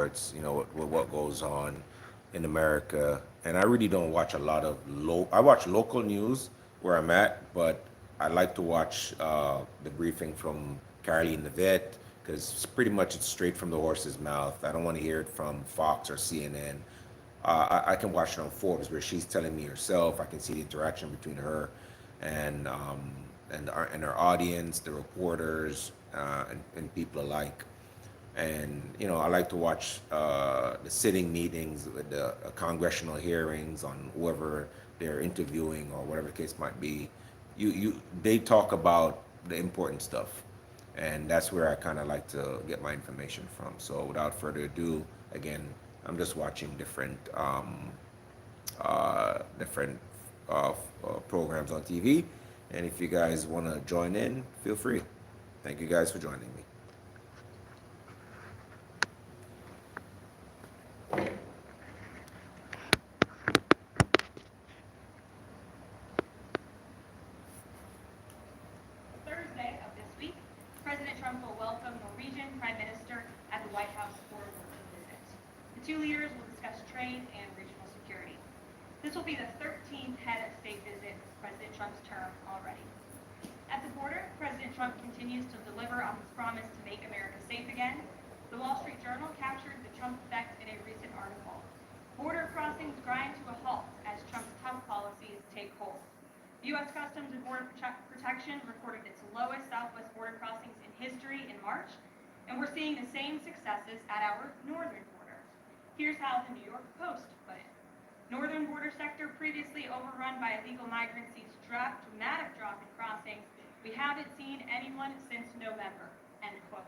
reports, with what goes on in America. And I really don't watch a lot of I watch local news where I'm at, but I like to watch the briefing from Karoline Leavitt because pretty much it's straight from the horse's mouth. I don't want to hear it from Fox or CNN. I can watch it on Forbes where she's telling me herself. I can see the interaction between her and and her audience, the reporters, and people alike. And I like to watch the sitting meetings with the congressional hearings on whoever they're interviewing or whatever the case might be. They talk about the important stuff, and that's where I kind of like to get my information from. So without further ado, again, I'm just watching different programs on TV, and if you guys want to join in, feel free. Thank you guys for joining me. Thursday of this week, President Trump will welcome Norwegian Prime Minister at the Whitehouse for a working visit. The two leaders will discuss trade and regional security. This will be the 13th head of state visit of President Trump's term already. At the border, President Trump continues to deliver on his promise to make America safe again. The Wall Street Journal captured the Trump effect in a recent article. Border crossings grind to a halt as Trump's tough policies take hold. The U.S. Customs and Border Protection recorded its lowest southwest border crossings in history in March, and we're seeing the same successes at our northern border. Here's how the New York Post put it. Northern border sector previously overrun by illegal migrants sees dramatic drop in crossings. We haven't seen anyone since November, end quote.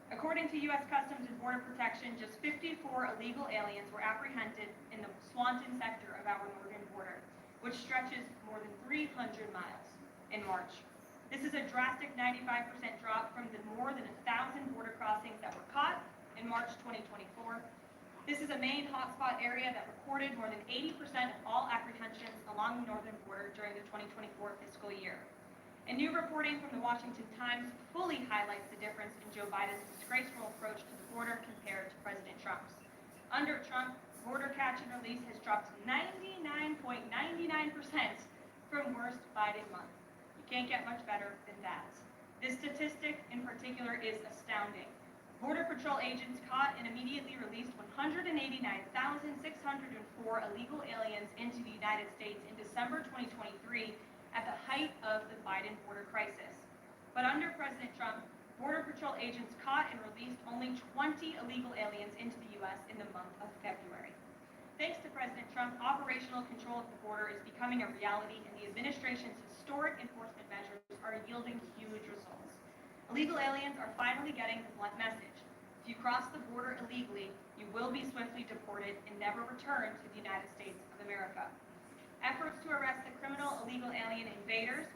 According to U.S. Customs and Border Protection, just 54 illegal aliens were apprehended in the Swanton sector of our northern border, which stretches more than 300 miles in March. This is a drastic 95% drop from the more than 1,000 border crossings that were caught in March 2024. This is a main hotspot area that recorded more than 80% of all apprehensions along the northern border during the 2024 fiscal year. And new reporting from the Washington Times fully highlights the difference in Joe Biden's disgraceful approach to the border compared to President Trump's. Under Trump, border catch and release has dropped 99.99% from worst Biden month. You can't get much better than that. This statistic in particular is astounding. Border Patrol agents caught and immediately released 189,604 illegal aliens into the United States in December 2023 at the height of the Biden border crisis. But under President Trump, Border Patrol agents caught and released only 20 illegal aliens into the U.S. in the month of February. Thanks to President Trump, operational control of the border is becoming a reality, and the administration's historic enforcement measures are yielding huge results. Illegal aliens are finally getting the blunt message. If you cross the border illegally, you will be swiftly deported and never return to the United States of America. Efforts to arrest the criminal illegal alien invaders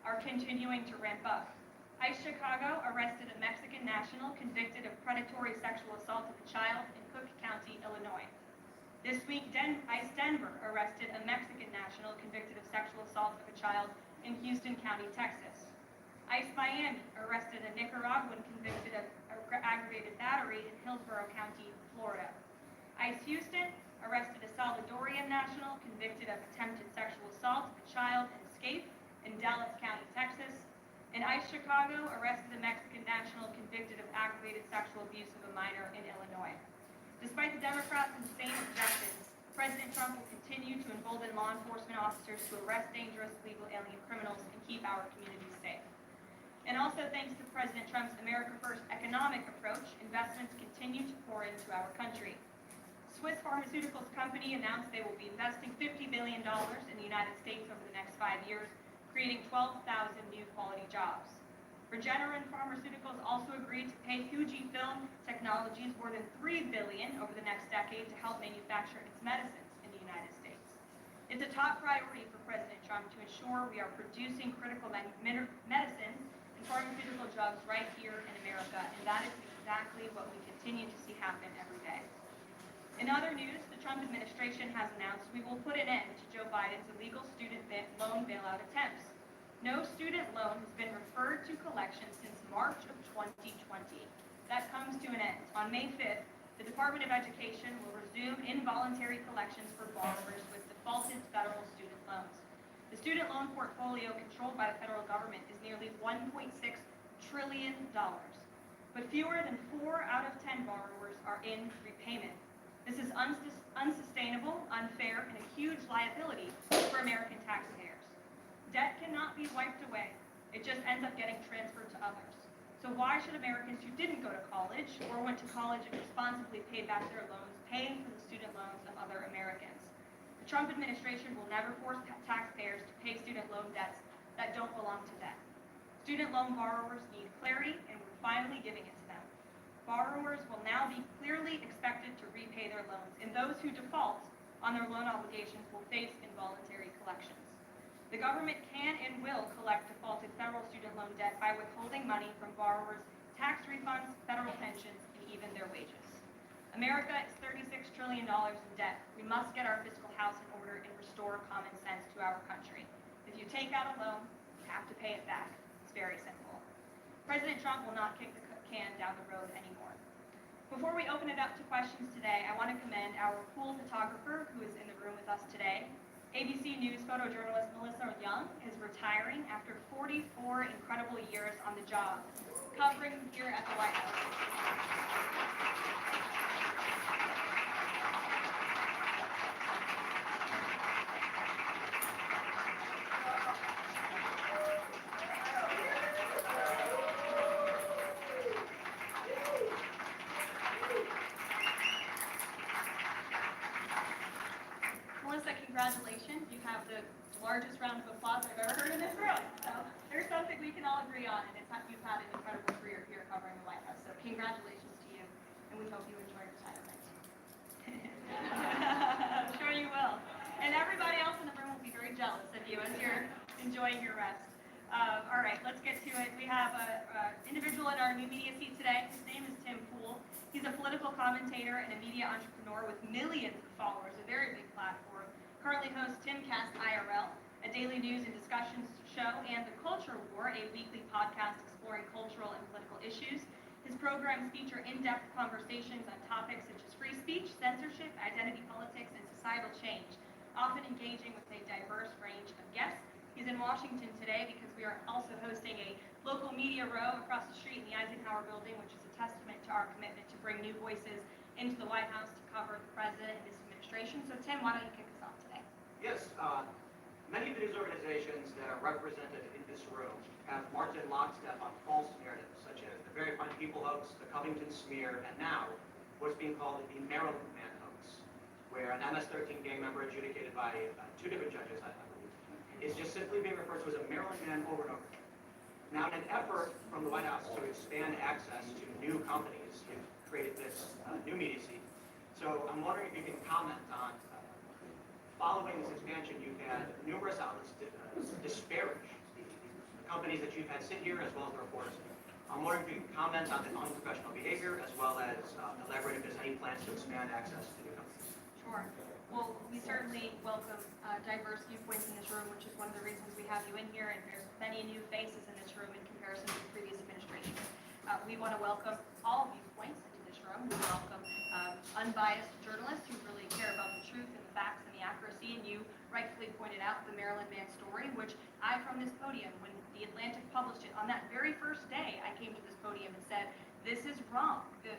are continuing to ramp up. ICE Chicago arrested a Mexican national convicted of predatory sexual assault of a child in Cook County, Illinois. This week, ICE Denver arrested a Mexican national convicted of sexual assault of a child in Houston County, Texas. ICE Miami arrested a Nicaraguan convicted of aggravated battery in Hillsborough County, Florida. ICE Houston arrested a Salvadorian national convicted of attempted sexual assault of a child and escape in Dallas County, Texas. And ICE Chicago arrested a Mexican national convicted of aggravated sexual abuse of a minor in Illinois. Despite the Democrats' insane objections, President Trump will continue to embolden law enforcement officers to arrest dangerous legal alien criminals and keep our communities safe. And also thanks to President Trump's America First economic approach, investments continue to pour into our country. Swiss pharmaceuticals company announced they will be investing $50 billion in the United States over the next 5 years, creating 12,000 new quality jobs. Regeneron Pharmaceuticals also agreed to pay Fujifilm Technologies more than $3 billion over the next decade to help manufacture its medicines in the United States. It's a top priority for President Trump to ensure we are producing critical medicines and pharmaceutical drugs right here in America, and that is exactly what we continue to see happen every day. In other news, the Trump administration has announced we will put an end to Joe Biden's illegal student loan bailout attempts. No student loan has been referred to collection since March of 2020. That comes to an end. On May 5th, the Department of Education will resume involuntary collections for borrowers with defaulted federal student loans. The student loan portfolio controlled by the federal government is nearly $1.6 trillion, but fewer than 4 out of 10 borrowers are in repayment. This is unsustainable, unfair, and a huge liability for American taxpayers. Debt cannot be wiped away. It just ends up getting transferred to others. So why should Americans who didn't go to college or went to college and responsibly paid back their loans paying for the student loans of other Americans? The Trump administration will never force taxpayers to pay student loan debts that don't belong to them. Student loan borrowers need clarity, and we're finally giving it to them. Borrowers will now be clearly expected to repay their loans, and those who default on their loan obligations will face involuntary collections. The government can and will collect defaulted federal student loan debt by withholding money from borrowers, tax refunds, federal pensions, and even their wages. America is $36 trillion in debt. We must get our fiscal house in order and restore common sense to our country. If you take out a loan, you have to pay it back. It's very simple. President Trump will not kick the can down the road anymore. Before we open it up to questions today, I want to commend our pool photographer who is in the room with us today. ABC News photojournalist Melissa Young is retiring after 44 incredible years on the job, covering here at the White House. Melissa, congratulations. You have the largest round of applause I've ever heard in this room. So there's something we can all agree on, and it's that you've had an incredible career here covering the White House. So congratulations to you, and we hope you enjoy retirement. I'm sure you will. And everybody else in the room will be very jealous of you as you're enjoying your rest. All right, let's get to it. We have an individual in our new media seat today. His name is Tim Pool. He's a political commentator and a media entrepreneur with millions of followers, a very big platform. Currently hosts Timcast IRL, a daily news and discussions show, and The Culture War, a weekly podcast exploring cultural and political issues. His programs feature in-depth conversations on topics such as free speech, censorship, identity politics, and societal change, often engaging with a diverse range of guests. He's in Washington today because we are also hosting a local media row across the street in the Eisenhower building, which is a testament to our commitment to bring new voices into the White House to cover the president and his administration. So Tim, why don't you kick us off today? Yes, many of the news organizations that are represented in this room have marched in lockstep on false narratives, such as the Very Fine People hoax, the Covington smear, and now what's being called the Maryland Man hoax, where an MS-13 gang member adjudicated by 2 different judges, I believe, is just simply being referred to as a Maryland man over and over. Now, in an effort from the White House to expand access to new companies, we've created this new media seat. So I'm wondering if you can comment on, following this expansion, you've had numerous outlets disparage the companies that you've had sit here as well as the reporters. I'm wondering if you can comment on the unprofessional behavior as well as elaborate if there's any plans to expand access to new companies. Sure. Well, we certainly welcome diverse viewpoints in this room, which is one of the reasons we have you in here, and there's many new faces in this room in comparison to the previous administration. We want to welcome all viewpoints into this room. We welcome unbiased journalists who really care about the truth and the facts and the accuracy, and you rightfully pointed out the Maryland Man story, which I, from this podium, when The Atlantic published it, on that very first day, I came to this podium and said, this is wrong. The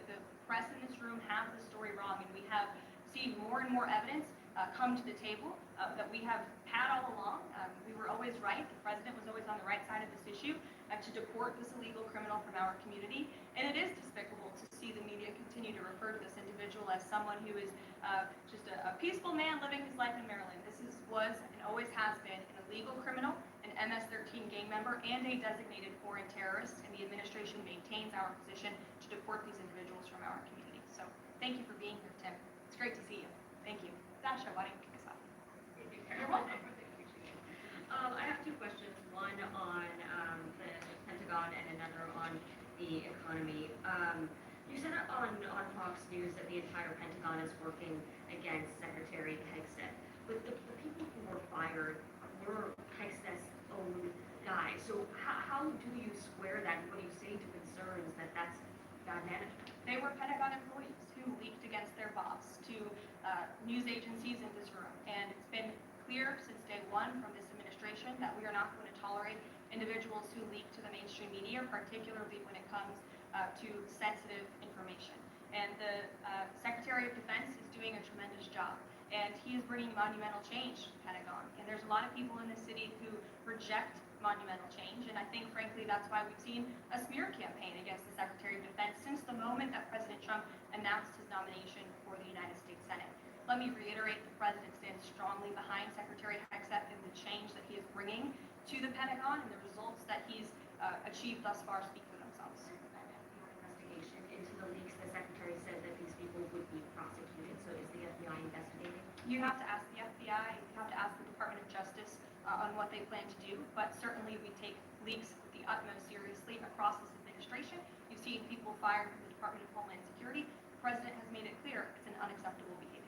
press in this room have the story wrong, and we have seen more and more evidence come to the table that we have had all along. We were always right. The president was always on the right side of this issue to deport this illegal criminal from our community. And it is despicable to see the media continue to refer to this individual as someone who is just a peaceful man living his life in Maryland. This was and always has been an illegal criminal, an MS-13 gang member, and a designated foreign terrorist. And the administration maintains our position to deport these individuals from our community. So thank you for being here, Tim. It's great to see you. Thank you. Dasha, why don't you kick us off? You're welcome. I have 2 questions, one on the Pentagon and another on the economy. You said on Fox News that the entire Pentagon is working against Secretary Hegseth, but the people who were fired were Hegseth's own guys. So how do you square that? What do you say to concerns that that's bad management? They were Pentagon employees who who leaked against their boss to news agencies in this room. And it's been clear since day one from this administration that we are not going to tolerate individuals who leak to the mainstream media, particularly when it comes to sensitive information. And the Secretary of Defense is doing a tremendous job. And he is bringing monumental change to the Pentagon. And there's a lot of people in this city who reject monumental change. And I think, frankly, that's why we've seen a smear campaign against the Secretary of Defense since the moment that President Trump announced his nomination for the United States Senate. Let me reiterate, the President stands strongly behind Secretary Hegseth and the change that he is bringing to the Pentagon, and the results that he's achieved thus far speak for themselves. Investigation into the leaks, the Secretary said that these people would be prosecuted. So is the FBI investigating? You have to ask the FBI, you have to ask the Department of Justice on what they plan to do, but certainly we take leaks with the utmost seriously across this administration. You've seen people fired from the Department of Homeland Security. The President has made it clear it's an unacceptable behavior.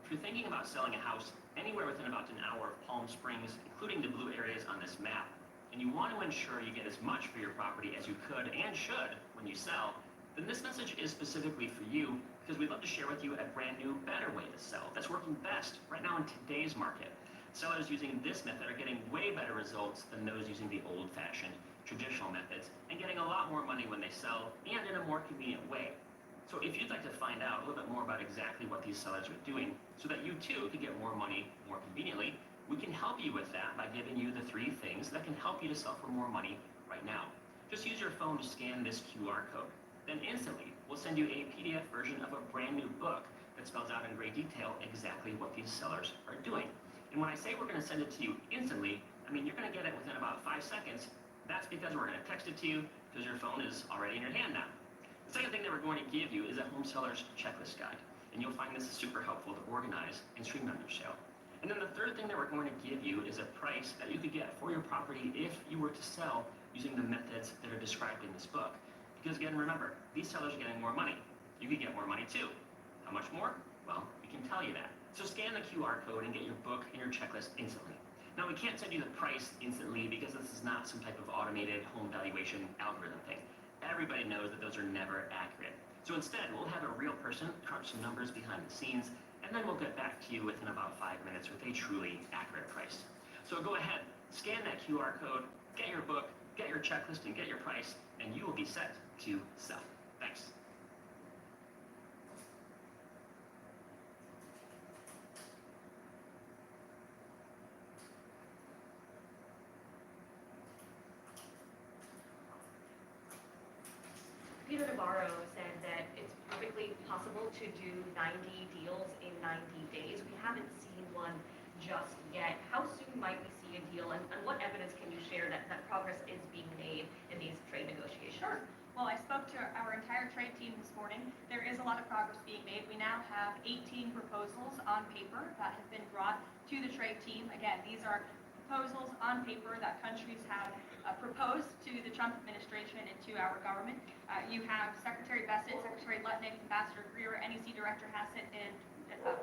If you're thinking about selling a house anywhere within about an hour of Palm Springs, including the blue areas on this map, and you want to ensure you get as much for your property as you could and should when you sell, then this message is specifically for you because we'd love to share with you a brand new, better way to sell that's working best right now in today's market. Sellers using this method are getting way better results than those using the old-fashioned, traditional methods and getting a lot more money when they sell and in a more convenient way. So if you'd like to find out a little bit more about exactly what these sellers are doing so that you too can get more money more conveniently, we can help you with that by giving you the 3 things that can help you to sell for more money right now. Just use your phone to scan this QR code. Then instantly, we'll send you a PDF version of a brand new book that spells out in great detail exactly what these sellers are doing. And when I say we're going to send it to you instantly, I mean you're going to get it within about 5 seconds. That's because we're going to text it to you because your phone is already in your hand now. The second thing that we're going to give you is a home seller's checklist guide, and you'll find this super helpful to organize and streamline your sale. And then the third thing that we're going to give you is a price that you could get for your property if you were to sell using the methods that are described in this book. Because again, remember, these sellers are getting more money. You could get more money too. How much more? Well, we can tell you that. So scan the QR code and get your book and your checklist instantly. Now, we can't send you the price instantly because this is not some type of automated home valuation algorithm thing. Everybody knows that those are never accurate. So instead, we'll have a real person crunch some numbers behind the scenes, and then we'll get back to you within about 5 minutes with a truly accurate price. So go ahead, scan that QR code, get your book, get your checklist, and get your price, and you will be set to sell. Thanks. Peter Navarro said that it's perfectly possible to do 90 deals in 90 days. We haven't seen one just yet. How soon might we see a deal, and what evidence can you share that progress is being made in these trade negotiations? Sure. Well, I spoke to our entire trade team this morning. There is a lot of progress being made. We now have 18 proposals on paper that have been brought to the trade team. Again, these are proposals on paper that countries have proposed to the Trump administration and to our government. You have Secretary Bessent, Secretary Lutnick, Ambassador Greer, NEC Director Hassett, and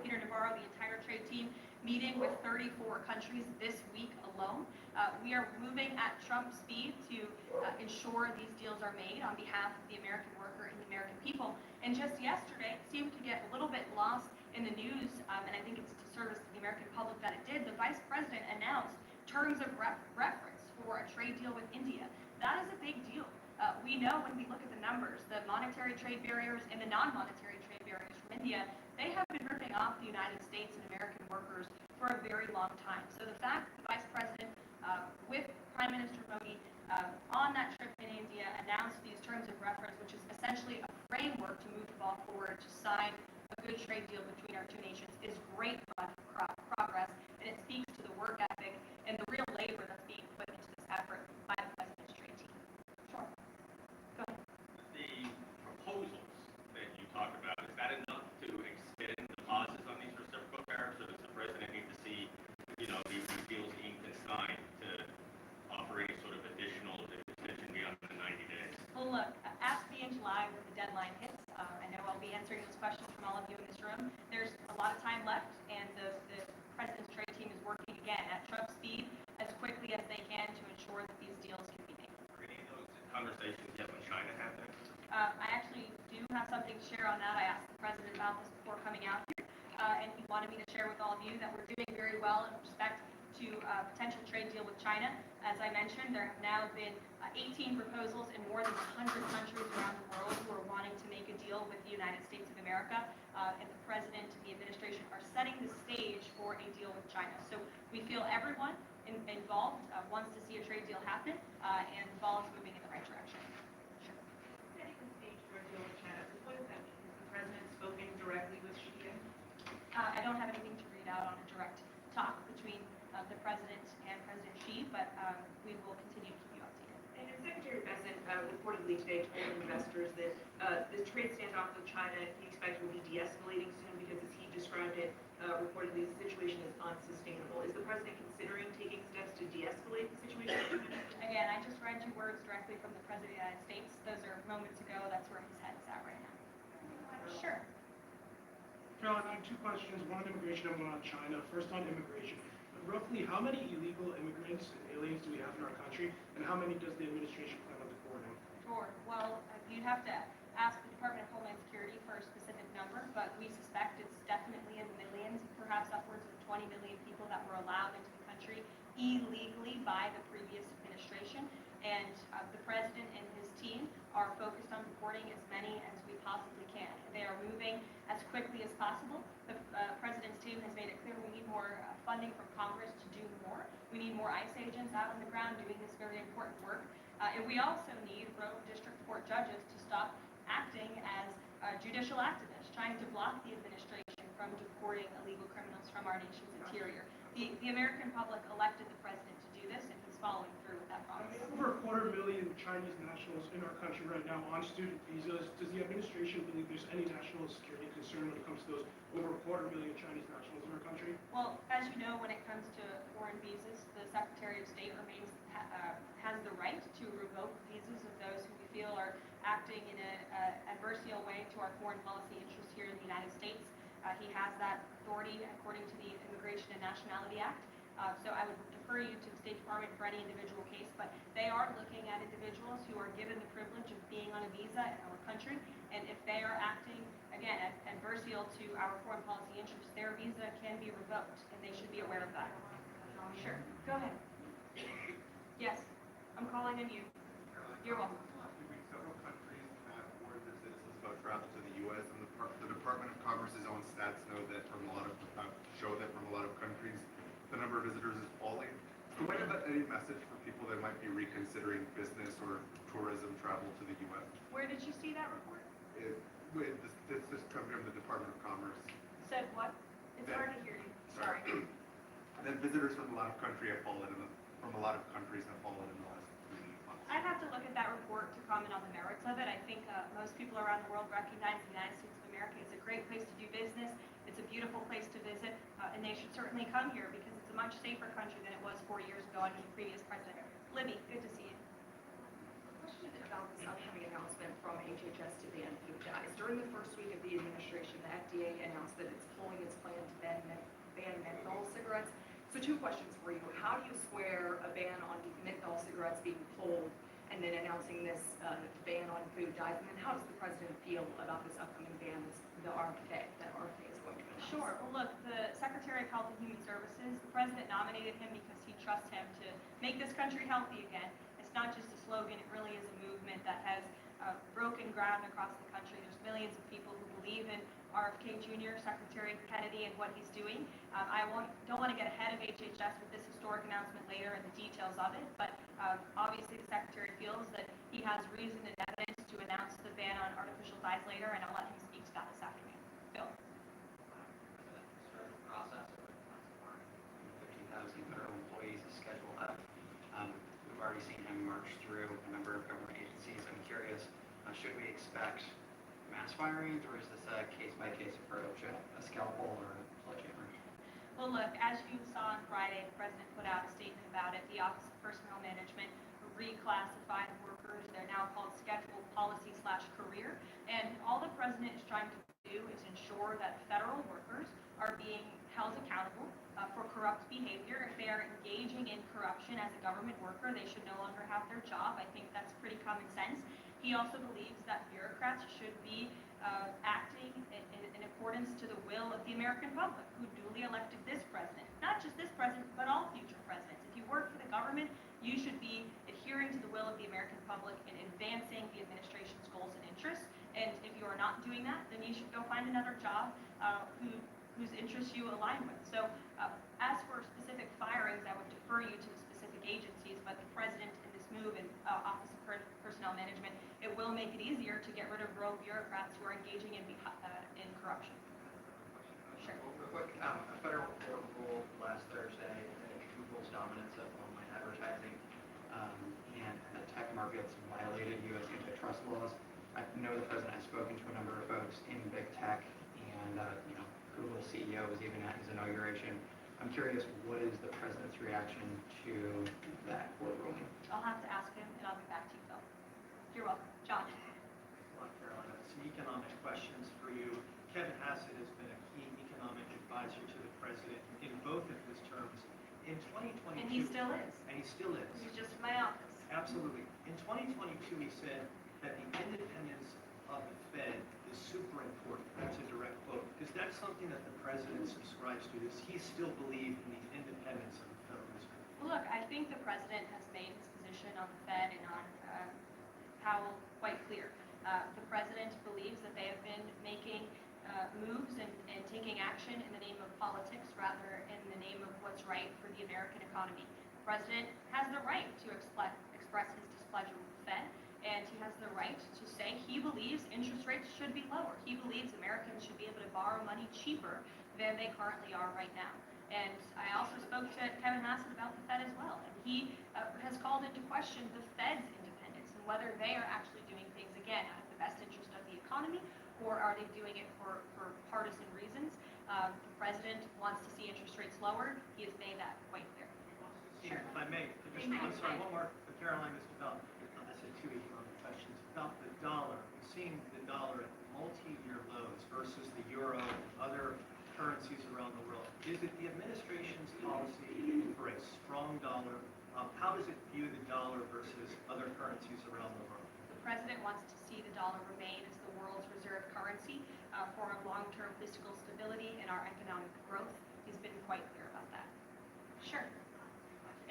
Peter Navarro, the entire trade team, meeting with 34 countries this week alone. We are moving at Trump speed to ensure these deals are made on behalf of the American worker and the American people. And just yesterday, it seemed to get a little bit lost in the news, and I think it's to service to the American public that it did. The Vice President announced terms of reference for a trade deal with India. That is a big deal. We know when we look at the numbers, the monetary trade barriers and the non-monetary trade barriers from India, they have been ripping off the United States and American workers for a very long time. So the fact that the Vice President, with Prime Minister Modi, on that trip in India, announced these terms of reference, which is essentially a framework to move the ball forward to sign a good trade deal between our two nations, is great progress, and it speaks to the work ethic and the real labor that's being put into this effort by the President's trade team. Sure. Go ahead. The proposals that you talked about, is that enough to extend the pauses on these reciprocal tariffs, or does the President need to see, these deals inked and signed to offer any sort of additional extension beyond the 90 days? Well, look, ask me in July when the deadline hits. I know I'll be answering those questions room. There's a lot of time left, and the president's trade team is working again at Trump speed as quickly as they can to ensure that these deals can be made. Are any of those conversations yet with China happening? I actually do have something to share on that. I asked the president about this before coming out here, and he wanted me to share with all of you that we're doing very well in respect to a potential trade deal with China. As I mentioned, there have now been 18 proposals in more than 100 countries around the world who are wanting to make a deal with the United States of America, and the president and the administration are setting the stage for a deal with China. So we feel everyone involved wants to see a trade deal happen, and the ball is moving in the right direction. Sure. Setting the stage for a deal with China, what does that mean? Has the president spoken directly with Xi Jinping? I don't have anything to read out on a direct talk between the president and President Xi, but we will continue to keep you updated. And Secretary Bessent reportedly today told investors that the trade standoff with China he expects will be de-escalating soon because, as he described it, reportedly the situation is unsustainable. Is the president considering taking steps to de-escalate the situation? Again, I just read you words directly from the President of the United States. Those are moments ago. That's where his head is at right now. Sure. Caroline, I have two questions, one on immigration and one on China. First on immigration. Roughly how many illegal immigrants and aliens do we have in our country, and how many does the administration plan on deporting? Sure. Well, you'd have to ask the Department of Homeland Security for a specific number, but we suspect it's definitely in the millions, perhaps upwards of 20 million people that were allowed into the country illegally by the previous administration. And the president and his team are focused on deporting as many as we possibly can. They are moving as quickly as possible. The president's team has made it clear we need more funding from Congress to do more. We need more ICE agents out on the ground doing this very important work. And we also need rogue district court judges to stop acting as judicial activists, trying to block the administration from deporting illegal criminals from our nation's interior. The American public elected the president to do this, and he's following through with that promise. Over 250,000 Chinese nationals in our country right now on student visas. Does the administration believe there's any national security concern when it comes to those over 250,000 Chinese nationals in our country? Well, as you know, when it comes to foreign visas, the Secretary of State has the right to revoke visas of those who we feel are acting in an adversarial way to our foreign policy interests here in the United States. He has that authority according to the Immigration and Nationality Act. So I would defer you to the State Department for any individual case, but they are looking at individuals who are given the privilege of being on a visa in our country, and if they are acting, again, adversarial to our foreign policy interests, their visa can be revoked, and they should be aware of that. Sure. Go ahead. Yes, I'm calling on you. You're welcome. Last few weeks, several countries have warned their citizens about travel to the U.S. and the Department of Commerce's own stats show that from a lot of countries, the number of visitors is falling. So, what about any message for people that might be reconsidering business or tourism travel to the U.S.? Where did you see that report? This comes from the Department of Commerce. Said what? It's hard to hear you. Sorry. That visitors from a lot of countries have fallen in the last 3 months. I'd have to look at that report to comment on the merits of it. I think most people around the world recognize the United States of America is a great place to do business. It's a beautiful place to visit, and they should certainly come here because it's a much safer country than it was 4 years ago under the previous president. Libby, good to see you. Question about this upcoming announcement from HHS to ban food dyes. During the first week of the administration, the FDA announced that it's pulling its plan to ban menthol cigarettes. So two questions for you. How do you square a ban on menthol cigarettes being pulled and then announcing this ban on food dyes? And then how does the president feel about this upcoming ban, the RFK, that RFK is going to announce? Sure. Well, look, the Secretary of Health and Human Services, the president nominated him because he trusts him to make this country healthy again. It's not just a slogan. It really is a movement that has broken ground across the country. There's millions of people who believe in RFK Jr., Secretary Kennedy, and what he's doing. I don't want to get ahead of HHS with this historic announcement later and the details of it, but obviously the Secretary feels that he has reason and evidence to announce the ban on artificial dyes later, and I'll let him speak to that this afternoon. Bill. Start the process of 15,000 federal employees is scheduled up. We've already seen him march through a number of government agencies. I'm curious, should we expect mass firings, or is this a case-by-case approach, a scalpel or a sledgehammer? Well, look, as you saw on Friday, the president put out a statement about it. The Office of Personnel Management reclassified workers. They're now called scheduled policy/career. And all the president is trying to do is ensure that federal workers are being held accountable for corrupt behavior. If they are engaging in corruption as a government worker, they should no longer have their job. I think that's pretty common sense. He also believes that bureaucrats should be acting in accordance to the will of the American public, who duly elected this president. Not just this president, but all future presidents. If you work for the government, you should be adhering to the will of the American public and advancing the administration's goals and interests. And if you are not doing that, then you should go find another job whose interests you align with. So as for specific firings, I would defer you to the specific agencies, but the president in this move in Office of Personnel Management, it will make it easier to get rid of rogue bureaucrats who are engaging in corruption. Sure. Real quick, a federal court ruled last Thursday that Google's dominance of online advertising and the tech markets violated U.S. antitrust laws. I know the president has spoken to a number of folks in big tech, and Google's CEO was even at his inauguration. I'm curious, what is the president's reaction to that court ruling? I'll have to ask him, and I'll get back to you, Phil. You're welcome. John. Hello, Caroline. I have some economic questions for you. Kevin Hassett has been a key economic advisor to the president in both of his terms. In 2022... And he still is. And he still is. He's just in my office. Absolutely. In 2022, he said that the independence of the Fed is super important. That's a direct quote. Because that's something that the president subscribes to. Does he still believe in the independence of the Federal Reserve? Well, look, I think the president has made his position on the Fed and on Powell quite clear. The president believes that they have been making moves and taking action in the name of politics rather in the name of what's right for the American economy. The president has the right to express his displeasure with the Fed, and he has the right to say he believes interest rates should be lower. He believes Americans should be able to borrow money cheaper than they currently are right now. And I also spoke to Kevin Hassett about the Fed as well, and he has called into question the Fed's independence and whether they are actually doing things, again, out of the best interest of the economy, or are they doing it for partisan reasons. The president wants to see interest rates lowered. He has made that quite clear. Sure. If I may, I'm sorry, one more for Caroline, Mr. Bell. I said two economic questions. About the dollar, we're seeing the dollar at multi-year lows versus the euro and other currencies around the world. Is it the administration's policy for a strong dollar? How does it view the dollar versus other currencies around the world? The president wants to see the dollar remain as the world's reserve currency for our long-term fiscal stability and our economic growth. He's been quite clear about that. Sure.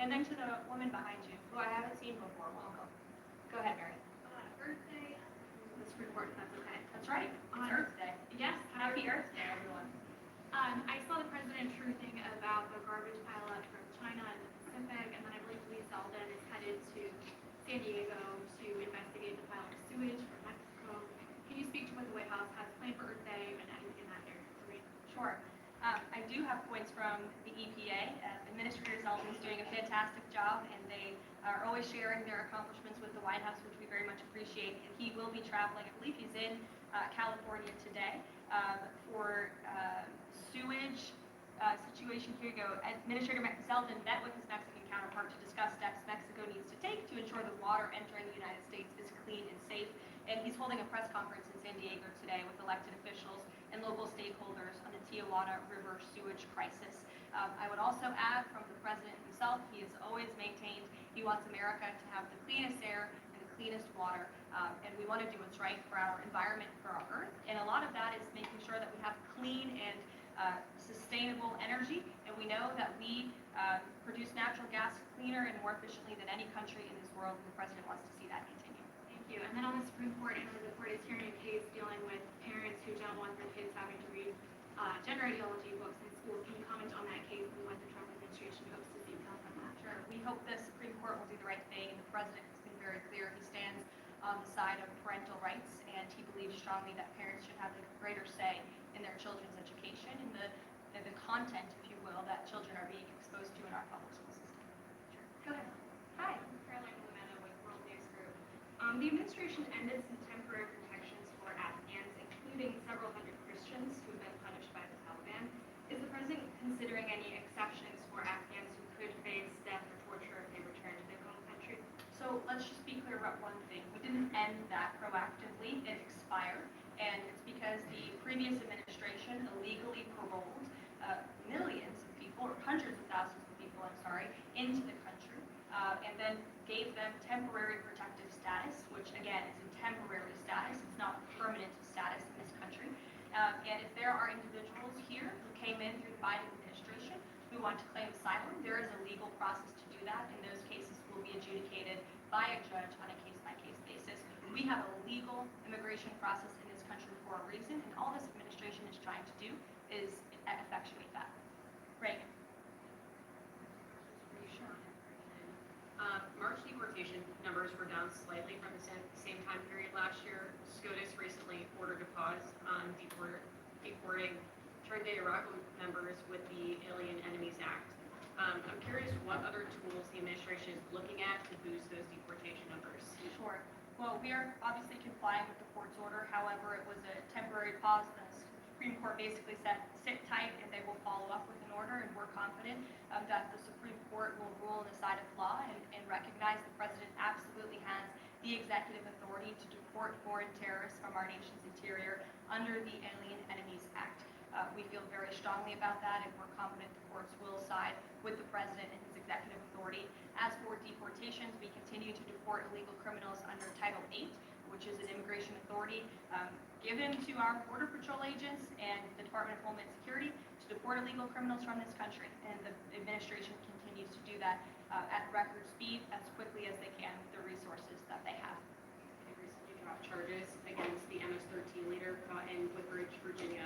And then to the woman behind you, who I haven't seen before, welcome. Go ahead, Mary. Earth Day, the Supreme Court, if that's okay. That's right. It's Earth Day. Yes. Happy Earth Day, everyone. I saw the president truthing about the garbage pileup from China and the Pacific, and then I believe Lee Zeldin is headed to San Diego to investigate the pile of sewage from Mexico. Can you speak to what the White House has planned for Earth Day and anything in that area? Sure. I do have points from the EPA. Administrator Zeldin is doing a fantastic job, and they are always sharing their accomplishments with the White House, which we very much appreciate. And he will be traveling. I believe he's in California today for sewage situation. Here you go. Administrator Zeldin met with his Mexican counterpart to discuss steps Mexico needs to take to ensure the water entering the United States is clean and safe. And he's holding a press conference in San Diego today with elected officials and local stakeholders on the Tijuana River sewage crisis. I would also add from the president himself, he has always maintained he wants America to have the cleanest air and the cleanest water, and we want to do what's right for our environment, for our earth. And a lot of that is making sure that we have clean and sustainable energy, and we know that we produce natural gas cleaner and more efficiently than any country in this world, and the president wants to see that continue. Thank you. And then on the Supreme Court, I know the court is hearing a case dealing with parents who don't want their kids having to read gender ideology books in school. Can you comment on that case and what the Trump administration hopes to see come from that? Sure. We hope the Supreme Court will do the right thing, and the president has been very clear. He stands on the side of parental rights, and he believes strongly that parents should have a greater say in their children's education and the content, if you will, that children are being exposed to in our public school system. Sure. Go ahead. Hi. Caroline with World News Group. The administration ended some temporary protections for Afghans, including several hundred Christians who have been punished by the Taliban. Is the president considering any exceptions for Afghans who could face death or torture if they return to their home country? So let's just be clear about one thing. We didn't end that proactively. It expired, and it's because because the previous administration illegally paroled millions of people, or hundreds of thousands of people, I'm sorry, into the country, and then gave them temporary protective status, which again is a temporary status, it's not permanent status in this country. And if there are individuals here who came in through the Biden administration who want to claim asylum, there is a legal process to do that, and those cases will be adjudicated by a judge on a case-by-case basis. We have a legal immigration process in this country for a reason, and all this administration is trying to do is effectuate that. Reagan. March deportation numbers were down slightly from the same time period last year. SCOTUS recently ordered a pause on deporting turned-day Iraqi members with the Alien Enemies Act. I'm curious what other tools the administration is looking at to boost those deportation numbers. Sure. Well, we are obviously complying with the court's order. However, it was a temporary pause. The Supreme Court basically said, sit tight, and they will follow up with an order, and we're confident that the Supreme Court will rule on the side of law and recognize the president absolutely has the executive authority to deport foreign terrorists from our nation's interior under the Alien Enemies Act. We feel very strongly about that, and we're confident the courts will side with the president and his executive authority. As for deportations, we continue to deport illegal criminals under Title VIII, which is an immigration authority given to our Border Patrol agents and the Department of Homeland Security to deport illegal criminals from this country. And the administration continues to do that at record speed as quickly as they can with the resources that they have. They recently dropped charges against the MS-13 leader caught in Woodbridge, Virginia,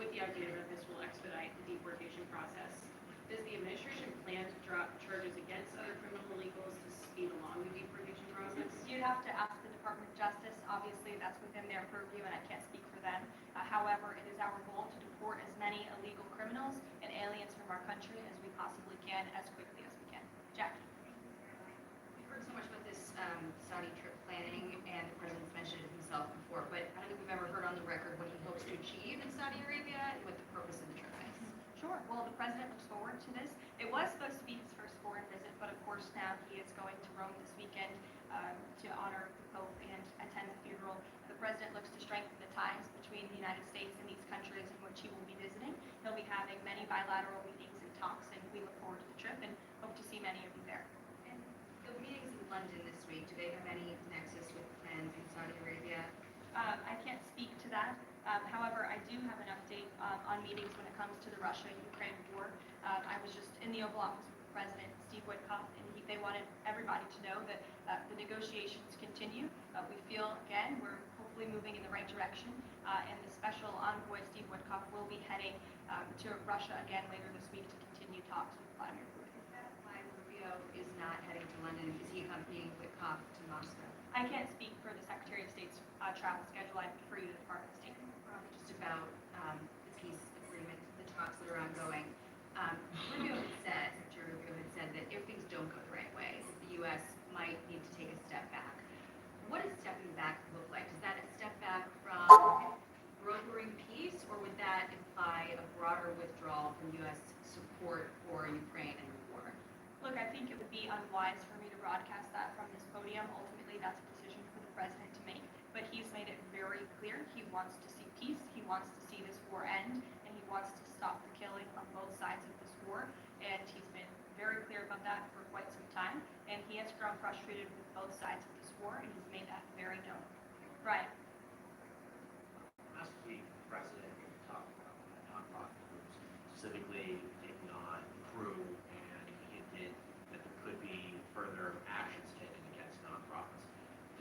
with the idea that this will expedite the deportation process. Does the administration plan to drop charges against other criminal illegals to speed along the deportation process? You'd have to ask the Department of Justice. Obviously, that's within their purview, and I can't speak for them. However, it is our goal to deport as many illegal criminals and aliens from our country as we possibly can, as quickly as we can. Jackie. We've heard so much about this Saudi trip planning, and the president's mentioned it himself before, but I don't think we've ever heard on the record what he hopes to achieve in Saudi Arabia and what the purpose of the trip is. Sure. Well, the president looks forward to this. It was supposed to be his first foreign visit, but of course now he is going to Rome this weekend to honor the Pope and attend the funeral. The president looks to strengthen the ties between the United States and these countries in which he will be visiting. He'll be having many bilateral meetings and talks, and we look forward to the trip and hope to see many of you there. And the meetings in London this week, do they have any nexus with plans in Saudi Arabia? I can't speak to that. However, I do have an update on meetings when it comes to the Russia-Ukraine war. I was just in the Oval Office with President Steve Witkoff, and they wanted everybody to know that the negotiations continue. We feel, again, we're hopefully moving in the right direction, and the special envoy, Steve Witkoff, will be heading to Russia again later this week to continue talks with Vladimir Putin. Is that why Rubio is not heading to London? Is he accompanying Witkoff to Moscow? I can't speak for the Secretary of State's travel schedule. I prefer you to the Department of State. Just about the peace agreement, the talks that are ongoing. Rubio had said, Secretary Rubio had said that if things don't go the right way, the U.S. might need to take a step back. What does stepping back look like? Is that a step back from brokering peace, or would that imply a broader withdrawal from U.S. support for Ukraine and the war? Look, I think it would be unwise for me to broadcast that from this podium. Ultimately, that's a decision for the president to make. But he's made it very clear he wants to see peace, he wants to see this war end, and he wants to stop the killing on both sides of this war. And he's been very clear about that for quite some time. And he has grown frustrated with both sides of this war, and he's made that very known. Brian. Last week, the president talked about nonprofit groups, specifically taking on crew, and he hinted that there could be further actions taken against nonprofits.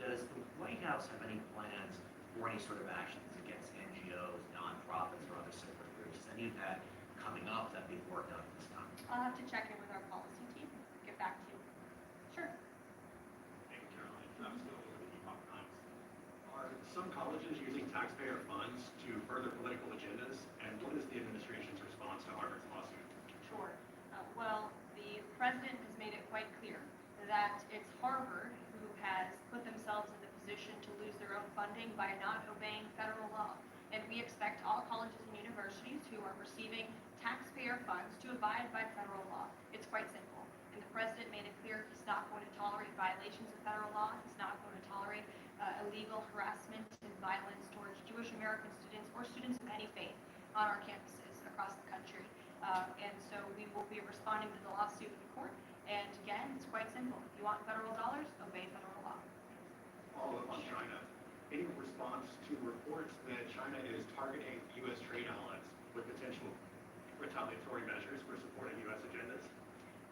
Does the White House have any plans for any sort of actions against NGOs, nonprofits, or other similar groups? Is any of that coming up that being worked on at this time? I'll have to check in with our policy team. Get back to you. Sure. Thank you, Karoline. I'm still with the Epoch Times. Are some colleges using taxpayer funds to further political agendas? And what is the administration's response to Harvard's lawsuit? Sure. Well, the president has made it quite clear that it's Harvard who has put themselves in the position to lose their own funding by not obeying federal law. And we expect all colleges and universities who are receiving taxpayer funds to abide by federal law. It's quite simple. And the president made it clear he's not going to tolerate violations of federal law. He's not going to tolerate illegal harassment and violence towards Jewish American students or students of any faith on our campuses across the country. And so we will be responding to the lawsuit in court. And again, it's quite simple. If you want federal dollars, obey federal law. Follow up on China. Any response to reports that China is targeting U.S. trade allies with potential retaliatory measures for supporting U.S. agendas?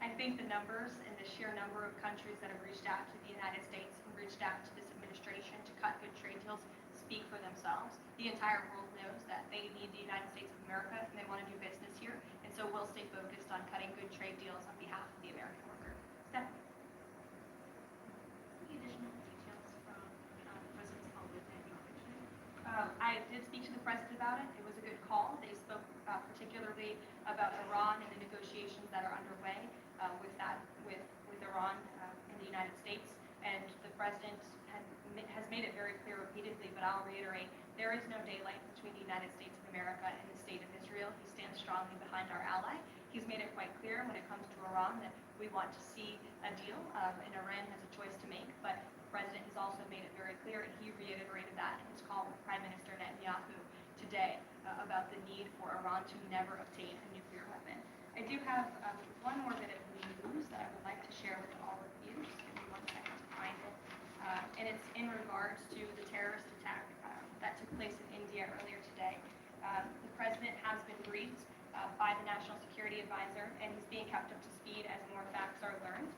I think the numbers and the sheer number of countries that have reached out to the United States and reached out to this administration to cut good trade deals speak for themselves. The entire world knows that they need the United States of America and they want to do business here. And so we'll stay focused on cutting good trade deals on behalf of the American worker. Stephanie. Any additional details from the President's call with nanny option? I did speak to the president about it. It was a good call. They spoke particularly about Iran and the negotiations that are underway with Iran in the United States. And the president has made it very clear repeatedly, but I'll reiterate, there is no daylight between the United States of America and the state of Israel. He stands strongly behind our ally. He's made it quite clear when it comes to Iran that we want to see a deal, and Iran has a choice to make, but the president has also made it very clear, and he reiterated that in his call with Prime Minister Netanyahu today about the need for Iran to never obtain a nuclear weapon. I do have one more bit of news that I would like to share with all of you. Just give me 1 second to find it. And it's in regards to the terrorist attack that took place in India earlier today. The president has been briefed by the National Security Advisor, and he's being kept up to speed as more facts are learned.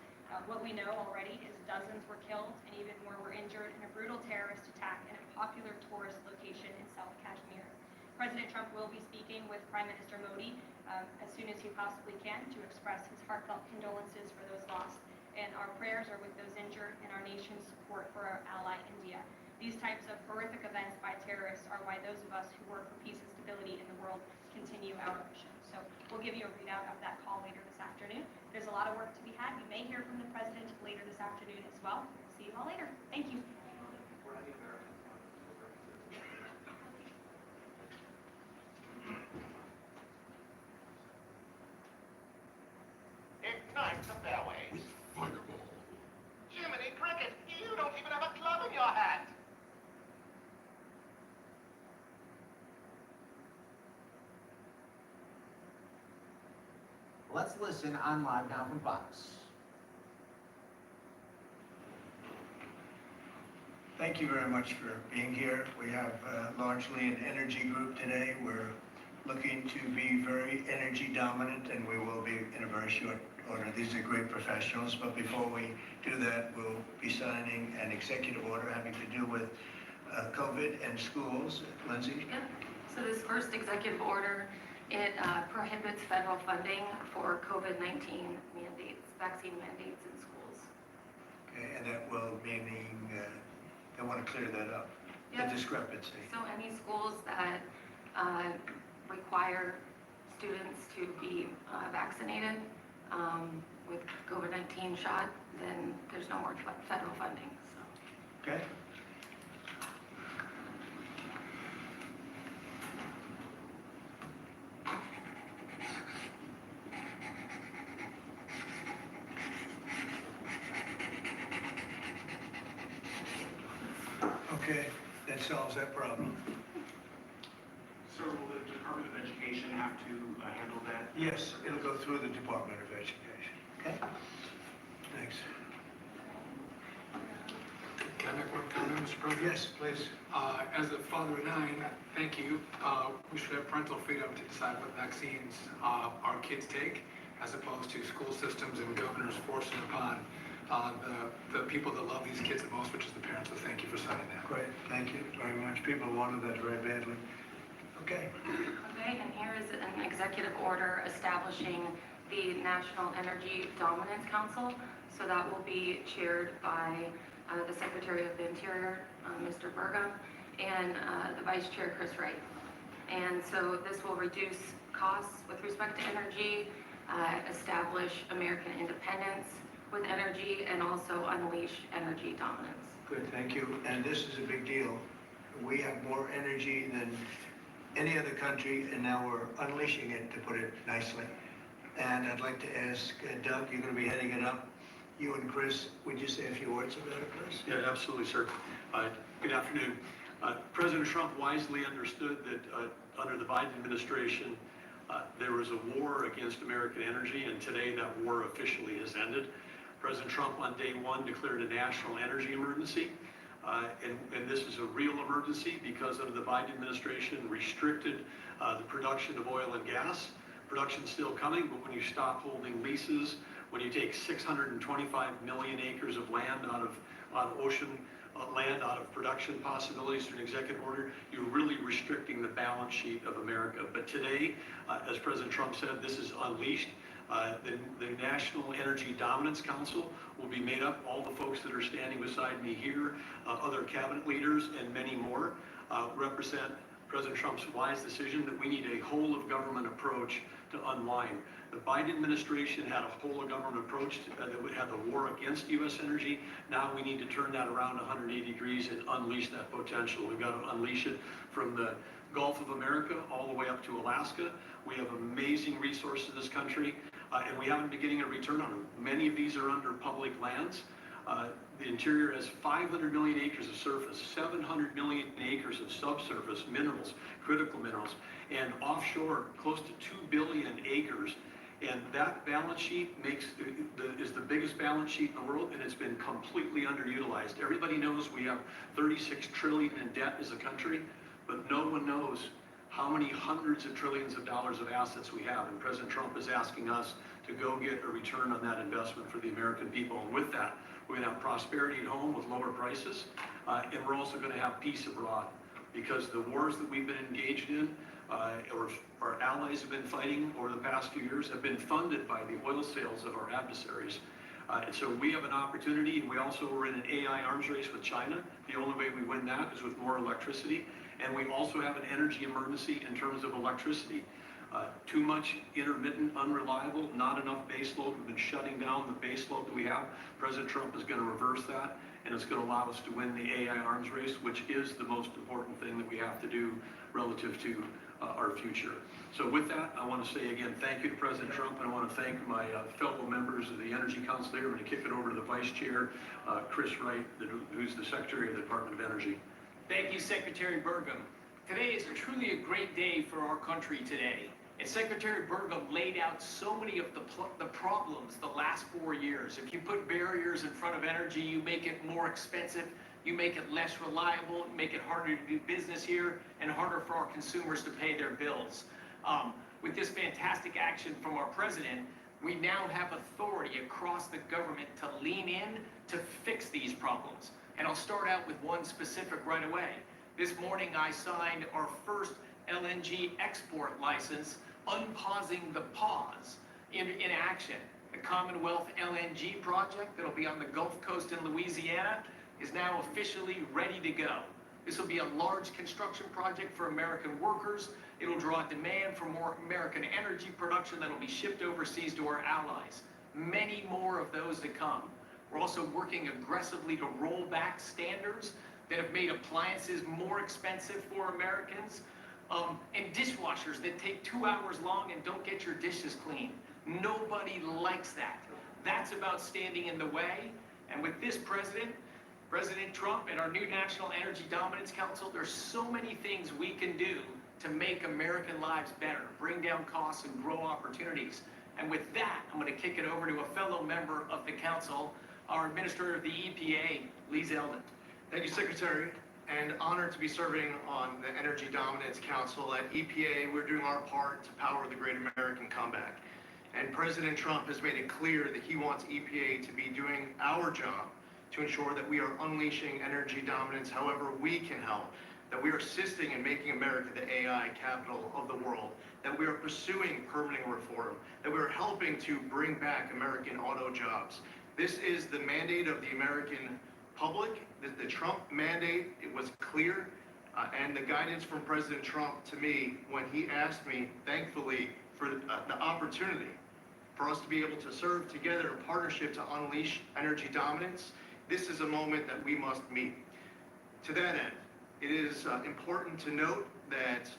What we know already is dozens were killed and even more were injured in a brutal terrorist attack in a popular tourist location in South Kashmir. President Trump will be speaking with Prime Minister Modi as soon as he possibly can to express his heartfelt condolences for those lost. And our prayers are with those injured and our nation's support for our ally India. These types of horrific events by terrorists are why those of us who work for peace and stability in the world continue our mission. So we'll give you a readout of that call later this afternoon. There's a lot of work to be had. You may hear from the president later this afternoon as well. See you all later. Thank you. Ignite the fairways. Fireball. Jiminy Cricket, you don't even have a club in your hand. Let's listen on live now from Fox. Thank you very much for being here. We have largely an energy group today. We're looking to be very energy dominant, and we will be in a very short order. These are great professionals, but before we do that, we'll be signing an executive order having to do with COVID and schools. Lindsay? Yep. So this first executive order, it prohibits federal funding for COVID-19 mandates, vaccine mandates in schools. Okay, and that will meaning they want to clear that up, Yep. the discrepancy. So any schools that require students to be vaccinated with COVID-19 shot, then there's no more federal funding. So. Okay. Okay, that solves that problem. So will the Department of Education have to handle that? Yes, it'll go through the Department of Education. Okay? Thanks. Can I make one comment, Mr. President? Yes, please. As a father of 9, thank you. We should have parental freedom to decide what vaccines our kids take, as opposed to school systems and governors forcing upon the people that love these kids the most, which is the parents. So thank you for signing that. Great, thank you very much. People wanted that very badly. Okay. Okay, and here is an executive order establishing the National Energy Dominance Council. So that will be chaired by the Secretary of the Interior, Mr. Burgum, and the Vice Chair, Chris Wright. And so this will reduce costs with respect to energy, establish American independence with energy, and also unleash energy dominance. Good, thank you. And this is a big deal. We have more energy than any other country, and now we're unleashing it, to put it nicely. And I'd like to ask Doug, you're going to be heading it up. You and Chris, would you say a few words about it, please? Yeah, absolutely, sir. Good afternoon. President Trump wisely understood that under the Biden administration, there was a war against American energy, and today that war officially has ended. President Trump on day one declared a national energy emergency, and this is a real emergency because under the Biden administration restricted the production of oil and gas. Production's still coming, but when you stop holding leases, when you take 625 million acres of land out of ocean land, out of production possibilities through an executive order, you're really restricting the balance sheet of America. But today, as President Trump said, this is unleashed. The National Energy Dominance Council will be made up, all the folks that are standing beside me here, other cabinet leaders and many more, represent President Trump's wise decision that we need a whole of government approach to unwind. The Biden administration had a whole of government approach that had the war against U.S. energy. Now we need to turn that around 180 degrees and unleash that potential. We've got to unleash it from the Gulf of America all the way up to Alaska. We have amazing resources in this country, and we haven't been getting a return on them. Many of these are under public lands. The interior has 500 million acres of surface, 700 million acres of subsurface minerals, critical minerals, and offshore close to 2 billion acres. And that balance sheet is the biggest balance sheet in the world, and it's been completely underutilized. Everybody knows we have 36 trillion in debt as a country, but no one knows how many hundreds of trillions of dollars of assets we have. And President Trump is asking us to go get a return on that investment for the American people. And with that, we're going to have prosperity at home with lower prices, and we're also going to have peace abroad, because the wars that we've been engaged in, or our allies have been fighting over the past few years, have been funded by the oil sales of our adversaries. And so we have an opportunity, and we also are in an AI arms race with China. The only way we win that is with more electricity. And we also have an energy emergency in terms of electricity. Too much intermittent, unreliable, not enough base load. We've been shutting down the base load that we have. President Trump is going to reverse that, and it's going to allow us to win the AI arms race, which is the most important thing that we have to do relative to our future. So with that, I want to say again, thank you to President Trump, and I want to thank my fellow members of the Energy Council here. I'm going to kick it over to the Vice Chair, Chris Wright, who's the Secretary of the Department of Energy. Thank you, Secretary Burgum. Today is truly a great day for our country today. And Secretary Burgum laid out so many of the problems the last 4 years. If you put barriers in front of energy, you make it more expensive, you make it less reliable, make it harder to do business here, and harder for our consumers to pay their bills. With this fantastic action from our president, we now have authority across the government to lean in to fix these problems. And I'll start out with one specific right away. This morning I signed our first LNG export license, unpausing the pause in action. The Commonwealth LNG project that'll be on the Gulf Coast in Louisiana is now officially ready to go. This will be a large construction project for American workers. It'll draw demand for more American energy production that'll be shipped overseas to our allies. Many more of those to come. We're also working aggressively to roll back standards that have made appliances more expensive for Americans, and dishwashers that take 2 hours long and don't get your dishes clean. Nobody likes that. That's about standing in the way. And with this President Trump and our new National Energy Dominance Council, there's so many things we can do to make American lives better, bring down costs and grow opportunities. And with that, I'm going to kick it over to a fellow member of the council, our Administrator of the EPA, Lee Zeldin. Thank you, Secretary, and honored to be serving on the Energy Dominance Council. At EPA, we're doing our part to power the great American comeback. And President Trump has made it clear that he wants EPA to be doing our job to ensure that we are unleashing energy dominance however we can help, that we are assisting in making America the AI capital of the world, that we are pursuing permitting reform, that we are helping to bring back American auto jobs. This is the mandate of the American public. The Trump mandate, it was clear, and the guidance from President Trump to me when he asked me, thankfully, for the opportunity for us to be able to serve together in partnership to unleash energy dominance. This is a moment that we must meet. To that end, it is important to note that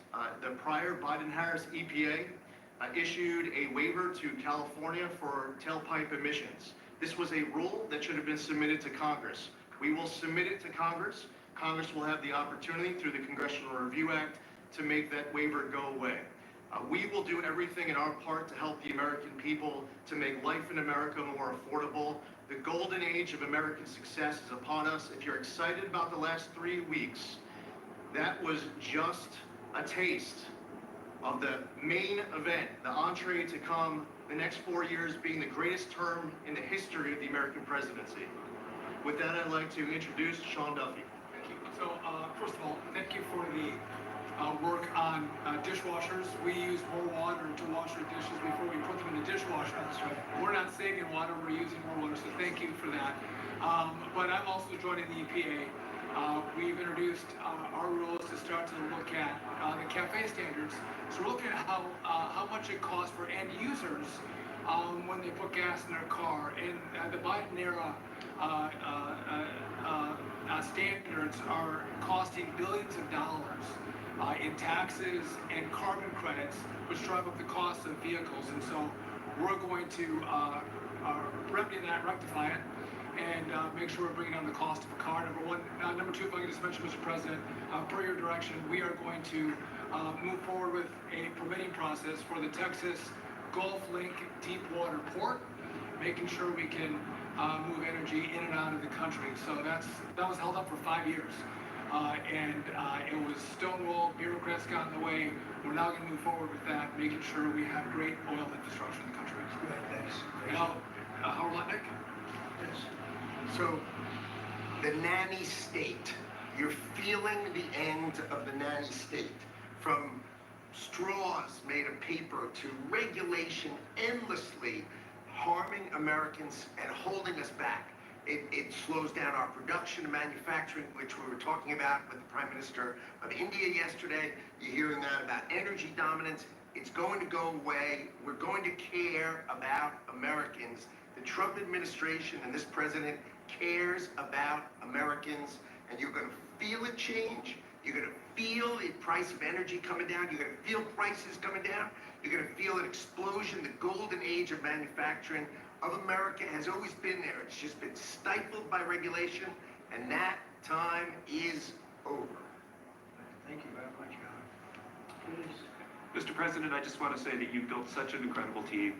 the prior Biden-Harris EPA issued a waiver to California for tailpipe emissions. This was a rule that should have been submitted to Congress. We will submit it to Congress. Congress will have the opportunity through the Congressional Review Act to make that waiver go away. We will do everything in our part to help the American people to make life in America more affordable. The golden age of American success is upon us. If you're excited about the last 3 weeks, that was just a taste of the main event, the entree to come, the next 4 years being the greatest term in the history of the American presidency. With that, I'd like to introduce Sean Duffy. Thank you. So, first of all, thank you for the work on dishwashers. We use more water to wash our dishes before we put them in the dishwasher. We're not saving water, we're using more water, so thank you for that. But I'm also joining the EPA. We've introduced our rules to start to look at the CAFE standards. So we're looking at how much it costs for end users when they put gas in their car. And the Biden era standards are costing billions of dollars in taxes and carbon credits, which drive up the cost of vehicles. And so we're going to rectify it and make sure we're bringing down the cost of a car, number one. Number two, if I can just mention, Mr. President, per your direction, we are going to move forward with a permitting process for the Texas Gulf Link Deepwater Port, making sure we can move energy in and out of the country. So that was held up for 5 years. And it was stonewalled, bureaucrats got in the way. We're now going to move forward with that, making sure we have great oil infrastructure in the country. Thanks. Now, Howard Lutnick? Yes. So, the nanny state, you're feeling the end of the nanny state. From straws made of paper to regulation endlessly harming Americans and holding us back. It slows down our production and manufacturing, which we were talking about with the Prime Minister of India yesterday. You're hearing that about energy dominance. It's going to go away. We're going to care about Americans. The Trump administration and this president cares about Americans, and you're going to feel it change. You're going to feel the price of energy coming down. You're going to feel prices coming down. You're going to feel an explosion. The golden age of manufacturing of America has always been there. It's just been stifled by regulation, and that time is over. Thank you very much, Howard. Please. Mr. President, I just want to say that you've built such an incredible team,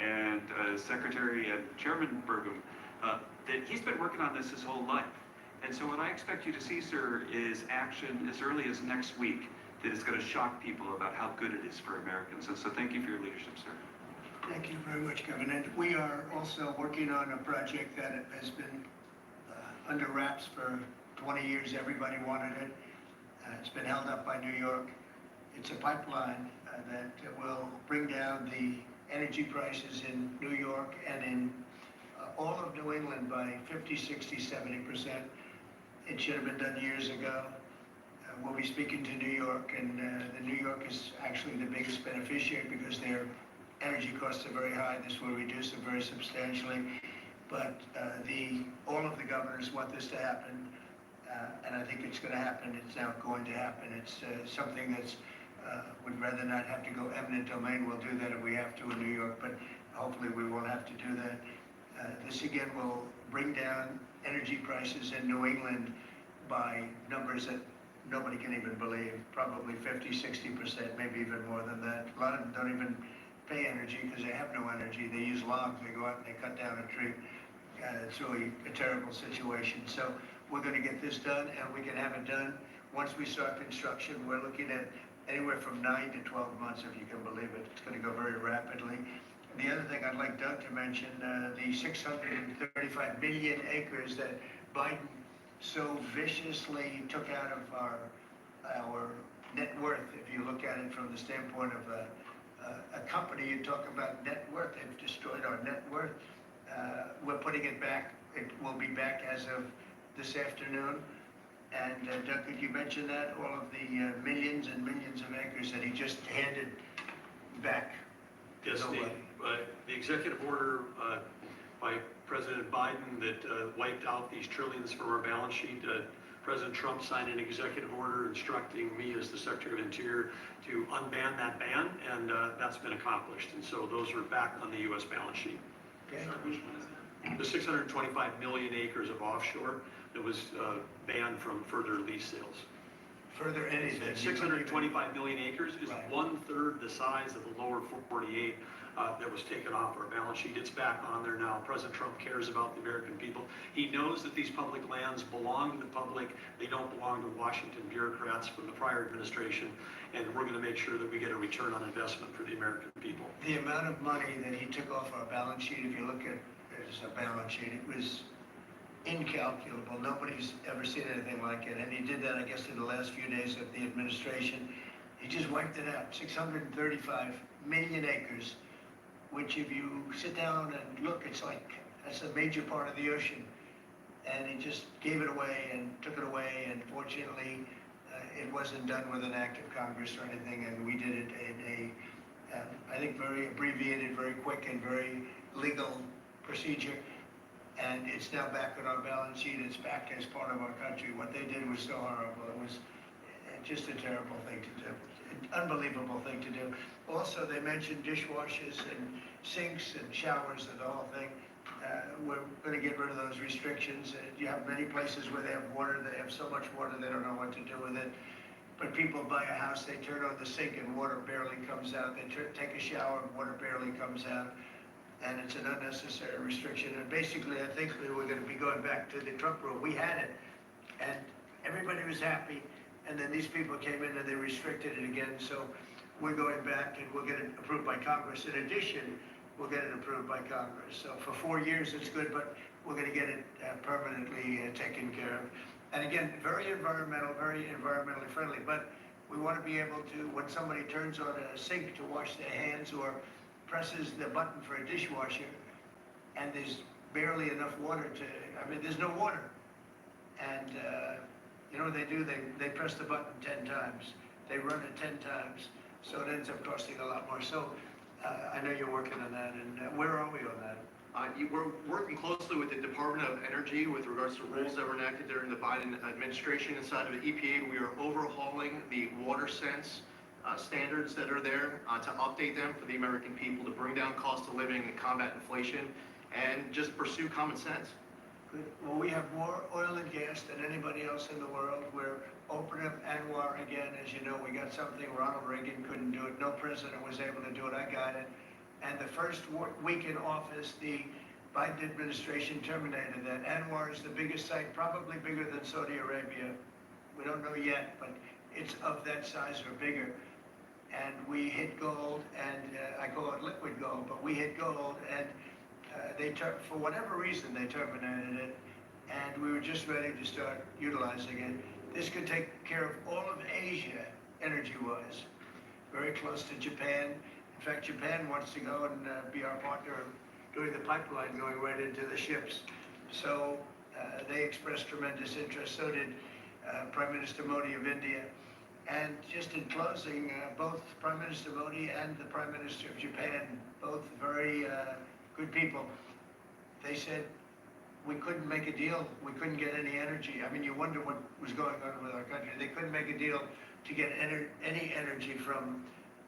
and Secretary and Chairman Burgum, that he's been working on this his whole life. And so what I expect you to see, sir, is action as early as next week that is going to shock people about how good it is for Americans. And so thank you for your leadership, sir. Thank you very much, Governor. We are also working on a project that has been under wraps for 20 years. Everybody wanted it. It's been held up by New York. It's a pipeline that will bring down the energy prices in New York and in all of New England by 50, 60, 70%. It should have been done years ago. We'll be speaking to New York, and New York is actually the biggest beneficiary because their energy costs are very high. This will reduce them very substantially. But all of the governors want this to happen, and I think it's going to happen. It's now going to happen. It's something that's would rather not have to go eminent domain. We'll do that if we have to in New York, but hopefully we won't have to do that. This again will bring down energy prices in New England by numbers that nobody can even believe, probably 50, 60%, maybe even more than that. A lot of them don't even pay energy because they have no energy. They use logs. They go out and they cut down a tree. It's really a terrible situation. So we're going to get this done, and we can have it done. Once we start construction, we're looking at anywhere from 9 to 12 months, if you can believe it. It's going to go very rapidly. The other thing I'd like Doug to mention, the 635 million acres that Biden so viciously took out of our net worth. If you look at it from the standpoint of a company, you talk about net worth. They've destroyed our net worth. We're putting it back. It will be back as of this afternoon. And Doug, could you mention that? All of the millions and millions of acres that he just handed back. Yes, the executive order by President Biden that wiped out these trillions from our balance sheet. President Trump signed an executive order instructing me as the Secretary of Interior to unban that ban, and that's been accomplished. And so those are back on the U.S. balance sheet. Okay. The 625 million acres of offshore, that was banned from further lease sales. Further anything. 625 million acres is Right. 1/3 the size of the lower 48 that was taken off our balance sheet. It's back on there now. President Trump cares about the American people. He knows that these public lands belong to the public. They don't belong to Washington bureaucrats from the prior administration. And we're going to make sure that we get a return on investment for the American people. The amount of money that he took off our balance sheet, if you look at his balance sheet, it was incalculable. Nobody's ever seen anything like it. And he did that, I guess, in the last few days of the administration. He just wiped it out. 635 million acres, which if you sit down and look, it's like, that's a major part of the ocean. And he just gave it away and took it away. And fortunately, it wasn't done with an act of Congress or anything. And we did it in a, I think, very abbreviated, very quick, and very legal procedure. And it's now back on our balance sheet. It's back as part of our country. What they did was so horrible. It was just a terrible thing to do. An unbelievable thing to do. Also, they mentioned dishwashers and sinks and showers and the whole thing. We're going to get rid of those restrictions. You have many places where they have water. They have so much water they don't know what to do with it. But people buy a house, they turn on the sink and water barely comes out. They take a shower and water barely comes out. And it's an unnecessary restriction. And basically, I think we were going to be going back to the Trump rule. We had it, and everybody was happy. And then these people came in and they restricted it again. So we're going back and we'll get it approved by Congress. In addition, we'll get it approved by Congress. So for 4 years, it's good, but we're going to get it permanently taken care of. And again, very environmentally friendly. But we want to be able to, when somebody turns on a sink to wash their hands or presses the button for a dishwasher, and there's barely enough water to, I mean, there's no water. And you know what they do? They press the button 10 times. They run it 10 times. So it ends up costing a lot more. So I know you're working on that, and where are we on that? We're working closely with the Department of Energy with regards to rules that were enacted during the Biden administration. Inside of the EPA, we are overhauling the water sense standards that are there to update them for the American people, to bring down cost of living and combat inflation, and just pursue common sense. Good. Well, we have more oil and gas than anybody else in the world. We're opening up ANWR again. As you know, we got something Ronald Reagan couldn't do it. No president was able to do it. I got it. And the first week in office, the Biden administration terminated that. ANWR is the biggest site, probably bigger than Saudi Arabia. We don't know yet, but it's of that size or bigger. And we hit gold, and I call it liquid gold, but we hit gold, and for whatever reason, they terminated it, and we were just ready to start utilizing it. This could take care of all of Asia, energy-wise, very close to Japan. In fact, Japan wants to go and be our partner doing the pipeline going right into the ships. So they expressed tremendous interest. So did Prime Minister Modi of India. And just in closing, both Prime Minister Modi and the Prime Minister of Japan, both very good people, they said we couldn't make a deal. We couldn't get any energy. I mean, you wonder what was going on with our country. They couldn't make a deal to get any energy from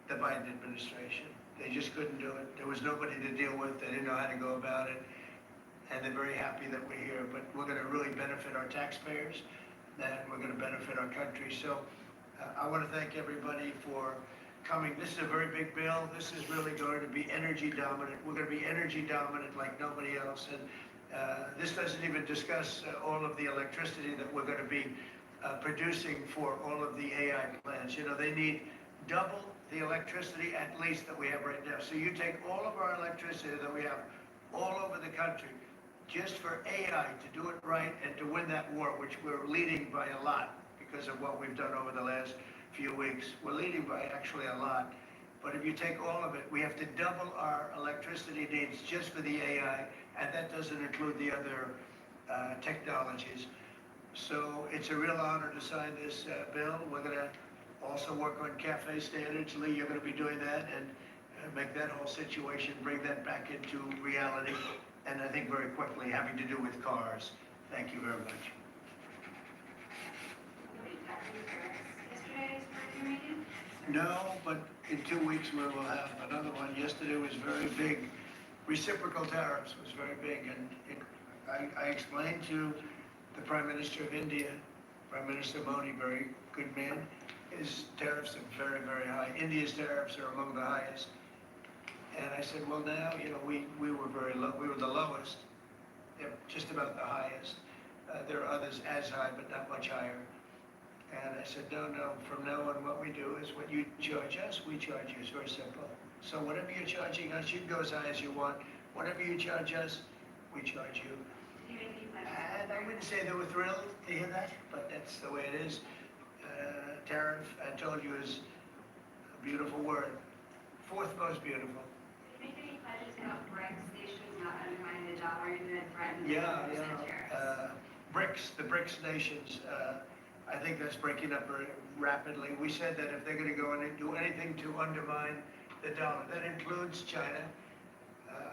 the Biden administration. They just couldn't do it. There was nobody to deal with. They didn't know how to go about it. And they're very happy that we're here. But we're going to really benefit our taxpayers, and we're going to benefit our country. So I want to thank everybody for coming. This is a very big bill. This is really going to be energy dominant. We're going to be energy dominant like nobody else. And this doesn't even discuss all of the electricity that we're going to be producing for all of the AI plants. You know, they need double the electricity at least that we have right now. So you take all of our electricity that we have all over the country just for AI to do it right and to win that war, which we're leading by a lot because of what we've done over the last few weeks. We're leading by actually a lot. But if you take all of it, we have to double our electricity needs just for the AI, and that doesn't include the other technologies. So it's a real honor to sign this bill. We're going to also work on CAFE standards. Lee, you're going to be doing that and make that whole situation, bring that back into reality, and I think very quickly having to do with cars. Thank you very much. No, but in 2 weeks we will have another one. Yesterday was very big. Reciprocal tariffs was very big, and I explained to The Prime Minister of India, Prime Minister Modi, very good man, his tariffs are very, very high. India's tariffs are among the highest. And I said, well, now, you know, we were very low. We were the lowest. They're just about the highest. There are others as high, but not much higher. And I said, no, from now on, what we do is what you charge us, we charge you. It's very simple. So whatever you're charging us, you can go as high as you want. Whatever you charge us, we charge you. And I wouldn't say they were thrilled to hear that, but that's the way it is. Tariff, I told you, is a beautiful word. Fourth most beautiful. Did you make any pledges about BRICS nations not undermining the dollar even in threatened Yeah. tariffs? The BRICS nations, I think that's breaking up very rapidly. We said that if they're going to go in and do anything to undermine the dollar, that includes China.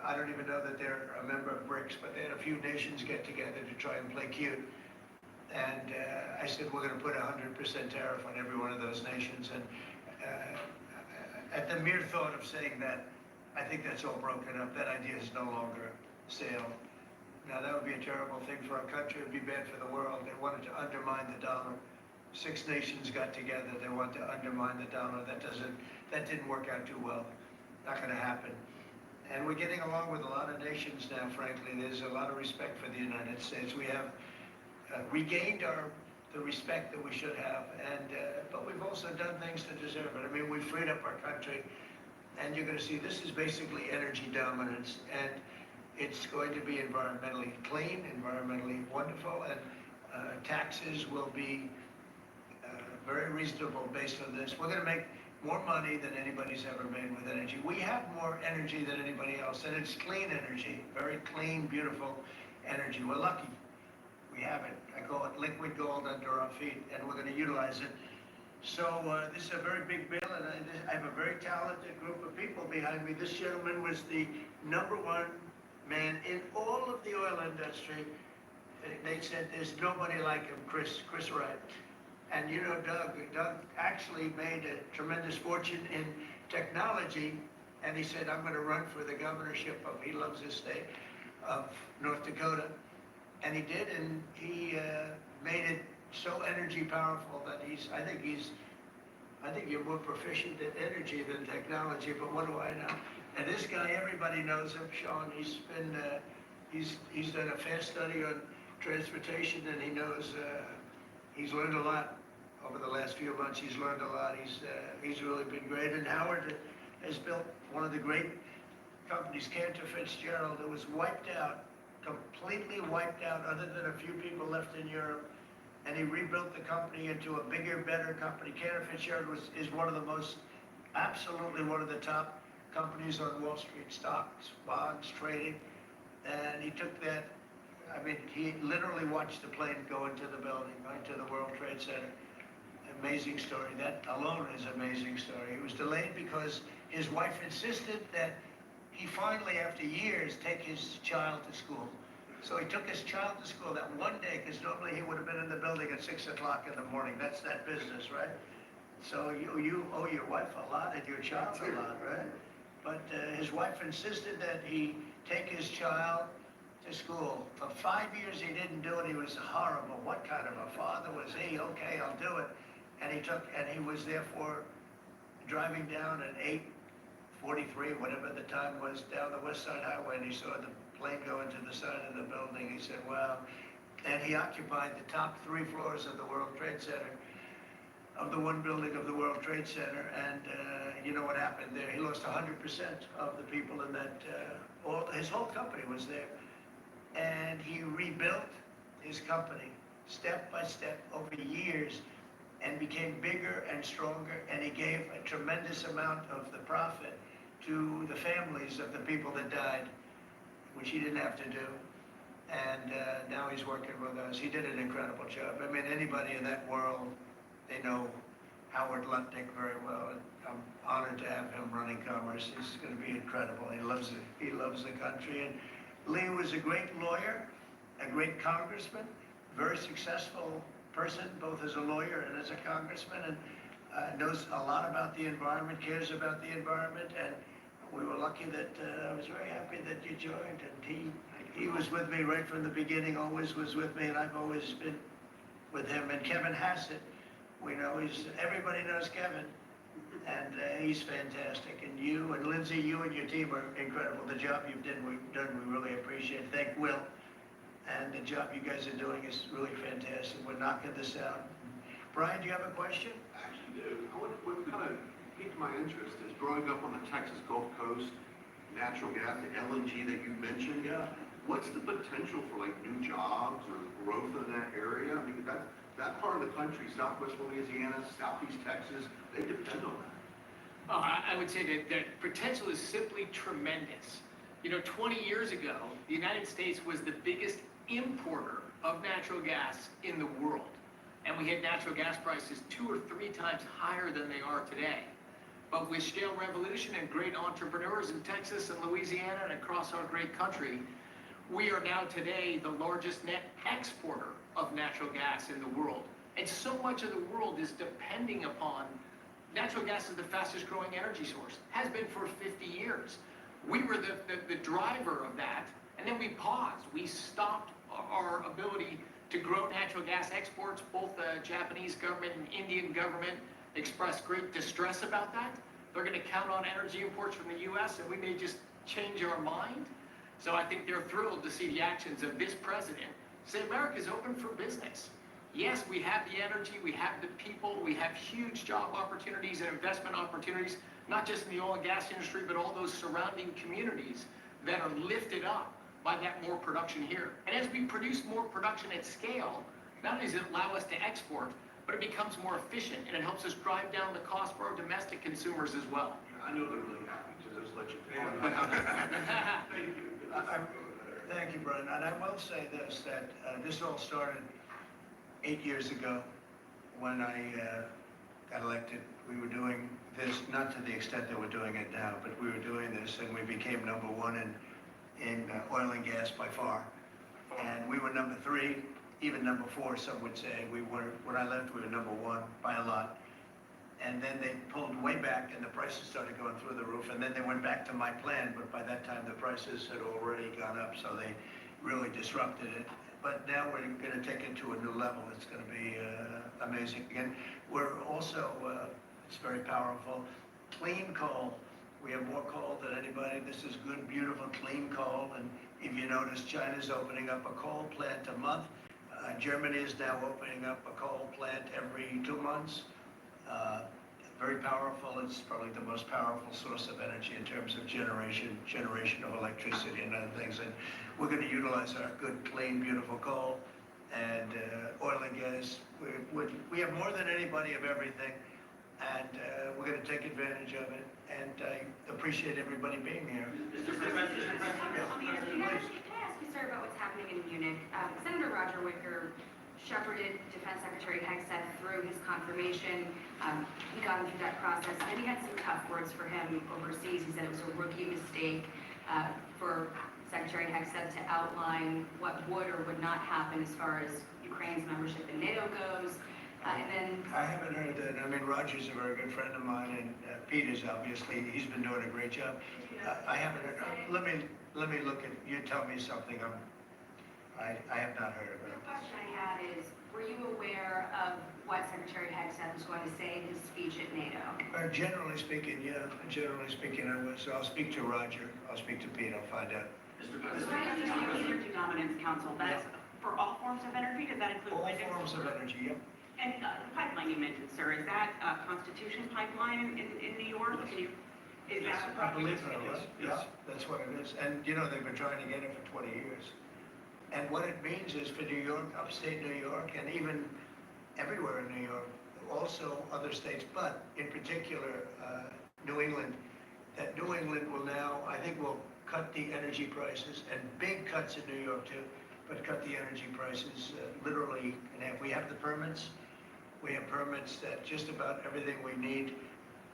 I don't even know that they're a member of BRICS, but they had a few nations get together to try and play cute. And I said, we're going to put 100% tariff on every one of those nations. And at the mere thought of saying that, I think that's all broken up. That idea is no longer sale. Now, that would be a terrible thing for our country. It would be bad for the world. They wanted to undermine the dollar. 6 nations got together. They want to undermine the dollar. That didn't work out too well. Not going to happen. And we're getting along with a lot of nations now, frankly. There's a lot of respect for the United States. We have regained the respect that we should have, but we've also done things to deserve it. I mean, we freed up our country, and you're going to see this is basically energy dominance, and it's going to be environmentally clean, environmentally wonderful, and taxes will be very reasonable based on this. We're going to make more money than anybody's ever made with energy. We have more energy than anybody else, and it's clean energy, very clean, beautiful energy. We're lucky. We have it. I call it liquid gold under our feet, and we're going to utilize it. So this is a very big bill, and I have a very talented group of people behind me. This gentleman was the #1 man in all of the oil industry. They said there's nobody like him, Chris Wright. And you know, Doug actually made a tremendous fortune in technology, and he said, I'm going to run for the governorship of, he loves his state, of North Dakota. And he did, and he made it so energy powerful that I think you're more proficient at energy than technology, but what do I know? And this guy, everybody knows him, Sean. He's been, he's done a fast study on transportation, and he knows, he's learned a lot over the last few months. He's learned a lot. He's really been great. And Howard has built one of the great companies, Cantor Fitzgerald, that was wiped out, completely wiped out, other than a few people left in Europe. And he rebuilt the company into a bigger, better company. Cantor Fitzgerald is one of the most, absolutely one of the top companies on Wall Street, stocks, bonds, trading. And he took that, I mean, he literally watched the plane go into the building, right to the World Trade Center. Amazing story. That alone is an amazing story. He was delayed because his wife insisted that he finally, after years, take his child to school. So he took his child to school that one day, because normally he would have been in the building at 6 o'clock in the morning. That's that business, right? So you owe your wife a lot and your child a lot, right? But his wife insisted that he take his child to school. For 5 years he didn't do it. He was horrible. What kind of a father was he? Okay, I'll do it. And he was therefore driving down at 8:43, whatever the time was, down the West Side Highway, and he saw the plane go into the side of the building. He said, wow. And he occupied the top 3 floors of the World Trade Center, of the one building of the World Trade Center. And you know what happened there? He lost 100% of the people in that, his whole company was there. And he rebuilt his company step by step over years and became bigger and stronger, and he gave a tremendous amount of the profit to the families of the people that died, which he didn't have to do. And now he's working with us. He did an incredible job. I mean, anybody in that world, they know Howard Lutnick very well. And I'm honored to have him running commerce. He's going to be incredible. He loves the country. And Lee was a great lawyer, a great congressman, very successful person, both as a lawyer and as a congressman, and knows a lot about the environment, cares about the environment, and we were lucky that, I was very happy that you joined, and he was with me right from the beginning, always was with me, and I've always been with him. And Kevin Hassett, we know everybody knows Kevin, and he's fantastic. And you and Lindsay, you and your team are incredible. The job you've done, we really appreciate it. Thank Will. And the job you guys are doing is really fantastic. We're knocking this out. Brian, do you have a question? I actually do. What kind of piqued my interest is growing up on the Texas Gulf Coast, natural gas, the LNG that you mentioned. Yeah. What's the potential for like new jobs or growth in that area? I mean, that part of the country, Southwest Louisiana, Southeast Texas, they depend on that. I would say that potential is simply tremendous. 20 years ago, the United States was the biggest importer of natural gas in the world. And we had natural gas prices 2 or 3 times higher than they are today. But with shale revolution and great entrepreneurs in Texas and Louisiana and across our great country, we are now today the largest net exporter of natural gas in the world. And so much of the world is depending upon natural gas is the fastest growing energy source, has been for 50 years. We were the driver of that, and then we paused. We stopped our ability to grow natural gas exports. Both the Japanese government and Indian government expressed great distress about that. They're going to count on energy imports from the U.S., and we may just change our mind. So I think they're thrilled to see the actions of this president say America's open for business. Yes, we have the energy, we have the people, we have huge job opportunities and investment opportunities, not just in the oil and gas industry, but all those surrounding communities that are lifted up by that more production here. And as we produce more production at scale, not only does it allow us to export, but it becomes more efficient, and it helps us drive down the cost for our domestic consumers as well. I know they're really happy to just let you Thank you. Thank you, Brian. And I will say this, that this all started 8 years ago when I got elected. We were doing this, not to the extent that we're doing it now, but we were doing this, and we became #1 in oil and gas by far. And we were #3, even #4, some would say. When I left, we were #1 by a lot. And then they pulled way back, and the prices started going through the roof. And then they went back to my plan, but by that time the prices had already gone up, so they really disrupted it. But now we're going to take it to a new level. It's going to be amazing. And we're also, it's very powerful, clean coal. We have more coal than anybody. This is good, beautiful, clean coal. And if you notice, China's opening up a coal plant a month. Germany is now opening up a coal plant every 2 months. Very powerful. It's probably the most powerful source of energy in terms of generation of electricity and other things. And we're going to utilize our good, clean, beautiful coal and oil and gas. We have more than anybody of everything, and we're going to take advantage of it. And I appreciate everybody being here. Can I ask you, sir, about what's happening in Munich? Senator Roger Wicker shepherded Defense Secretary Hegseth through his confirmation. He got him through that process. And then he had some tough words for him overseas. He said it was a rookie mistake for Secretary Hegseth to outline what would or would not happen as far as Ukraine's membership in NATO goes. And then I haven't heard that. I mean, Roger's a very good friend of mine, and Peter's obviously, he's been doing a great job. I haven't heard. Let me look at, you tell me something. I have not heard of it. The question I had is, were you aware of what Secretary Hegseth was going to say in his speech at NATO? Generally speaking, yeah. Generally speaking, I was. I'll speak to Roger. I'll speak to Pete. I'll find out. Energy Dominance Council, that's for all forms of energy? Does that include all wind? Forms of energy, yep. And the pipeline you mentioned, sir, is that Constitution pipeline in New York? Is that a I believe project? so, yeah, that's what it is. And, you know, they've been trying to get it for 20 years. And what it means is for New York, upstate New York, and even everywhere in New York, also other states, but in particular, New England, that New England will now, I think, will cut the energy prices, and big cuts in New York too, but cut the energy prices literally in half. We have the permits. We have permits that just about everything we need,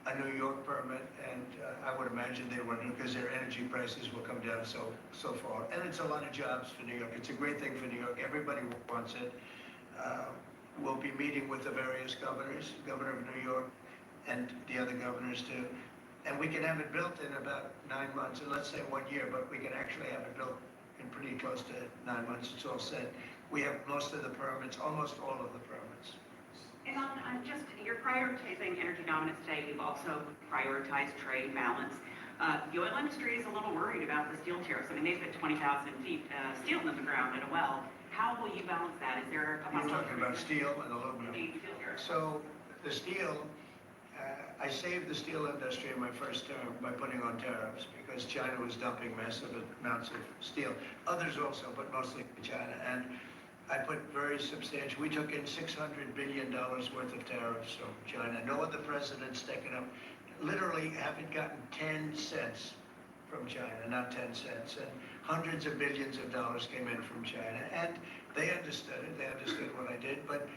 a New York permit, and I would imagine they will, because their energy prices will come down so far. And it's a lot of jobs for New York. It's a great thing for New York. Everybody wants it. We'll be meeting with the various governors, Governor of New York, and the other governors too. And we can have it built in about 9 months, and let's say 1 year, but we can actually have it built in pretty close to 9 months. It's all set. We have most of the permits, almost all of the permits. And on just, you're prioritizing energy dominance today, you've also prioritized trade balance. The oil industry is a little worried about the steel tariffs. I mean, they've put 20,000 feet steel in the ground in a well. How will you balance that? Is there a You're talking about steel and aluminum. Steel tariffs. So the steel, I saved the steel industry in my first term by putting on tariffs because China was dumping massive amounts of steel. Others also, but mostly China. And I put very substantial, we took in $600 billion worth of tariffs from China. No other president's taken up, literally haven't gotten 10 cents from China, not 10 cents. And hundreds of billions of dollars came in from China. And they understood it, they understood what I did, but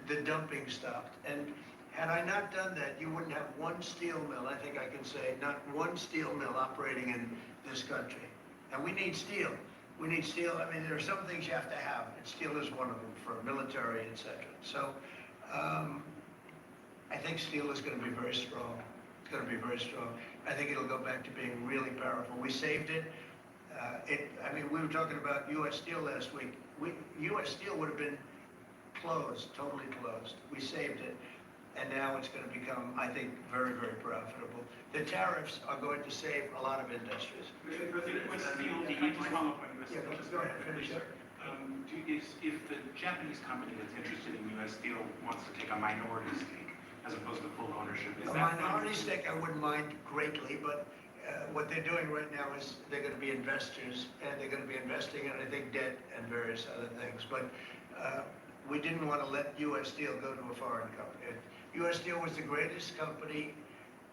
the dumping stopped. And had I not done that, you wouldn't have one steel mill, I think I can say, not one steel mill operating in this country. And we need steel. We need steel. I mean, there are some things you have to have, and steel is one of them for military, etc. So I think steel is going to be very strong. It's going to be very strong. I think it'll go back to being really powerful. We saved it. I mean, we were talking about U.S. Steel last week. U.S. Steel would have been closed, totally closed. We saved it. And now it's going to become, I think, very, very profitable. The tariffs are going to save a lot of industries. Mr. President, with steel, do you follow up on U.S. Yeah, steel? go ahead, finish up. If the Japanese company that's interested in U.S. steel wants to take a minority stake as opposed to full ownership, is A that minority stake I wouldn't mind greatly, but what they're doing right now is they're going to be investors, and they're going to be investing in, I think, debt and various other things. But we didn't want to let U.S. Steel go to a foreign company. U.S. Steel was the greatest company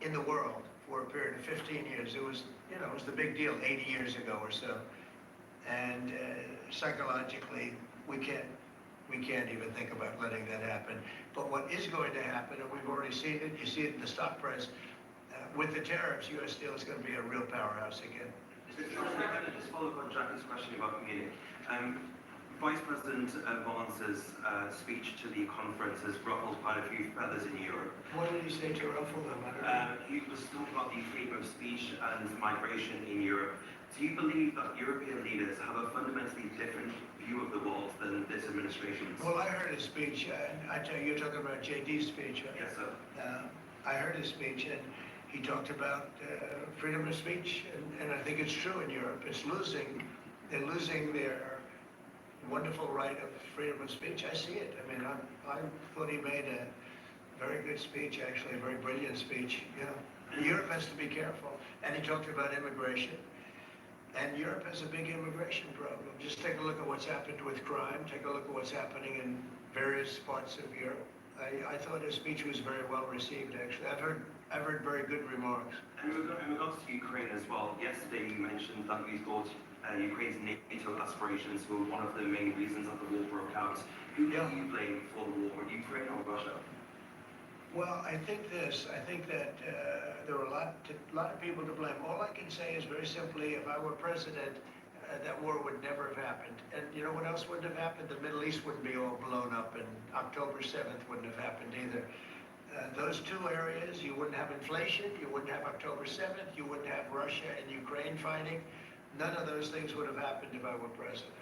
in the world for a period of 15 years. It was, you know, it was the big deal 80 years ago or so. And psychologically, we can't even think about letting that happen. But what is going to happen, and we've already seen it, you see it in the stock price, with the tariffs, U.S. Steel is going to be a real powerhouse again. Mr. President, just follow up on Jackie's question about Munich. Vice President Vance's speech to the conference has ruffled quite a few feathers in Europe. What did he say to ruffle them? He was talking about the freedom of speech and migration in Europe. Do you believe that European leaders have a fundamentally different view of the world than this administration's? Well, I heard his speech. I tell you, you're talking about JD's speech, right? Yes, sir. I heard his speech, and he talked about freedom of speech, and I think it's true in Europe. It's losing. They're losing their wonderful right of freedom of speech. I see it. I mean, I thought he made a very good speech, actually, a very brilliant speech. You know, Europe has to be careful. And he talked about immigration. And Europe has a big immigration problem. Just take a look at what's happened with crime. Take a look at what's happening in various parts of Europe. I thought his speech was very well received, actually. I've heard very good remarks. And in regards to Ukraine as well, yesterday you mentioned that you thought Ukraine's NATO aspirations were one of the main reasons that the war broke out. Who do you blame for the war, Ukraine or Russia? Well, I think that there were a lot of people to blame. All I can say is very simply, if I were president, that war would never have happened. And you know what else wouldn't have happened? The Middle East wouldn't be all blown up, and October 7th wouldn't have happened either. Those two areas, you wouldn't have inflation, you wouldn't have October 7th, you wouldn't have Russia and Ukraine fighting. None of those things would have happened if I were president.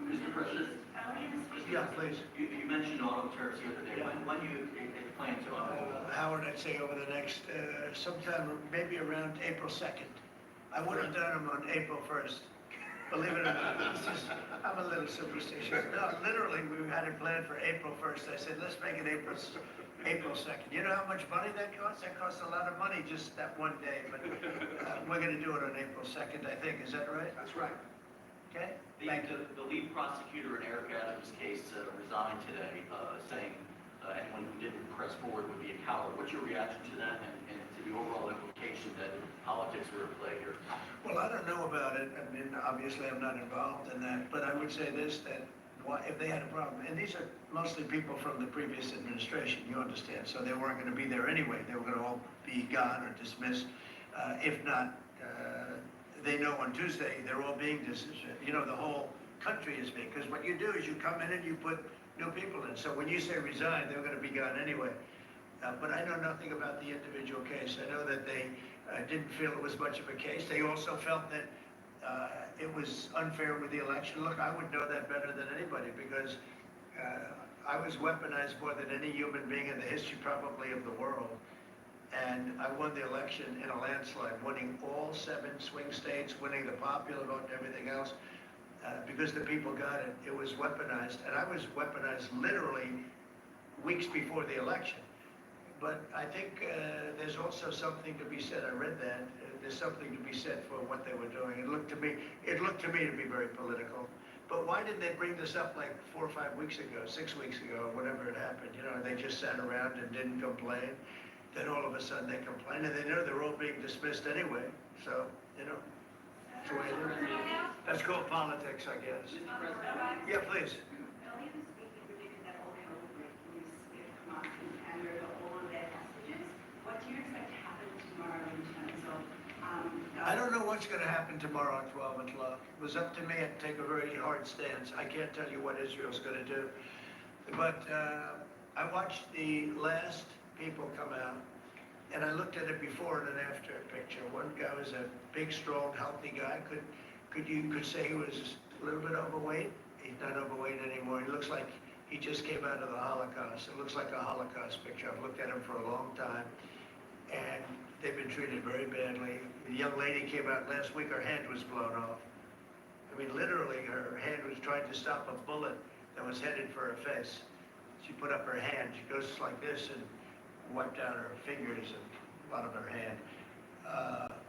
Mr. President? Yeah, please. You mentioned auto tariffs the other day. When do you plan to Howard, I'd say over the next, sometime maybe around April 2nd. I would have done them on April 1st. Believe it or not, I'm a little superstitious. No, literally, we had it planned for April 1st. I said, let's make it April 2nd. You know how much money that costs? That costs a lot of money just that one day, but we're going to do it on April 2nd, I think. Is that right? That's right. Okay? The lead prosecutor in Eric Adams' case resigned today, saying anyone who didn't press forward would be a coward. What's your reaction to that and to the overall implication that politics were at play here? Well, I don't know about it. I mean, obviously I'm not involved in that, but I would say this, that if they had a problem, and these are mostly people from the previous administration, you understand, so they weren't going to be there anyway. They were going to all be gone or dismissed. If not, they know on Tuesday they're all being dismissed. You know, the whole country is being, because what you do is you come in and you put new people in. So when you say resign, they're going to be gone anyway. But I know nothing about the individual case. I know that they didn't feel it was much of a case. They also felt that it was unfair with the election. Look, I would know that better than anybody because I was weaponized more than any human being in the history probably of the world. And I won the election in a landslide, winning all 7 swing states, winning the popular vote and everything else. Because the people got it, it was weaponized. And I was weaponized literally weeks before the election. But I think there's also something to be said. I read that. There's something to be said for what they were doing. It looked to me to be very political. But why didn't they bring this up like 4 or 5 weeks ago, 6 weeks ago, whenever it happened? You know, they just sat around and didn't complain. Then all of a sudden they complain, and they know they're all being dismissed anyway. So, you know, that's the way it is. That's called politics, I guess. Yeah, please. Earlier this week, you predicted that all hell would break loose with Hamas and murder all of their hostages. What do you expect to happen tomorrow in terms of I don't know what's going to happen tomorrow at 12 o'clock. It was up to me to take a very hard stance. I can't tell you what Israel's going to do. But I watched the last people come out, and I looked at it before and an after picture. One guy was a big, strong, healthy guy. You could say he was a little bit overweight. He's not overweight anymore. He looks like he just came out of the Holocaust. It looks like a Holocaust picture. I've looked at him for a long time, and they've been treated very badly. The young lady came out last week, her hand was blown off. I mean, literally, her hand was trying to stop a bullet that was headed for her face. She put up her hand, she goes like this and wiped out her fingers and a lot of her hand.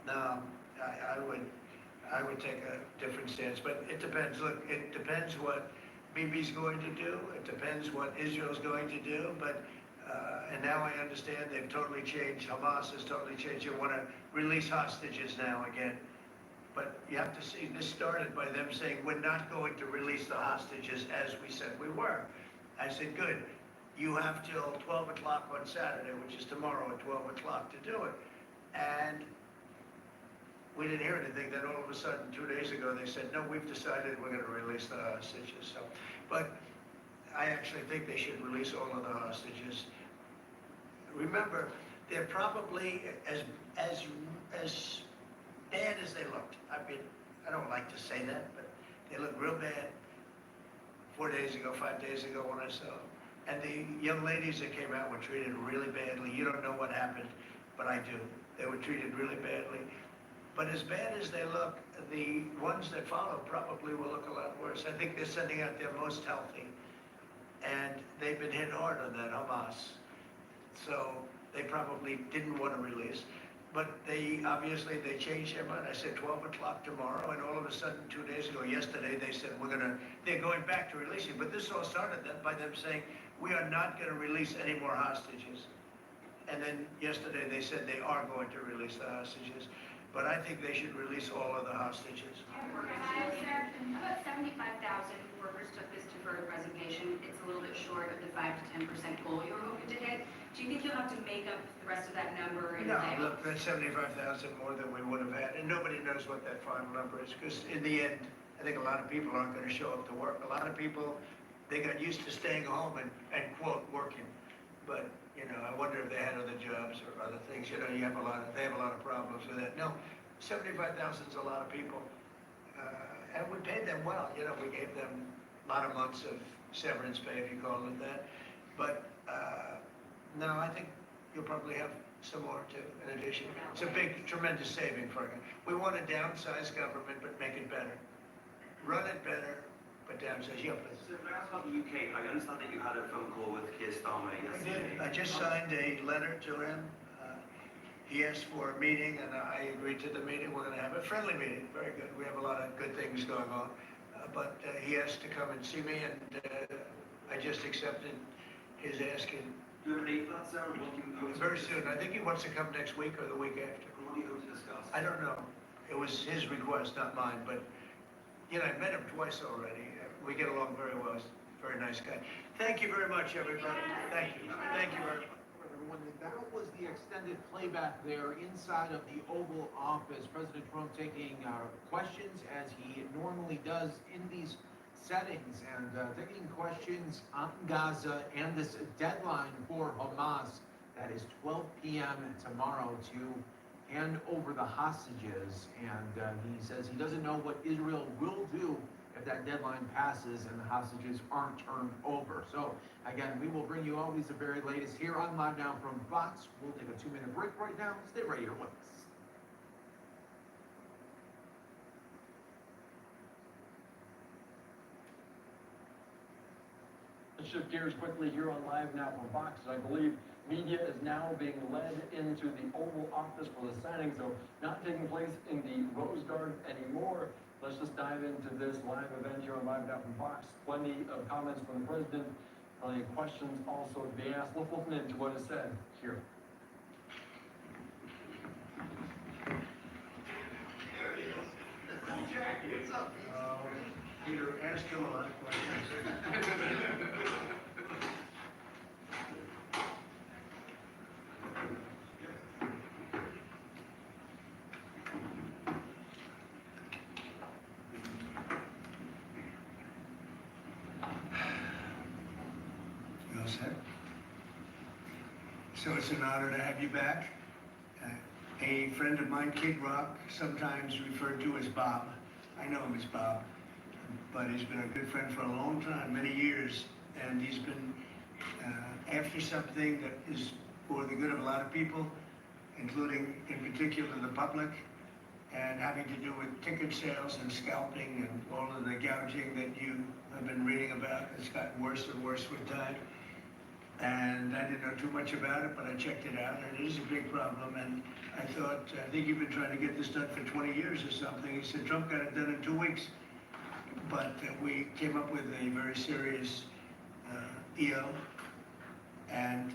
Now, I would take a different stance, but it depends. Look, it depends what Bibi's going to do. It depends what Israel's going to do, but and now I understand they've totally changed. Hamas has totally changed. They want to release hostages now again. But you have to see, this started by them saying, we're not going to release the hostages as we said we were. I said, good. You have till 12 o'clock on Saturday, which is tomorrow at 12 o'clock to do it. And we didn't hear anything. Then all of a sudden, 2 days ago, they said, no, we've decided we're going to release the hostages. So, but I actually think they should release all of the hostages. Remember, they're probably as bad as they looked. I mean, I don't like to say that, but they look real bad 4 days ago, 5 days ago when I saw them. And the young ladies that came out were treated really badly. You don't know what happened, but I do. They were treated really badly. But as bad as they look, the ones that follow probably will look a lot worse. I think they're sending out their most healthy. And they've been hit hard on that, Hamas. So they probably didn't want to release. But obviously they changed their mind. I said 12 o'clock tomorrow, and all of a sudden 2 days ago, yesterday, they said they're going back to releasing. But this all started by them saying, we are not going to release any more hostages. And then yesterday they said they are going to release the hostages. But I think they should release all of the hostages. About 75,000 workers took this deferred resignation. It's a little bit short of the 5 to 10% goal you were hoping to hit. Do you think you'll have to make up the rest of that number in No, layoffs? look, that's 75,000 more than we would have had, and nobody knows what that final number is, because in the end, I think a lot of people aren't going to show up to work. A lot of people, they got used to staying home and quote, working. But, you know, I wonder if they had other jobs or other things. You know, they have a lot of problems with that. No, 75,000 is a lot of people. And we paid them well. You know, we gave them a lot of months of severance pay, if you call it that. But, no, I think you'll probably have some more too, in addition. It's a big, tremendous saving for you. We want to downsize government, but make it better. Run it better, but downsize. Yeah, please. So can I ask about the UK? I understand that you had a phone call with Keir Starmer yesterday. I just signed a letter to him. He asked for a meeting, and I agreed to the meeting. We're going to have a friendly meeting. Very good. We have a lot of good things going on. But he asked to come and see me, and I just accepted his asking. Do you have a date for that, Sarah? Very soon. I think he wants to come next week or the week after. What do you hope to discuss? I don't know. It was his request, not mine. But, you know, I met him twice already. We get along very well. He's a very nice guy. Thank you very much, everybody. Thank you. Thank you very much. Everyone, that was the extended playback there inside of the Oval Office. President Trump taking questions as he normally does in these settings, and taking questions on Gaza and this deadline for Hamas That is 12 p.m. tomorrow to hand over the hostages. And he says he doesn't know what Israel will do if that deadline passes and the hostages aren't turned over. So again, we will bring you always the very latest here on Live Now from Fox. We'll take a 2-minute break right now. Stay right here with us. Let's shift gears quickly here on Live Now from Fox. I believe media is now being led into the Oval Office for the signing, so not taking place in the Rose Garden anymore. Let's just dive into this live event here on Live Now from Fox. Plenty of comments from the president, plenty of questions also to be asked. Let's listen in to what is said here. There he is. Jackie, what's up? Peter, ask him a lot of questions. You all set? So it's an honor to have you back. A friend of mine, Kid Rock, sometimes referred to as Bob. I know him as Bob, but he's been a good friend for a long time, many years, and he's been after something that is for the good of a lot of people, including in particular the public, and having to do with ticket sales and scalping and all of the gouging that you have been reading about. It's gotten worse and worse with time. And I didn't know too much about it, but I checked it out, and it is a big problem. And I thought, I think you've been trying to get this done for 20 years or something. He said, Trump got it done in 2 weeks. But we came up with a very serious EO, and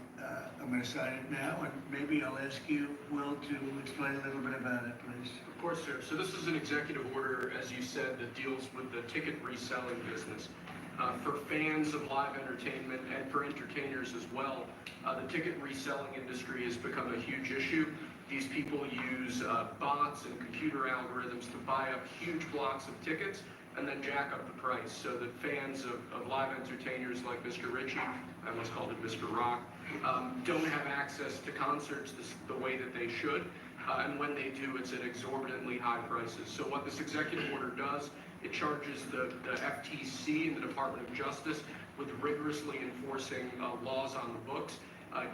I'm going to sign it now, and maybe I'll ask you, Will, to explain a little bit about it, please. Of course, sir. So this is an executive order, as you said, that deals with the ticket reselling business. For fans of live entertainment and for entertainers as well, the ticket reselling industry has become a huge issue. These people use bots and computer algorithms to buy up huge blocks of tickets and then jack up the price so that fans of live entertainers like Mr. Ritchie, I once called him Mr. Rock, don't have access to concerts the way that they should. And when they do, it's at exorbitantly high prices. So what this executive order does, it charges the FTC and the Department of Justice with rigorously enforcing laws on the books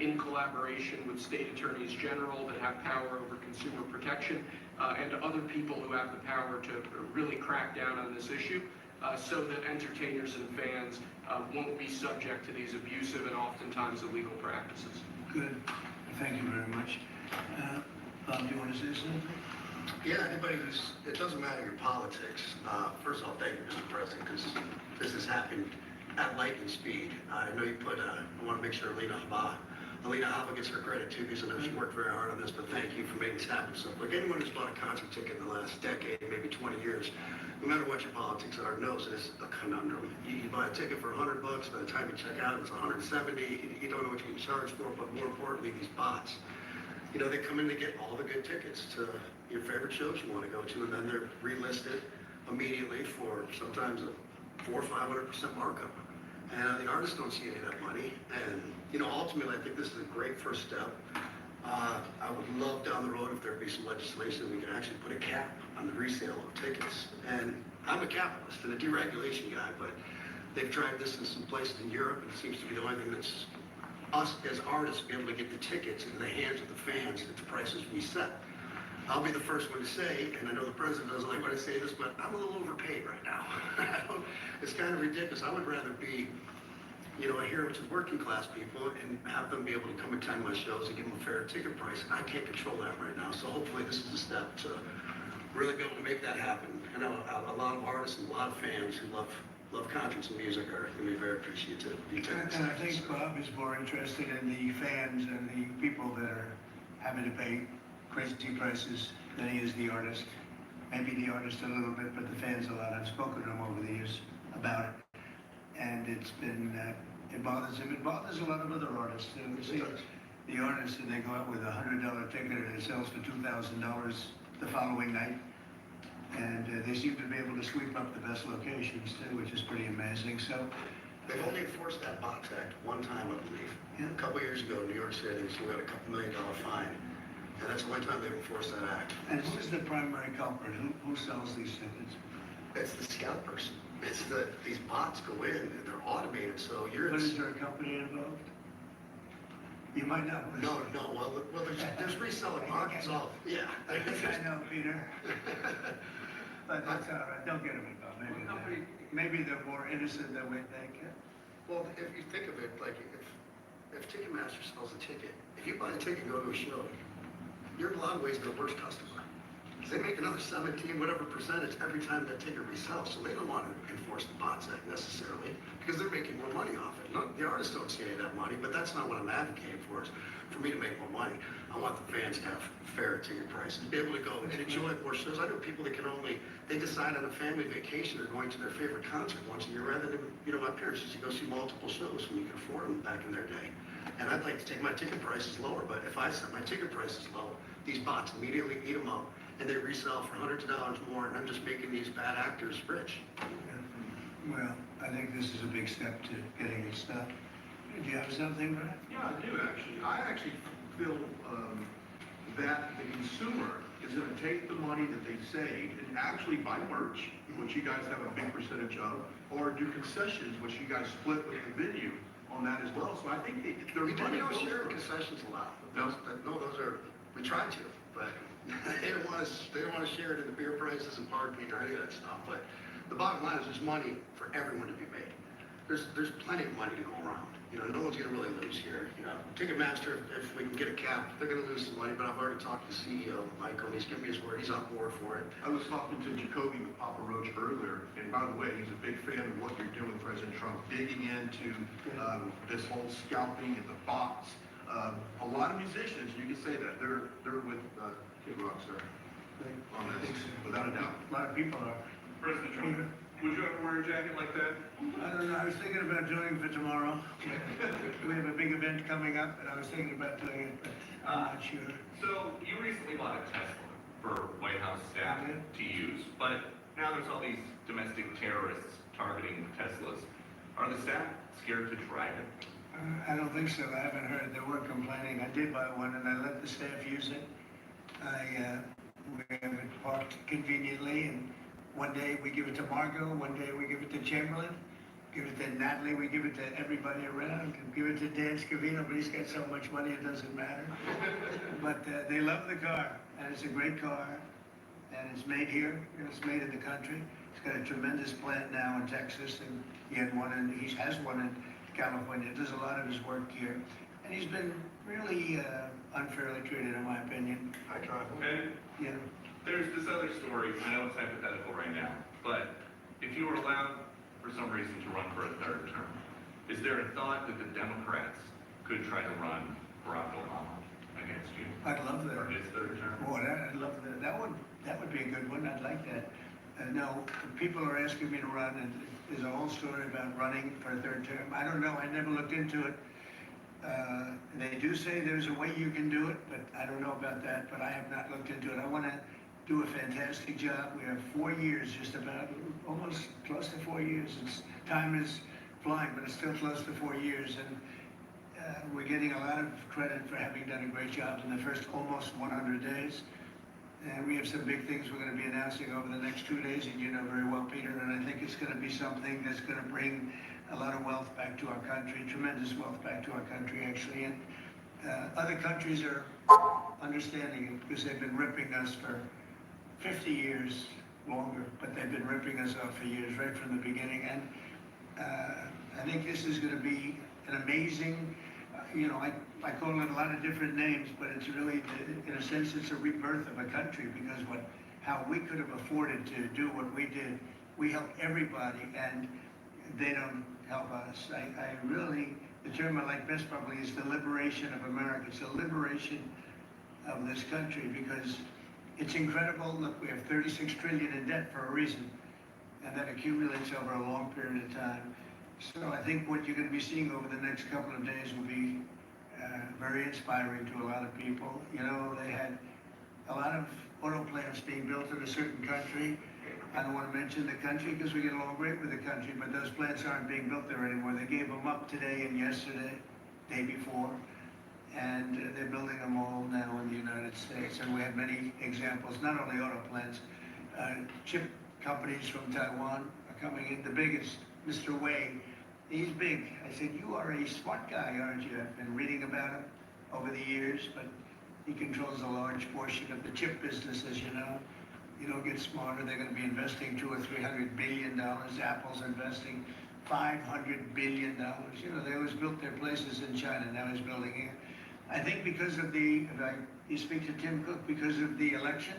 in collaboration with state attorneys general that have power over consumer protection and other people who have the power to really crack down on this issue so that entertainers and fans won't be subject to these abusive and oftentimes illegal practices. Good. Thank you very much. Bob, do you want to say something? Yeah, anybody who's, it doesn't matter your politics. First of all, thank you, Mr. President, because this has happened at lightning speed. I know you put, I want to make sure Alina Hava gets her credit too, because I know she worked very hard on this, but thank you for making this happen. So, like anyone who's bought a concert ticket in the last decade, maybe 20 years, no matter what your politics are, knows that it's a conundrum. You buy a ticket for $100, by the time you check out, it's $170. You don't know what you can charge for, but more importantly, these bots. You know, they come in to get all the good tickets to your favorite shows you want to go to, and then they're relisted immediately for sometimes a 400% or 500% markup. And the artists don't see any of that money. And, you know, ultimately, I think this is a great first step. I would love down the road if there'd be some legislation we can actually put a cap on the resale of tickets. And I'm a capitalist and a deregulation guy, but they've tried this in some places in Europe, and it seems to be the only thing that's us as artists be able to get the tickets into the hands of the fans at the prices we set. I'll be the first one to say, and I know the president doesn't like when I say this, but I'm a little overpaid right now. It's kind of ridiculous. I would rather be, you know, a hero to working class people and have them be able to come attend my shows and give them a fair ticket price. And I can't control that right now. So hopefully this is a step to really be able to make that happen. I know a lot of artists and a lot of fans who love concerts and music are going to be very appreciative. And I think Bob is more interested in the fans and the people that are having to pay crazy prices than he is the artist. Maybe the artist a little bit, but the fans a lot. I've spoken to him over the years about it. And it's been, it bothers him. It bothers a lot of other artists too. You see the artists, and they go out with a $100 ticket and it sells for $2,000 the following night. And they seem to be able to sweep up the best locations too, which is pretty amazing. So They've only enforced that Box Act one time, I believe. A couple years ago in New York City, so we got a $2 million fine. And that's the only time they've enforced that act. And who's the primary culprit? Who sells these tickets? It's the scalpers. These bots go in and they're automated, so But is there a company involved? You might not. No, well, there's reselling markets all, yeah. I think I know, Peter. But that's all right, don't get them involved. Maybe they're more innocent than we think. Well, if you think of it, like, if Ticketmaster sells a ticket, if you buy a ticket and go to a show, you're in a lot of ways their worst customer. Because they make another 17, whatever percentage every time that ticket resells, so they don't want to enforce the Bots Act necessarily, because they're making more money off it. No, the artists don't see any of that money, but that's not what I'm advocating for, is for me to make more money. I want the fans to have fair ticket prices, be able to go and enjoy more shows. I know people that can only, they decide on a family vacation or going to their favorite concert once a year, rather than, my parents used to go see multiple shows when you could afford them back in their day. And I'd like to take my ticket prices lower, but if I set my ticket prices low, these bots immediately eat them up, and they resell for hundreds of dollars more, and I'm just making these bad actors rich. Well, I think this is a big step to getting it stopped. Do you have something, Brad? Yeah, I do, actually. I actually feel that the consumer is going to take the money that they saved and actually buy merch, which you guys have a big percentage of, or do concessions, which you guys split with the venue on that as well. So I think they're money don't share concessions a lot. No, those are, we try to, but they don't want to share it in the beer prices and parking or any of that stuff. But the bottom line is there's money for everyone to be made. There's plenty of money to go around. No one's going to really lose here. Ticketmaster, if we can get a cap, they're going to lose some money, but I've already talked to the CEO, Michael, and he's given me his word. He's on board for it. I was talking to Jacoby with Papa Roach earlier, and by the way, he's a big fan of what you're doing, President Trump, digging into this whole scalping and the bots. A lot of musicians, you can say that, they're with Kid Rock, sir, on this, without a doubt. A lot of people are. President Trump, would you ever wear a jacket like that? I don't know, I was thinking about doing it for tomorrow. We have a big event coming up, and I was thinking about doing it, but I'm not sure. So you recently bought a Tesla for White House staff to use, but now there's all these domestic terrorists targeting Teslas. Are the staff scared to try it? I don't think so. I haven't heard. They were complaining. I did buy one, and I let the staff use it. We have it parked conveniently, and one day we give it to Margot, one day we give it to Chamberlain, give it to Natalie, we give it to everybody around, give it to Dan Scavino, but he's got so much money it doesn't matter. But they love the car, and it's a great car, and it's made here, it's made in the country. It's got a tremendous plant now in Texas, and he has one in California. Does a lot of his work here, and he's been really unfairly treated, in my opinion. I try. And Yeah. there's this other story, I know it's hypothetical right now, but if you were allowed for some reason to run for a third term, is there a thought that the Democrats could try to run Barack Obama against you? I'd love that. For his third term? Boy, I'd love that. That would be a good one. I'd like that. No, people are asking me to run, and there's a whole story about running for a third term. I don't know. I never looked into it. They do say there's a way you can do it, but I don't know about that. But I have not looked into it. I want to do a fantastic job. We have 4 years, just about, almost close to 4 years. Time is flying, but it's still close to 4 years, and we're getting a lot of credit for having done a great job in the first almost 100 days. And we have some big things we're going to be announcing over the next 2 days, and you know very well, Peter, and I think it's going to be something that's going to bring a lot of wealth back to our country, tremendous wealth back to our country, actually. And other countries are understanding it because they've been ripping us for 50 years longer, but they've been ripping us off for years, right from the beginning. And I think this is going to be an amazing, I call it a lot of different names, but it's really, in a sense, it's a rebirth of a country, because how we could have afforded to do what we did, we help everybody, and they don't help us. I really, the term I like best probably is the liberation of America. It's the liberation of this country, because it's incredible. Look, we have 36 trillion in debt for a reason, and that accumulates over a long period of time. So I think what you're going to be seeing over the next couple of days will be very inspiring to a lot of people. They had a lot of auto plants being built in a certain country, I don't want to mention the country because we get along great with the country, but those plants aren't being built there anymore. They gave them up today and yesterday, day before, and they're building them all now in the United States. And we have many examples, not only auto plants, chip companies from Taiwan are coming in. The biggest, Mr. Wei, he's big. I said, you are a smart guy, aren't you? I've been reading about him over the years, but he controls a large portion of the chip business, as you know. You don't get smarter. They're going to be investing $200 or $300 billion. Apple's investing $500 billion. You know, they always built their places in China. Now he's building here. I think because of the, you speak to Tim Cook, because of the election,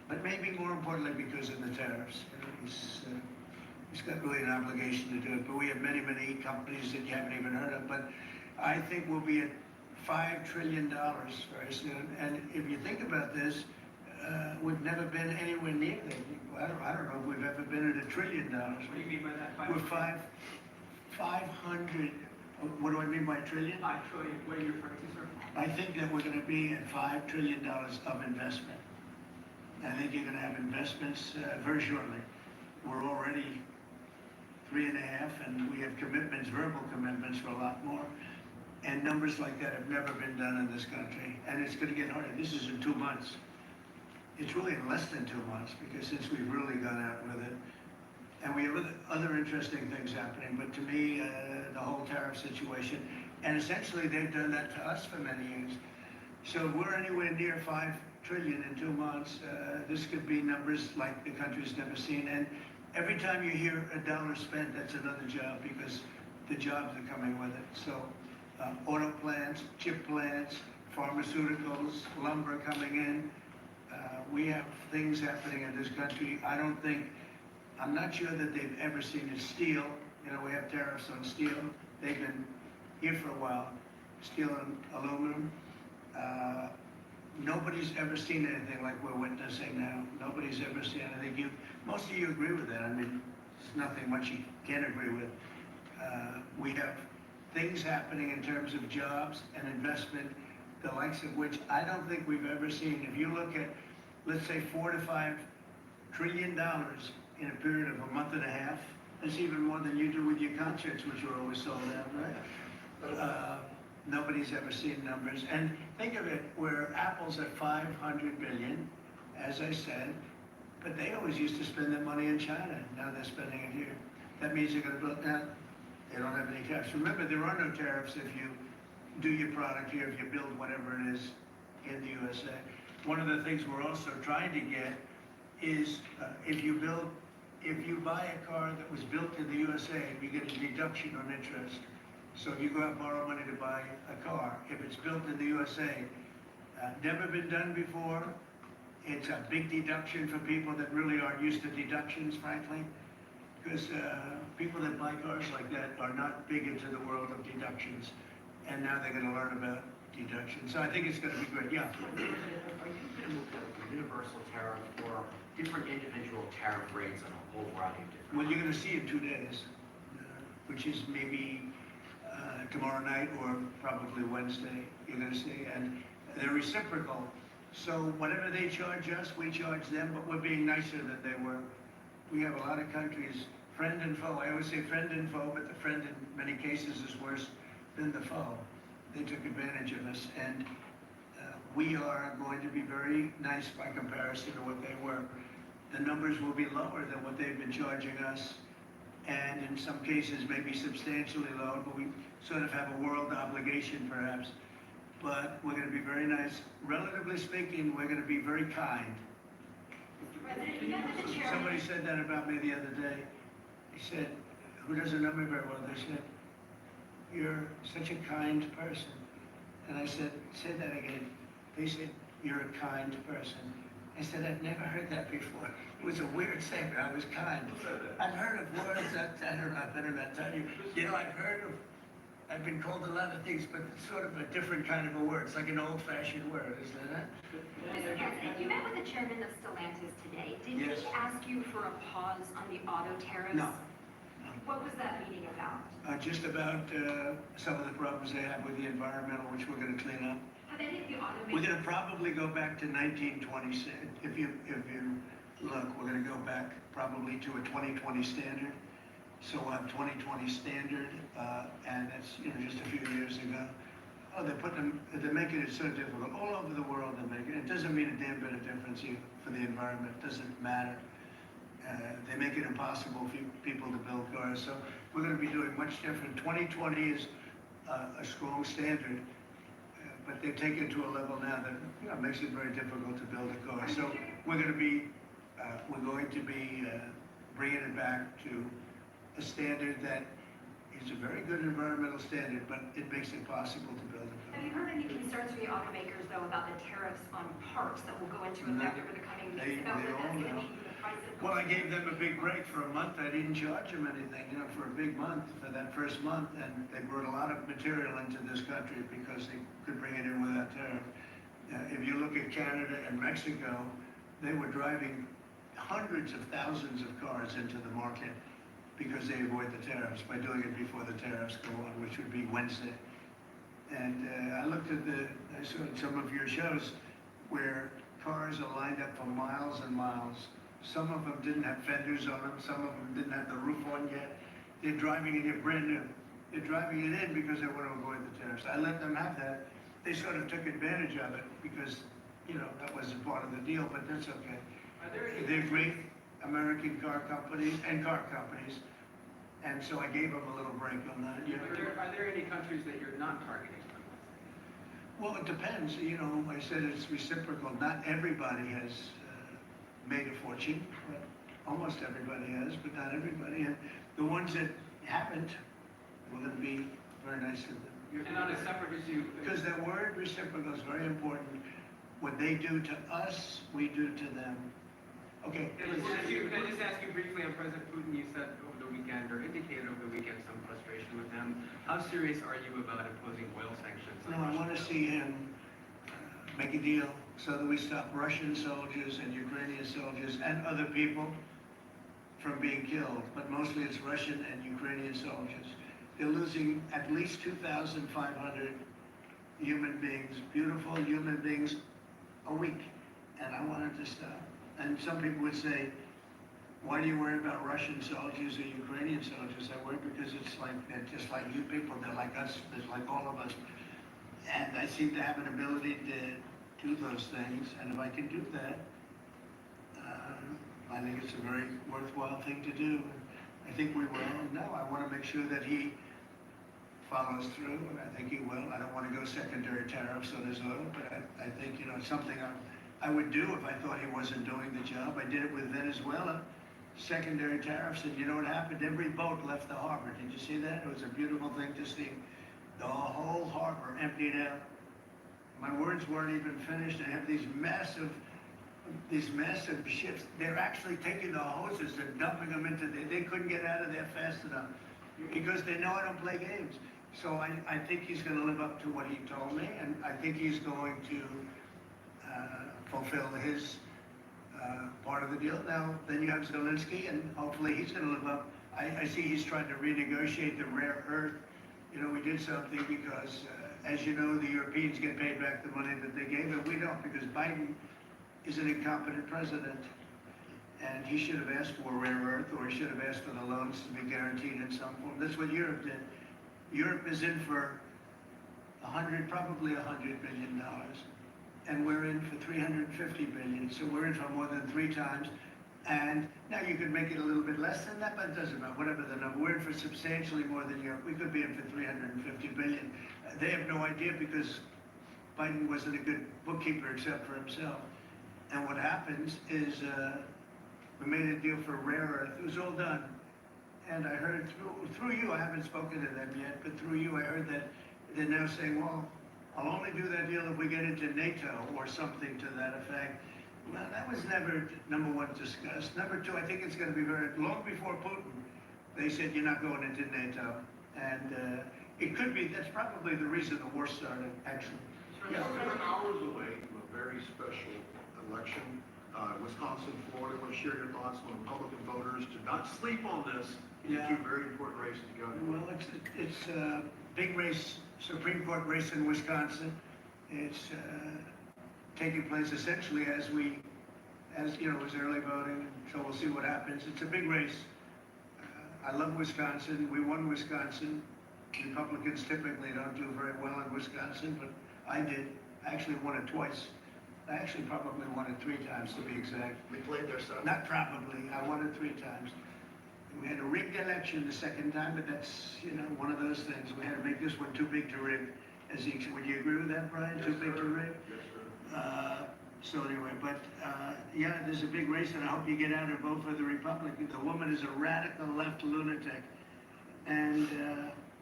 but maybe more importantly because of the tariffs. You know, he's got really an obligation to do it. But we have many, many companies that you haven't even heard of. But I think we'll be at $5 trillion very soon. And if you think about this, we've never been anywhere near that. I don't know if we've ever been at $1 trillion. What do you mean by that? We're 500. What do I mean by trillion? 5 trillion. What are you referring to, sir? I think that we're going to be at $5 trillion of investment. I think you're going to have investments very shortly. We're already 3.5, and we have commitments, verbal commitments for a lot more. And numbers like that have never been done in this country. And it's going to get harder. This is in 2 months. It's really in less than 2 months, because since we've really gone out with it. And we have other interesting things happening. But to me, the whole tariff situation, and essentially they've done that to us for many years. So if we're anywhere near 5 trillion in 2 months, this could be numbers like the country's never seen. And every time you hear a dollar spent, that's another job, because the jobs are coming with it. So auto plants, chip plants, pharmaceuticals, lumber coming in. We have things happening in this country. I'm not sure that they've ever seen it. Steel, you know, we have tariffs on steel. They've been here for a while. Steel and aluminum. Nobody's ever seen anything like we're witnessing now. Nobody's ever seen anything. Most of you agree with that. I mean, there's nothing much you can't agree with. We have things happening in terms of jobs and investment, the likes of which I don't think we've ever seen. If you look at, let's say, $4 to $5 trillion in a period of a month and a half, that's even more than you do with your concerts, which are always sold out, right? Nobody's ever seen numbers. And think of it, where Apple's at 500 billion, as I said, but they always used to spend their money in China. Now they're spending it here. That means they're going to build, now they don't have any tariffs. Remember, there are no tariffs if you do your product here, if you build whatever it is in the USA. One of the things we're also trying to get is if you buy a car that was built in the USA, you get a deduction on interest. So if you go out and borrow money to buy a car, if it's built in the USA, never been done before, it's a big deduction for people that really aren't used to deductions, frankly, because people that buy cars like that are not big into the world of deductions, and now they're going to learn about deductions. So I think it's going to be great. Yeah. Are you going to look at a universal tariff or different individual tariff rates on a whole variety of different? Well, you're going to see in 2 days, which is maybe tomorrow night or probably Wednesday. You're going to see, and they're reciprocal. So whatever they charge us, we charge them, but we're being nicer than they were. We have a lot of countries, friend and foe. I always say friend and foe, but the friend in many cases is worse than the foe. They took advantage of us, and we are going to be very nice by comparison to what they were. The numbers will be lower than what they've been charging us, and in some cases maybe substantially lower, but we sort of have a world obligation perhaps. But we're going to be very nice. Relatively speaking, we're going to be very kind. Somebody said that about me the other day. He said, who doesn't know me very well, they said, you're such a kind person. And I said, say that again. They said, you're a kind person. I said, I've never heard that before. It was a weird statement. I was kind. I've heard of words that, I don't know, I better not tell you. You know, I've been called a lot of things, but it's sort of a different kind of a word. It's like an old-fashioned word, isn't it? You met with the chairman of Stellantis today. Did Yes. he ask you for a pause on the auto tariffs? No. What was that meeting about? Just about some of the problems they have with the environmental, which we're going to clean up. Have any of the automakers... We're going to probably go back to 1926. If you look, we're gonna go back probably to a 2020 standard. So we'll have 2020 standard, and that's, just a few years ago. Oh, they're making it so difficult. All over the world they're making it. It doesn't mean a damn bit of difference here for the environment. It doesn't matter. They make it impossible for people to build cars. So we're gonna be doing much different. 2020 is a strong standard, but they've taken it to a level now that, makes it very difficult to build a car. So we're going to be bringing it back to a standard that is a very good environmental standard, but it makes it possible to build a car. Have you heard any concerns from the automakers, though, about the tariffs on parts that will go into effect over the coming weeks? About what that's going to mean for the price of Well, I gave them a big break for a month. I didn't charge them anything, for a big month, for that first month, and they brought a lot of material into this country because they could bring it in without tariff. If you look at Canada and Mexico, they were driving hundreds of thousands of cars into the market because they avoid the tariffs by doing it before the tariffs go on, which would be Wednesday. And I saw some of your shows where cars are lined up for miles and miles. Some of them didn't have fenders on them. Some of them didn't have the roof on yet. They're driving it in brand new. They're driving it in because they want to avoid the tariffs. I let them have that. They sort of took advantage of it because, that wasn't part of the deal, but that's okay. They're great American car companies, and so I gave them a little break on that. Are there any countries that you're not targeting? Well, it depends. I said it's reciprocal. Not everybody has made a fortune, but almost everybody has, but not everybody. And the ones that haven't, we're going to be very nice to them. And on a separate issue, because that word reciprocal is very important. What they do to us, we do to them. Okay. Can I just ask you briefly on President Putin? You said over the weekend, or indicated over the weekend, some frustration with him. How serious are you about imposing oil sanctions? No, I want to see him make a deal so that we stop Russian soldiers and Ukrainian soldiers and other people from being killed. But mostly it's Russian and Ukrainian soldiers. They're losing at least 2,500 human beings, beautiful human beings, a week. And I want it to stop. And some people would say, why do you worry about Russian soldiers or Ukrainian soldiers? I worry because they're just like you people. They're like us. They're like all of us. And I seem to have an ability to do those things. And if I can do that, I think it's a very worthwhile thing to do. I think we will. No, I want to make sure that he follows through, and I think he will. I don't want to go secondary tariffs on his oil, but I think, it's something I would do if I thought he wasn't doing the job. I did it with Venezuela, secondary tariffs, and you know what happened? Every boat left the harbor. Did you see that? It was a beautiful thing to see. The whole harbor emptied out. My words weren't even finished. I have these massive ships. They're actually taking the hoses and dumping them into they couldn't get out of there fast enough because they know I don't play games. So I think he's going to live up to what he told me, and I think he's going to fulfill his part of the deal. Now, then you have Zelensky, and hopefully he's going to live up. I see he's trying to renegotiate the rare earth. We did something because, as you know, the Europeans get paid back the money that they gave, and we don't, because Biden is an incompetent president. And he should have asked for rare earth, or he should have asked for the loans to be guaranteed in some form. That's what Europe did. Europe is in for probably $100 billion. And we're in for $350 billion. So we're in for more than 3 times. And now you could make it a little bit less than that, but it doesn't matter, whatever the number. We're in for substantially more than Europe. We could be in for $350 billion. They have no idea because Biden wasn't a good bookkeeper except for himself. And what happens is we made a deal for rare earth. It was all done. And I heard through you, I haven't spoken to them yet, but through you I heard that they're now saying, well, I'll only do that deal if we get into NATO or something to that effect. Well, that was never, number one, discussed. Number two, I think it's going to be long before Putin, they said you're not going into NATO. And it could be, that's probably the reason the war started, actually. Yeah, we're hours away from a very special election. Wisconsin, Florida, I want to share your thoughts on Republican voters to not sleep on this. Yeah. 2 very important races to go. Well, it's a big race, Supreme Court race in Wisconsin. It's taking place essentially as as you know, it was early voting, so we'll see what happens. It's a big race. I love Wisconsin. We won Wisconsin. Republicans typically don't do very well in Wisconsin, but I did. I actually won it twice. I actually probably won it 3 times to be exact. We played their side. Not probably, I won it 3 times. We had a rigged election the second time, but that's, you know, one of those things. We had to make this one too big to rig. Would you agree with that, Brian? Too big to rig? Yes, sir. So anyway, but, yeah, there's a big race, and I hope you get out and vote for the Republican. The woman is a radical left lunatic, and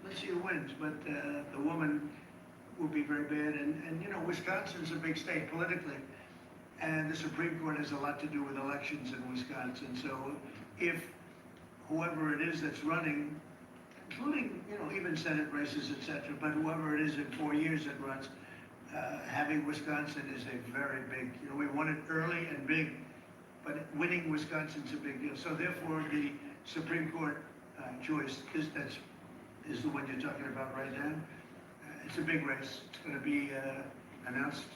let's see who wins, but the woman will be very bad, and you know, Wisconsin's a big state politically, and the Supreme Court has a lot to do with elections in Wisconsin, so if whoever it is that's running, including, you know, even Senate races, etc., but whoever it is in 4 years that runs, having Wisconsin is a very big, you know, we won it early and big, but winning Wisconsin's a big deal. So therefore, the Supreme Court choice is the one you're talking about right now. It's a big race. It's going to be announced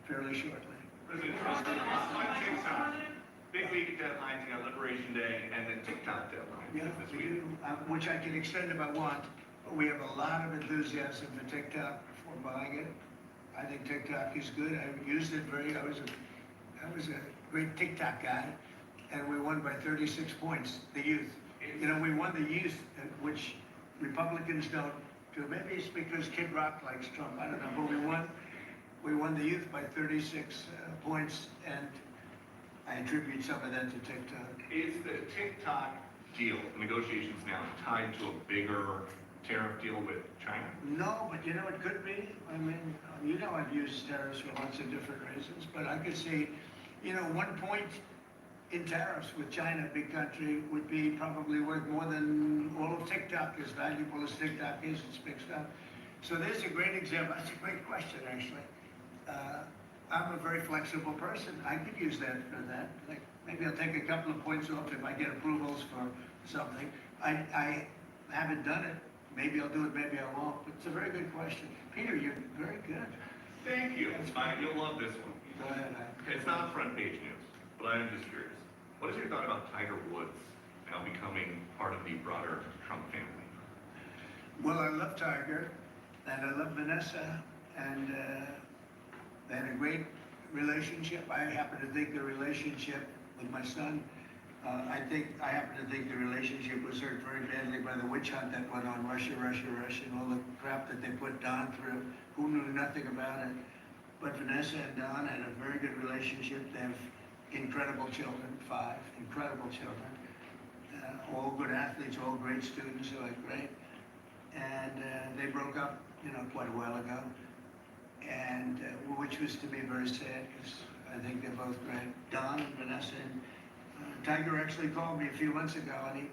fairly shortly. President Trump, on TikTok, big week deadlines, you got Liberation Day and then TikTok deadline Yeah, this we week. do, which I can extend if I want, but we have a lot of enthusiasm for TikTok before buying it. I think TikTok is good. I used it I was a great TikTok guy, and we won by 36 points, the youth. You know, we won the youth, which Republicans don't do. Maybe it's because Kid Rock likes Trump, I don't know, but we won the youth by 36 points, and I attribute some of that to TikTok. Is the TikTok deal, negotiations now, tied to a bigger tariff deal with China? No, but you know, it could be. I mean, you know, I've used tariffs for lots of different reasons, but I could see, you know, 1 point in tariffs with China, a big country, would be probably worth more than all of TikTok, as valuable as TikTok is. It's big stuff. So there's a great example. That's a great question, actually. I'm a very flexible person. I could use that for that. Like, maybe I'll take a couple of points off if I get approvals for something. I haven't done it. Maybe I'll do it, maybe I won't. But it's a very good question. Peter, you're very good. Thank you. You'll love this one. Go ahead. It's not front page news, but I'm just curious. What is your thought about Tiger Woods now becoming part of the broader Trump family? Well, I love Tiger, and I love Vanessa, and they had a great relationship. I happen to think the relationship with my son, I happen to think the relationship was hurt very badly by the witch hunt that went on, Russia, and all the crap that they put Don through, who knew nothing about it. But Vanessa and Don had a very good relationship. They have incredible children, 5 incredible children, all good athletes, all great students, who are great. And they broke up, you know, quite a while ago, and which was to me very sad, because I think they're both great. Don and Vanessa, and Tiger actually called me a few months ago, and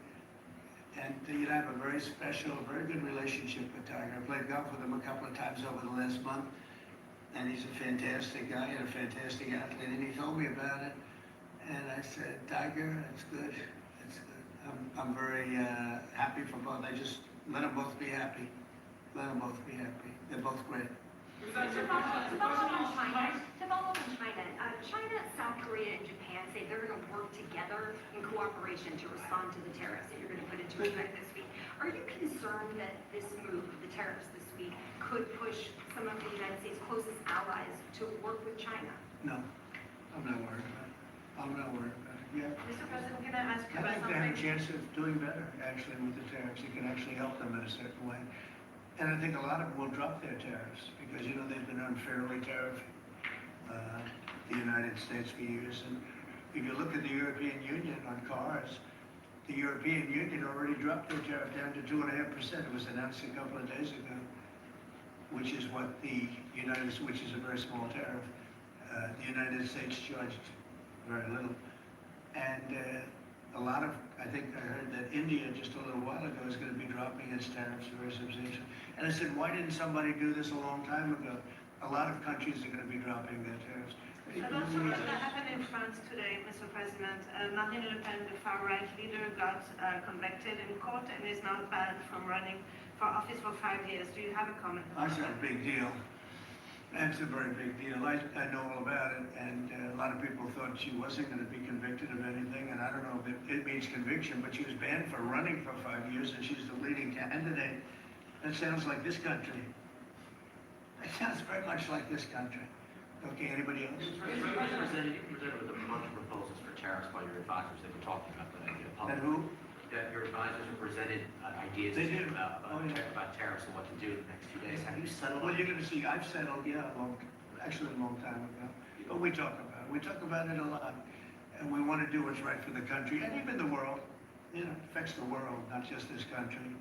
you know, I have a very special, very good relationship with Tiger. I played golf with him a couple of times over the last month, and he's a fantastic guy and a fantastic athlete, and he told me about it, and I said, Tiger, that's good, that's good. I'm very happy for both. I just let them both be happy. Let them both be happy. They're both great. To follow up on China, China, South Korea, and Japan say they're going to work together in cooperation to respond to the tariffs that you're going to put into effect this week. Are you concerned that this move, the tariffs this week, could push some of the United States' closest allies to work with China? No, I'm not worried about it. I'm not worried about it. Yeah. Mr. President, can I ask you I about think they have a something? chance of doing better, actually, with the tariffs. It can actually help them in a certain way. And I think a lot of them will drop their tariffs because, you know, they've been unfairly tariffing the United States for years. And if you look at the European Union on cars, the European Union already dropped their tariff down to 2.5%. It was announced a couple of days ago, which is what which is a very small tariff. The United States charged very little. And I think I heard that India just a little while ago is going to be dropping its tariffs very substantially. And I said, why didn't somebody do this a long time ago? A lot of countries are going to be dropping their tariffs. That's what happened in France today, Mr. President. Marine Le Pen, the far-right leader, got convicted in court and is now banned from running for office for 5 years. Do you have a comment? That's a big deal. That's a very big deal. I know all about it, and a lot of people thought she wasn't going to be convicted of anything, and I don't know if it means conviction, but she was banned for running for 5 years, and she's the leading candidate. That sounds like this country. That sounds very much like this country. Okay, anybody else? You presented with a bunch of proposals for tariffs by your advisors. They've been talking about that idea. And who? That your advisors have presented ideas They did. about tariffs and what to do in the next few days. Have you settled? Well, you're going to see, I've settled, yeah, actually a long time ago. But we talk about it. We talk about it a lot. And we want to do what's right for the country and even the world. You know, it affects the world, not just this country.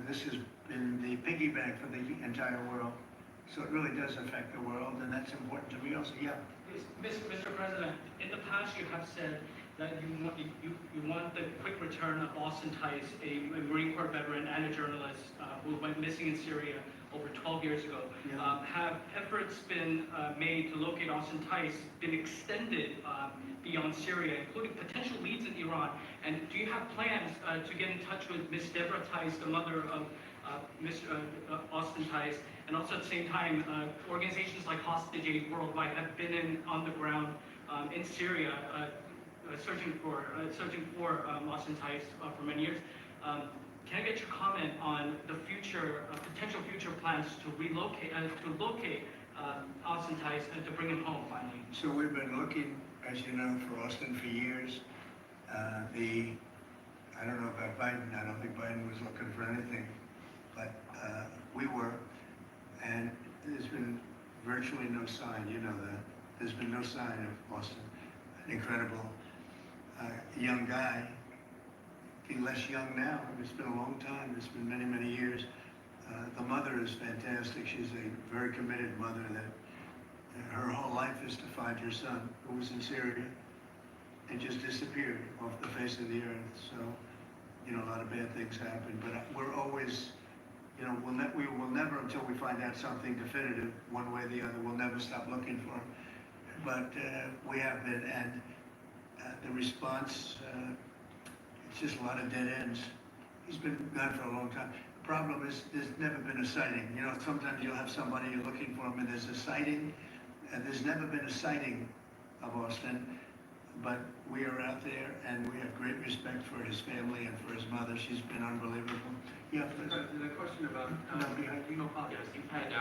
This has been the piggy bank for the entire world. So it really does affect the world, and that's important to me also. Yeah. Mr. President, in the past you have said that you want the quick return of Austin Tice, a Marine Corps veteran and a journalist who went missing in Syria over 12 years ago. Yeah. Have efforts been made to locate Austin Tice been extended beyond Syria, including potential leads in Iran? And do you have plans to get in touch with Ms. Deborah Tice, the mother of Mr. Austin Tice? And also at the same time, organizations like Hostage Aid Worldwide have been on the ground in Syria searching for Austin Tice for many years. Can I get your comment on the future, potential future plans to locate Austin Tice and to bring him home finally? So we've been looking, as you know, for Austin for years. I don't know about Biden. I don't think Biden was looking for anything, but we were. And there's been virtually no sign, you know that. There's been no sign of Austin. An incredible young guy. He's less young now. It's been a long time. It's been many, many years. The mother is fantastic. She's a very committed mother that her whole life is to find her son, who was in Syria and just disappeared off the face of the earth. So, you know, a lot of bad things happen. But we're always, you know, we will never, until we find out something definitive, one way or the other, we'll never stop looking for him. But we have been, and the response, it's just a lot of dead ends. He's been gone for a long time. The problem is there's never been a sighting. You know, sometimes you'll have somebody, you're looking for him, and there's a sighting, and there's never been a sighting of Austin. But we are out there, and we have great respect for his family and for his mother. She's been unbelievable. Yeah, please. The question about, No yes, you've had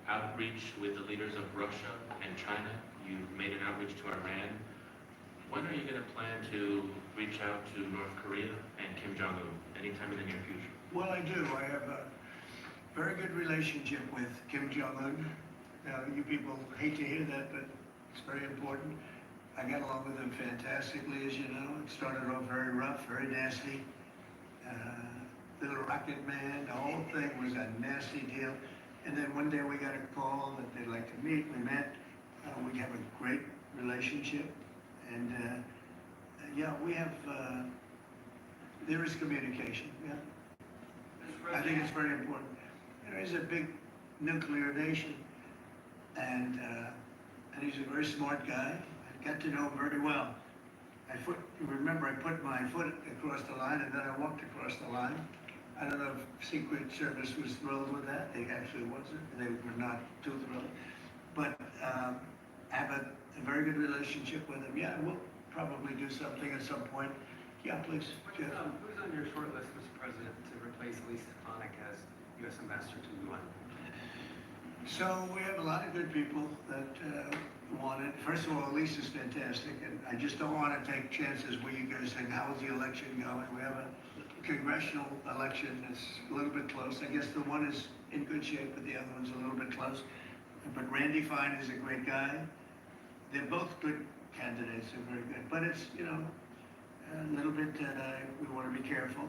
outreach with the leaders of Russia and China. You've made an outreach to Iran. When are you going to plan to reach out to North Korea and Kim Jong-un? Anytime in the near future? Well, I do. I have a very good relationship with Kim Jong-un. Now, you people hate to hear that, but it's very important. I got along with him fantastically, as you know. It started off very rough, very nasty. Little rocket man, the whole thing was a nasty deal. And then one day we got a call that they'd like to meet. We met. We have a great relationship. And yeah, we have, there is communication, yeah. I think it's very important. There is a big nuclear nation, and he's a very smart guy. I got to know him very well. Remember, I put my foot across the line, and then I walked across the line. I don't know if Secret Service was thrilled with that. They actually wasn't. They were not too thrilled. But I have a very good relationship with him. Yeah, we'll probably do something at some point. Yeah, please. Who's on your short list, Mr. President, to replace Elise Stefanik as U.S. Ambassador to the UN? So we have a lot of good people that want it. First of all, Elise is fantastic, and I just don't want to take chances where you guys think, how's the election going? We have a congressional election that's a little bit close. I guess the one is in good shape, but the other one's a little bit close. But Randy Fine is a great guy. They're both good candidates, they're very good. But it's, you know, a little bit, we want to be careful.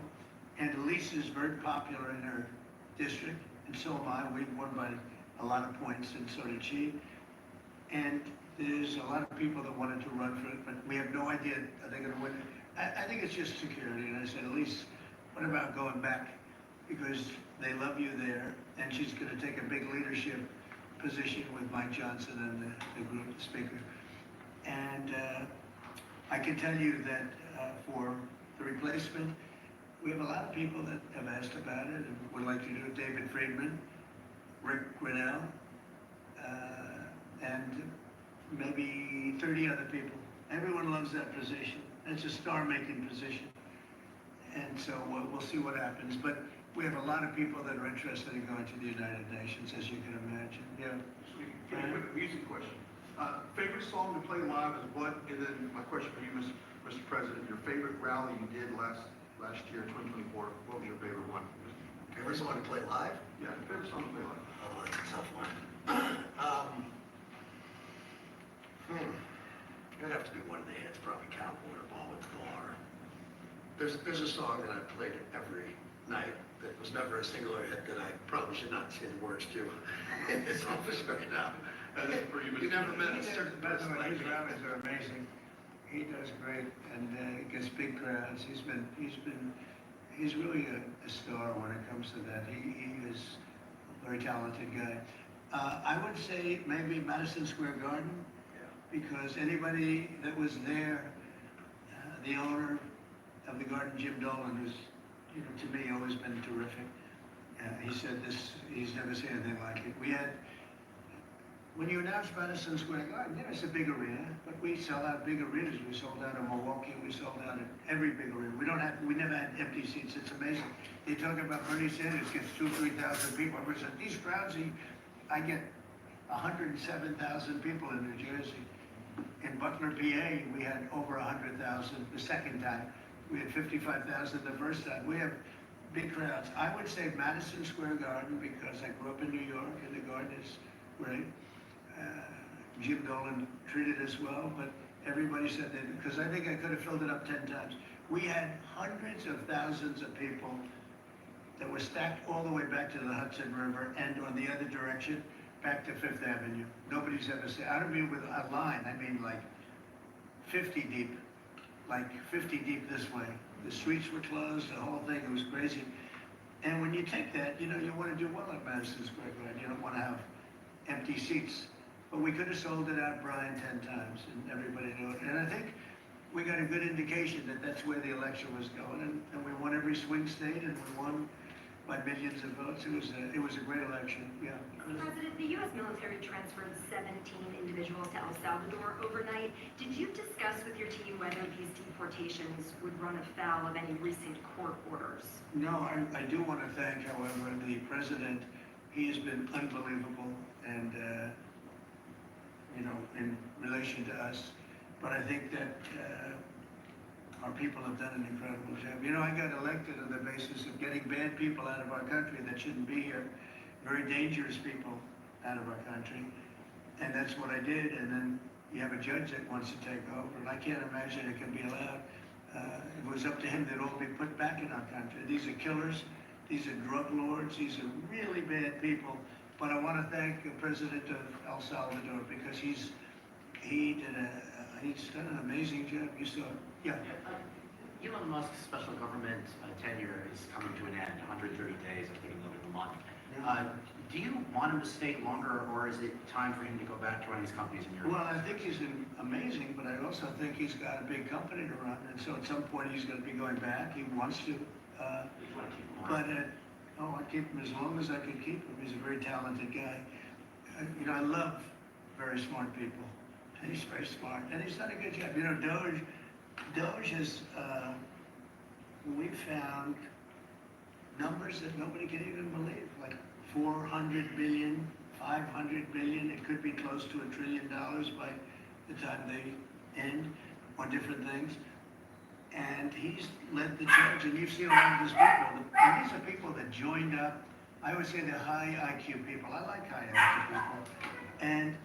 And Elise is very popular in her district, and so am I. We've won by a lot of points, and so did she. And there's a lot of people that wanted to run for it, but we have no idea are they going to win it. I think it's just security. And I said, Elise, what about going back? Because they love you there, and she's going to take a big leadership position with Mike Johnson and the group, the speaker. And I can tell you that for the replacement, we have a lot of people that have asked about it and would like to do it. David Friedman, Rick Grinnell, and maybe 30 other people. Everyone loves that position. It's a star-making position. And so we'll see what happens. But we have a lot of people that are interested in going to the United Nations, as you can imagine. Yeah. Quick music question. Favorite song to play live is what? And then my question for you, Mr. President, your favorite rally you did last year, 2024. What was your favorite one? Favorite song to play live? Yeah, favorite song to play live. Oh, that's a tough one. It'd have to be one of the hits, probably Cowboy or Ball with the Bar. There's a song that I played every night that was never a singular hit that I probably should not say the words to in this office right now. You never met a certain person like his me. rallies are amazing. He does great, and he gets big crowds. He's really a star when it comes to that. He is a very talented guy. I would say maybe Madison Square Garden, because anybody that was there, the owner of the garden, Jim Dolan, who's, to me, always been terrific. He said this, he's never seen anything like it. We had, when you announce Madison Square Garden, it's a big arena, but we sell out big arenas. We sold out in Milwaukee, we sold out in every big arena. We never had empty seats. It's amazing. They talk about Bernie Sanders gets 2,000 or 3,000 people. I said, these crowds, I get 107,000 people in New Jersey. In Butler, PA, we had over 100,000 the second time. We had 55,000 the first time. We have big crowds. I would say Madison Square Garden, because I grew up in New York and the garden is great. Jim Dolan treated us well, but everybody said that, because I think I could have filled it up 10 times. We had hundreds of thousands of people that were stacked all the way back to the Hudson River and on the other direction, back to Fifth Avenue. Nobody's ever said, I don't mean with a line, I mean like 50 deep, like 50 deep this way. The streets were closed, the whole thing, it was crazy. And when you take that, you want to do well at Madison Square Garden. You don't want to have empty seats. But we could have sold it out, Brian, 10 times, and everybody knew it. And I think we got a good indication that that's where the election was going, and we won every swing state, and we won by millions of votes. It was a great election, yeah. President, the U.S. military transferred 17 individuals to El Salvador overnight. Did you discuss with your team whether these deportations would run afoul of any recent court orders? No, I do want to thank, however, the president. He has been unbelievable, and in relation to us. But I think that our people have done an incredible job. I got elected on the basis of getting bad people out of our country that shouldn't be here, very dangerous people out of our country. And that's what I did. And then you have a judge that wants to take over, and I can't imagine it can be allowed. It was up to him that all be put back in our country. These are killers. These are drug lords. These are really bad people. But I want to thank the president of El Salvador, because he's done an amazing job. You saw, yeah. Elon Musk's special government tenure is coming to an end, 130 days, I think another month. Do you want him to stay longer, or is it time for him to go back to running his companies in Europe? Well, I think he's amazing, but I also think he's got a big company to run, and so at some point he's going to be going back. He wants to. I'd keep him as long as I can keep him. He's a very talented guy. I love very smart people, and he's very smart, and he's done a good job. Doge has, we found numbers that nobody can even believe, like 400 billion, 500 billion, it could be close to $1 trillion by the time they end on different things. And he's led the charge, and you've seen a lot of his people. And these are people that joined up. I would say they're high IQ people. I like high IQ people. And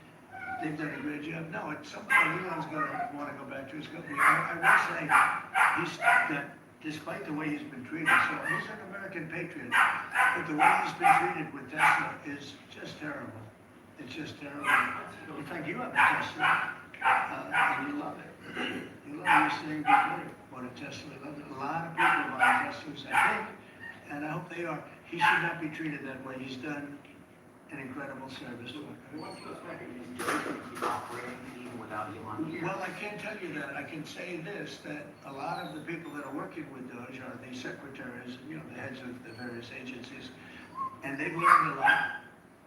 they've done a great job. No, at some point, Elon's going to want to go back to his company. I will say, he's got, despite the way he's been treated, so he's an American patriot, but the way he's been treated with Tesla is just terrible. It's just terrible. In fact, you have a Tesla, and you love it. You love your saying before. What a Tesla. A lot of people buy Teslas, I think, and I hope they are. He should not be treated that way. He's done an incredible service to our country. Well, I can't tell you that. I can say this, that a lot of the people that are working with Doge are the secretaries, the heads of the various agencies, and they've learned a lot,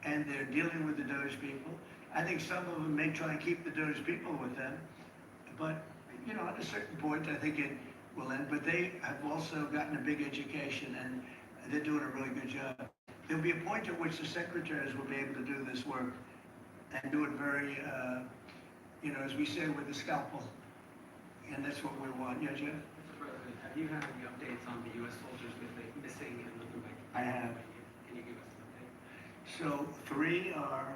and they're dealing with the Doge people. I think some of them may try and keep the Jewish people with them, but, you know, at a certain point, I think it will end. But they have also gotten a big education, and they're doing a really good job. There'll be a point at which the secretaries will be able to do this work and do it very, you know, as we say, with the scalpel. And that's what we want. Yeah, Jeff? Mr. President, have you had any updates on the U.S. soldiers missing and looking like? I have. Can you give us an update? So 3 are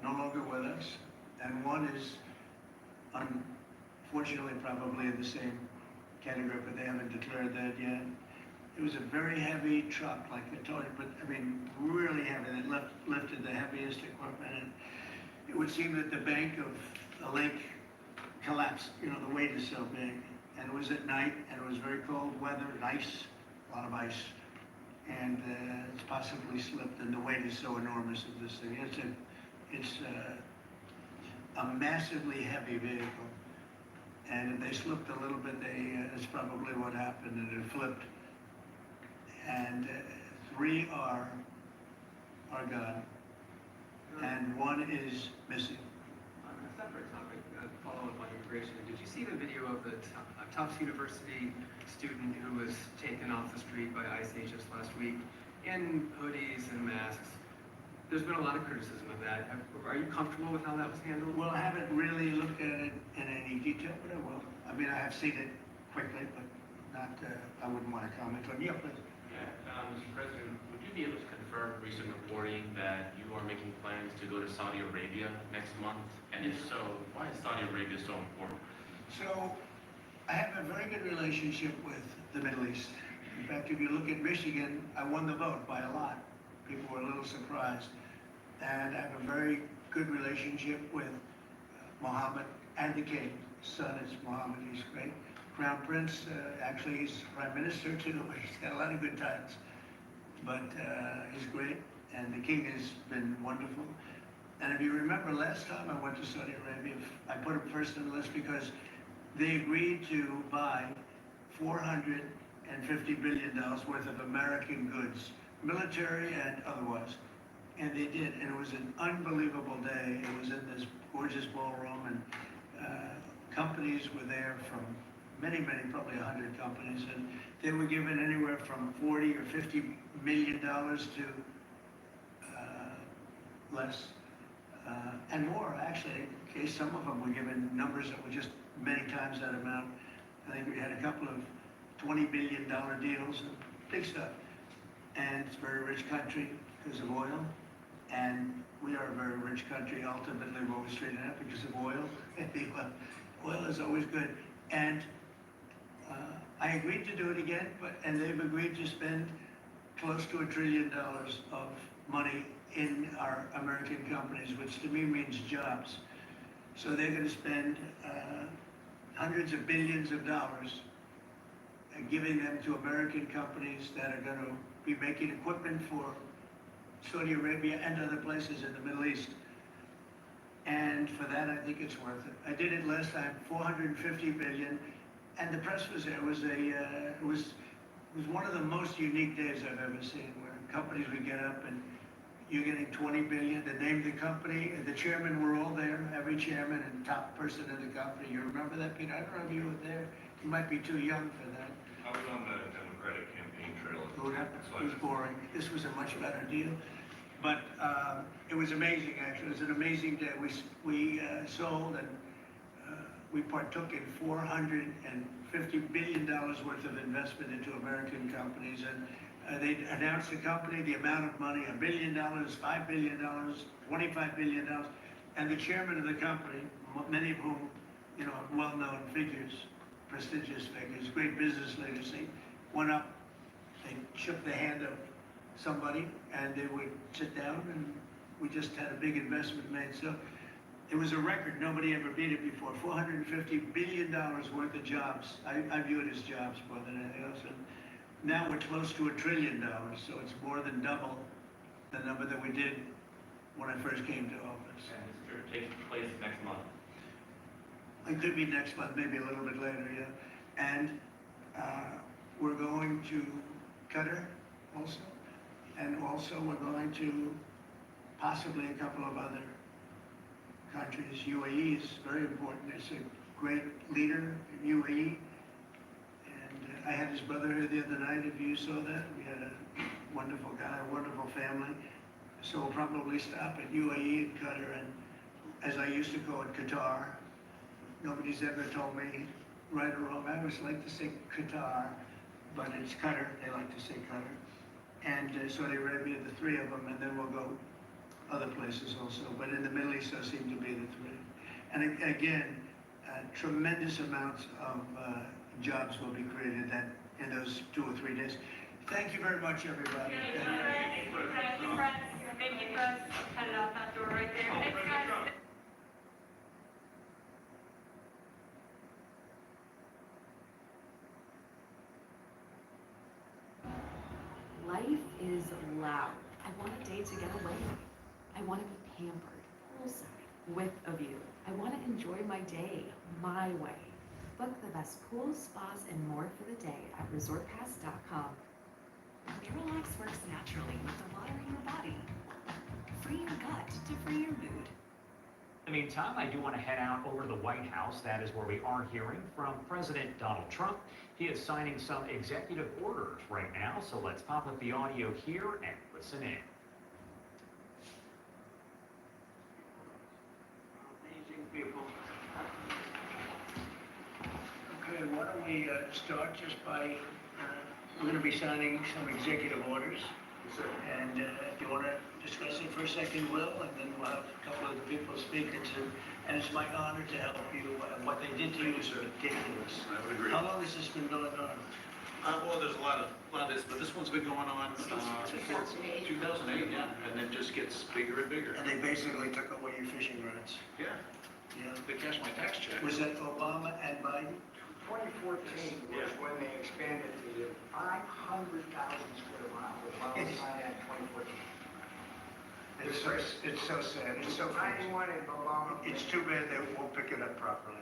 no longer with us, and 1 is unfortunately probably in the same category, but they haven't declared that yet. It was a very heavy truck, like I told you, but I mean, really heavy. It lifted the heaviest equipment, and it would seem that the bank of the lake collapsed. You know, the weight is so big, and it was at night, and it was very cold weather, and ice, a lot of ice, and it's possibly slipped, and the weight is so enormous of this thing. It's a massively heavy vehicle, and if they slipped a little bit, that's probably what happened, and it flipped. And 3 are gone, and 1 is missing. On a separate topic, follow-up on immigration, did you see the video of the Tufts University student who was taken off the street by ICE just last week in hoodies and masks? There's been a lot of criticism of that. Are you comfortable with how that was handled? Well, I haven't really looked at it in any detail, but I will. I mean, I have seen it quickly, but not, I wouldn't want to comment on it. Yeah, please. Mr. President, would you be able to confirm recent reporting that you are making plans to go to Saudi Arabia next month? And if so, why is Saudi Arabia so important? So, I have a very good relationship with the Middle East. In fact, if you look at Michigan, I won the vote by a lot. People were a little surprised. And I have a very good relationship with Mohammed and the king. Son is Mohammed, he's great. Crown Prince, actually he's Prime Minister too. He's got a lot of good titles. But he's great, and the king has been wonderful. And if you remember last time I went to Saudi Arabia, I put him first on the list because they agreed to buy $450 billion worth of American goods, military and otherwise. And they did, and it was an unbelievable day. It was in this gorgeous ballroom, and companies were there from many, probably 100 companies, and they were given anywhere from $40 or $50 million to less, and more, actually. Okay, some of them were given numbers that were just many times that amount. I think we had a couple of $20 billion deals, and big stuff. And it's a very rich country because of oil, and we are a very rich country. Ultimately, we're always treated that because of oil. Oil is always good. And I agreed to do it again, and they've agreed to spend close to $1 trillion of money in our American companies, which to me means jobs. So they're going to spend hundreds of billions of dollars giving them to American companies that are going to be making equipment for Saudi Arabia and other places in the Middle East. And for that, I think it's worth it. I did it last time, $450 billion. And the press was there. It was one of the most unique days I've ever seen, where companies would get up and you're getting $20 billion to name the company. And the chairman were all there, every chairman and top person in the company. You remember that, Peter? I don't know if you were there. You might be too young for that. I was on the Democratic campaign trail. It was boring. This was a much better deal. But it was amazing, actually. It was an amazing day. We sold and we partook in $450 billion worth of investment into American companies. And they announced the company, the amount of money, $1 billion, $5 billion, $25 billion. And the chairman of the company, many of whom, you know, well-known figures, prestigious figures, great business leaders, they went up, they shook the hand of somebody, and they would sit down, and we just had a big investment made. So it was a record. Nobody ever beat it before. $450 billion worth of jobs. I view it as jobs more than anything else. And now we're close to $1 trillion, so it's more than double the number that we did when I first came to office. And it's going to take place next month. It could be next month, maybe a little bit later, yeah. And we're going to Qatar also. And also we're going to possibly a couple of other countries. UAE is very important. It's a great leader in UAE. And I had his brother here the other night, if you saw that. We had a wonderful guy, a wonderful family. So we'll probably stop at UAE and Qatar, and as I used to call it, Qatar. Nobody's ever told me, right or wrong, I always like to say Qatar, but it's Qatar, they like to say Qatar. And Saudi Arabia, the three of them, and then we'll go other places also. But in the Middle East, those seem to be the three. And again, tremendous amounts of jobs will be created in those 2 or 3 days. Thank you very much, everybody. Maybe you guys cut it out that door right there. Thanks, guys. Life is loud. I want a day to get away. I want to be pampered, poolside, with a view. I want to enjoy my day, my way. Book the best pools, spas, and more for the day at resortpass.com. Relax works naturally with the water in your body. Free your gut to free your mood. In the meantime, I do want to head out over to the White House. That is where we are hearing from President Donald Trump. He is signing some executive orders right now, so let's pop up the audio here and listen in. Amazing people. Okay, why don't we start just by, we're going to be signing some executive orders. And if you want to discuss it for a second, Will, and then we'll have a couple of the people speak. And it's my honor to help you. What they did to you is ridiculous. I would agree. How long has this been going on? Well, there's a lot of this, but this one's been going on since 2008, yeah, and it just gets bigger and bigger. And they basically took away your fishing rights. Yeah. Yeah. They cashed my tax check. Was that Obama and Biden? 2014 was when they expanded to 500,000 square miles. Obama signed that in 2014. It's so sad. It's so crazy. 91 and Obama. It's too bad they won't pick it up properly.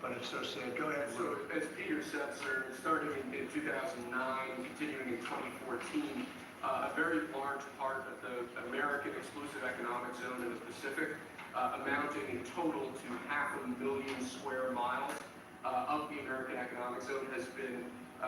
But it's so sad. Go ahead. So, as Peter said, sir, it started in 2009, continuing in 2014. A very large part of the American exclusive economic zone in the Pacific, amounting in total to 500,000 square miles of the American economic zone has been,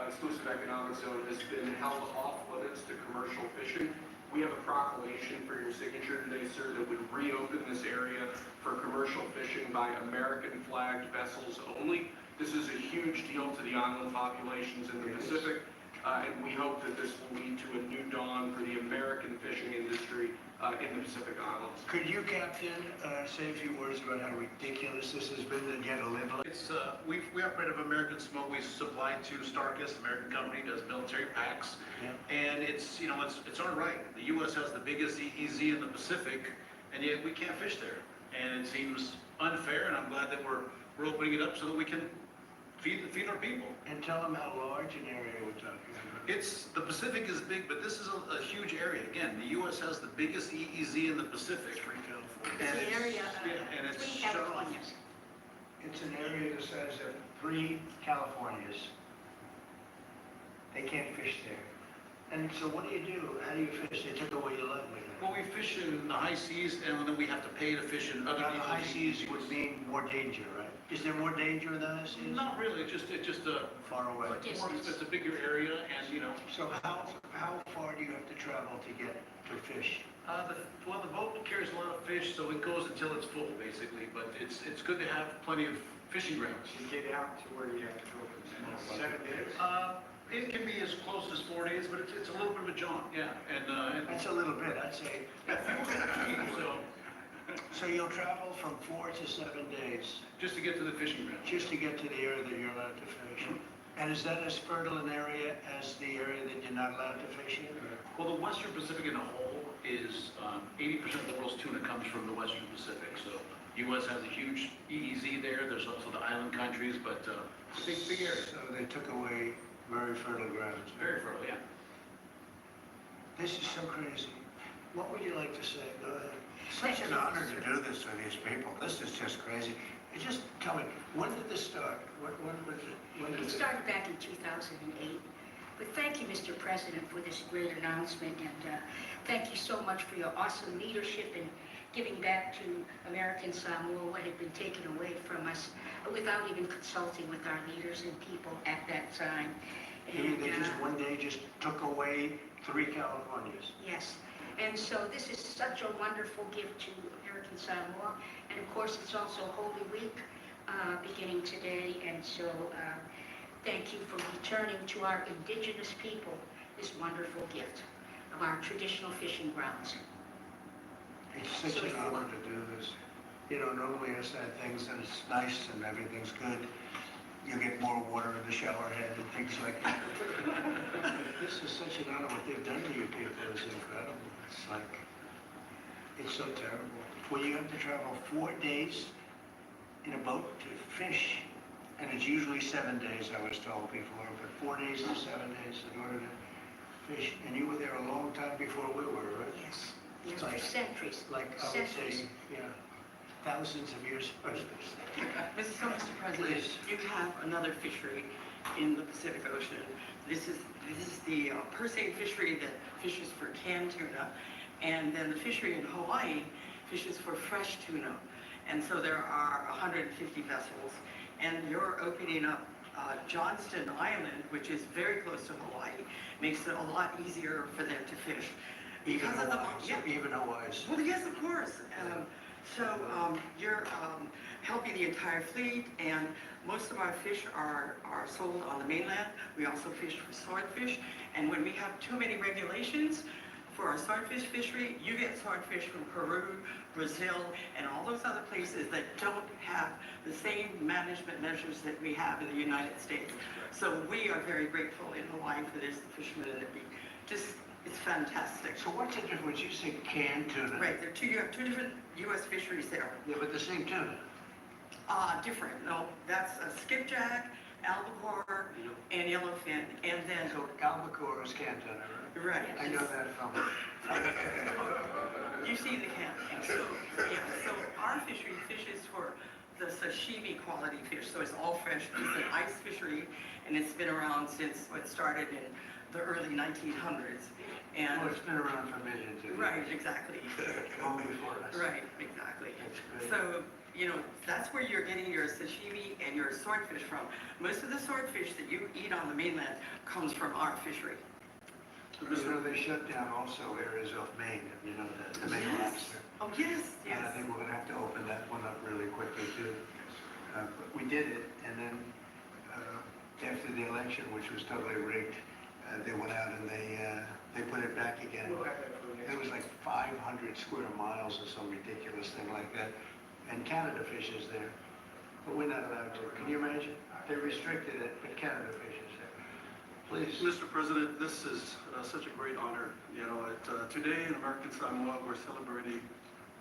exclusive economic zone has been held off limits to commercial fishing. We have a proclamation for your signature today, sir, that would reopen this area for commercial fishing by American flagged vessels only. This is a huge deal to the island populations in the Pacific, and we hope that this will lead to a new dawn for the American fishing industry in the Pacific Islands. Could you, Captain, say a few words about how ridiculous this has been to get a live like? It's, we operate of American Smoke. We supply to Starkist, American company, does military packs. Yeah. And it's, it's our right. The U.S. has the biggest EEZ in the Pacific, and yet we can't fish there. And it seems unfair, and I'm glad that we're opening it up so that we can feed our people. And tell them how large an area we're talking about. The Pacific is big, but this is a huge area. Again, the U.S. has the biggest EEZ in the Pacific. And it's, area yeah, and it's three Californias. It's an area the size of 3 Californias. They can't fish there. And so what do you do? How do you fish? They took away your livelihood. Well, we fish in the high seas, and then we have to pay to fish in other Now, the people's high seas would mean more danger, right? Is there more danger in the high seas? Not really. It's just far away. It's a bigger area, and So how far do you have to travel to get to fish? The boat carries a lot of fish, so it goes until it's full, basically. But it's good to have plenty of fishing grounds. You get out to where you have to go for 7 days? It can be as close as 4 days, but it's a little bit of a jaunt, yeah. And That's a little bit, I'd say. So you'll travel from 4 to 7 days. Just to get to the fishing ground. Just to get to the area that you're allowed to fish. And is that as fertile an area as the area that you're not allowed to fish in? Well, the Western Pacific in a whole is 80% of the world's tuna comes from the Western Pacific. So U.S. has a huge EEZ there. There's also the island countries, but it's a big area. So they took away very fertile grounds. Very fertile, yeah. This is so crazy. What would you like to say? Go ahead. Such an honor to do this for these people. This is just crazy. Just tell me, when did this start? When was it? It started back in 2008. But thank you, Mr. President, for this great announcement, and thank you so much for your awesome leadership in giving back to American Samoa what had been taken away from us without even consulting with our leaders and people at that time. And, They just one day just took away 3 Californias. yes, and so this is such a wonderful gift to American Samoa, and of course it's also Holy Week beginning today, and so thank you for returning to our indigenous people this wonderful gift of our traditional fishing grounds. It's such an honor to do this. You know, normally I say things and it's nice and everything's good. You get more water in the shower head and things like that. This is such an honor. What they've done to you people is incredible. It's like, it's so terrible. Well, you have to travel 4 days in a boat to fish. And it's usually 7 days, I was told before, but 4 days to 7 days in order to fish. And you were there a long time before we were, right? Yes. Yes, Like- for centuries. Like I would Centuries. say, yeah, thousands of years. Mr. President, you have another fishery in the Pacific Ocean. This is the purseine fishery that fishes for canned tuna, and then the fishery in Hawaii fishes for fresh tuna. And so there are 150 vessels, and you're opening up Johnston Island, which is very close to Hawaii, makes it a lot easier for them to fish. Even Because of the, Hawaii, even Hawaii. well, yes, of course. You're helping the entire fleet, and most of our fish are sold on the mainland. We also fish for swordfish, and when we have too many regulations for our swordfish fishery, you get swordfish from Peru, Brazil, and all those other places that don't have the same management measures that we have in the United States. So we are very grateful in Hawaii for this, the fishermen, and it's fantastic. So what's the difference? You say canned tuna. Right, you have two different U.S. fisheries there. Yeah, but the same tuna. Different. No, that's a skipjack, albacore, and yellowfin, and then. So albacore is canned tuna, right? Right. I know that from. You see the can. And so, yeah, so our fishery fishes for the sashimi quality fish, so it's all fresh. It's an ice fishery, and it's been around since it started in the early 1900s. And Well, it's been around for millions of years. right, exactly. Long before us. Right, exactly. That's great. So, that's where you're getting your sashimi and your swordfish from. Most of the swordfish that you eat on the mainland comes from our fishery. You know, they shut down also areas off Maine, the Maine Yes. lobster. Oh, yes, And I yes. think we're gonna have to open that one up really quickly too. But we did it, and then after the election, which was totally rigged, they went out and they put it back again. It was like 500 square miles or some ridiculous thing like that. And Canada fishes there, but we're not allowed to. Can you imagine? They restricted it, but Canada fishes there. Please. Mr. President, this is such a great honor. Today in American Samoa, we're celebrating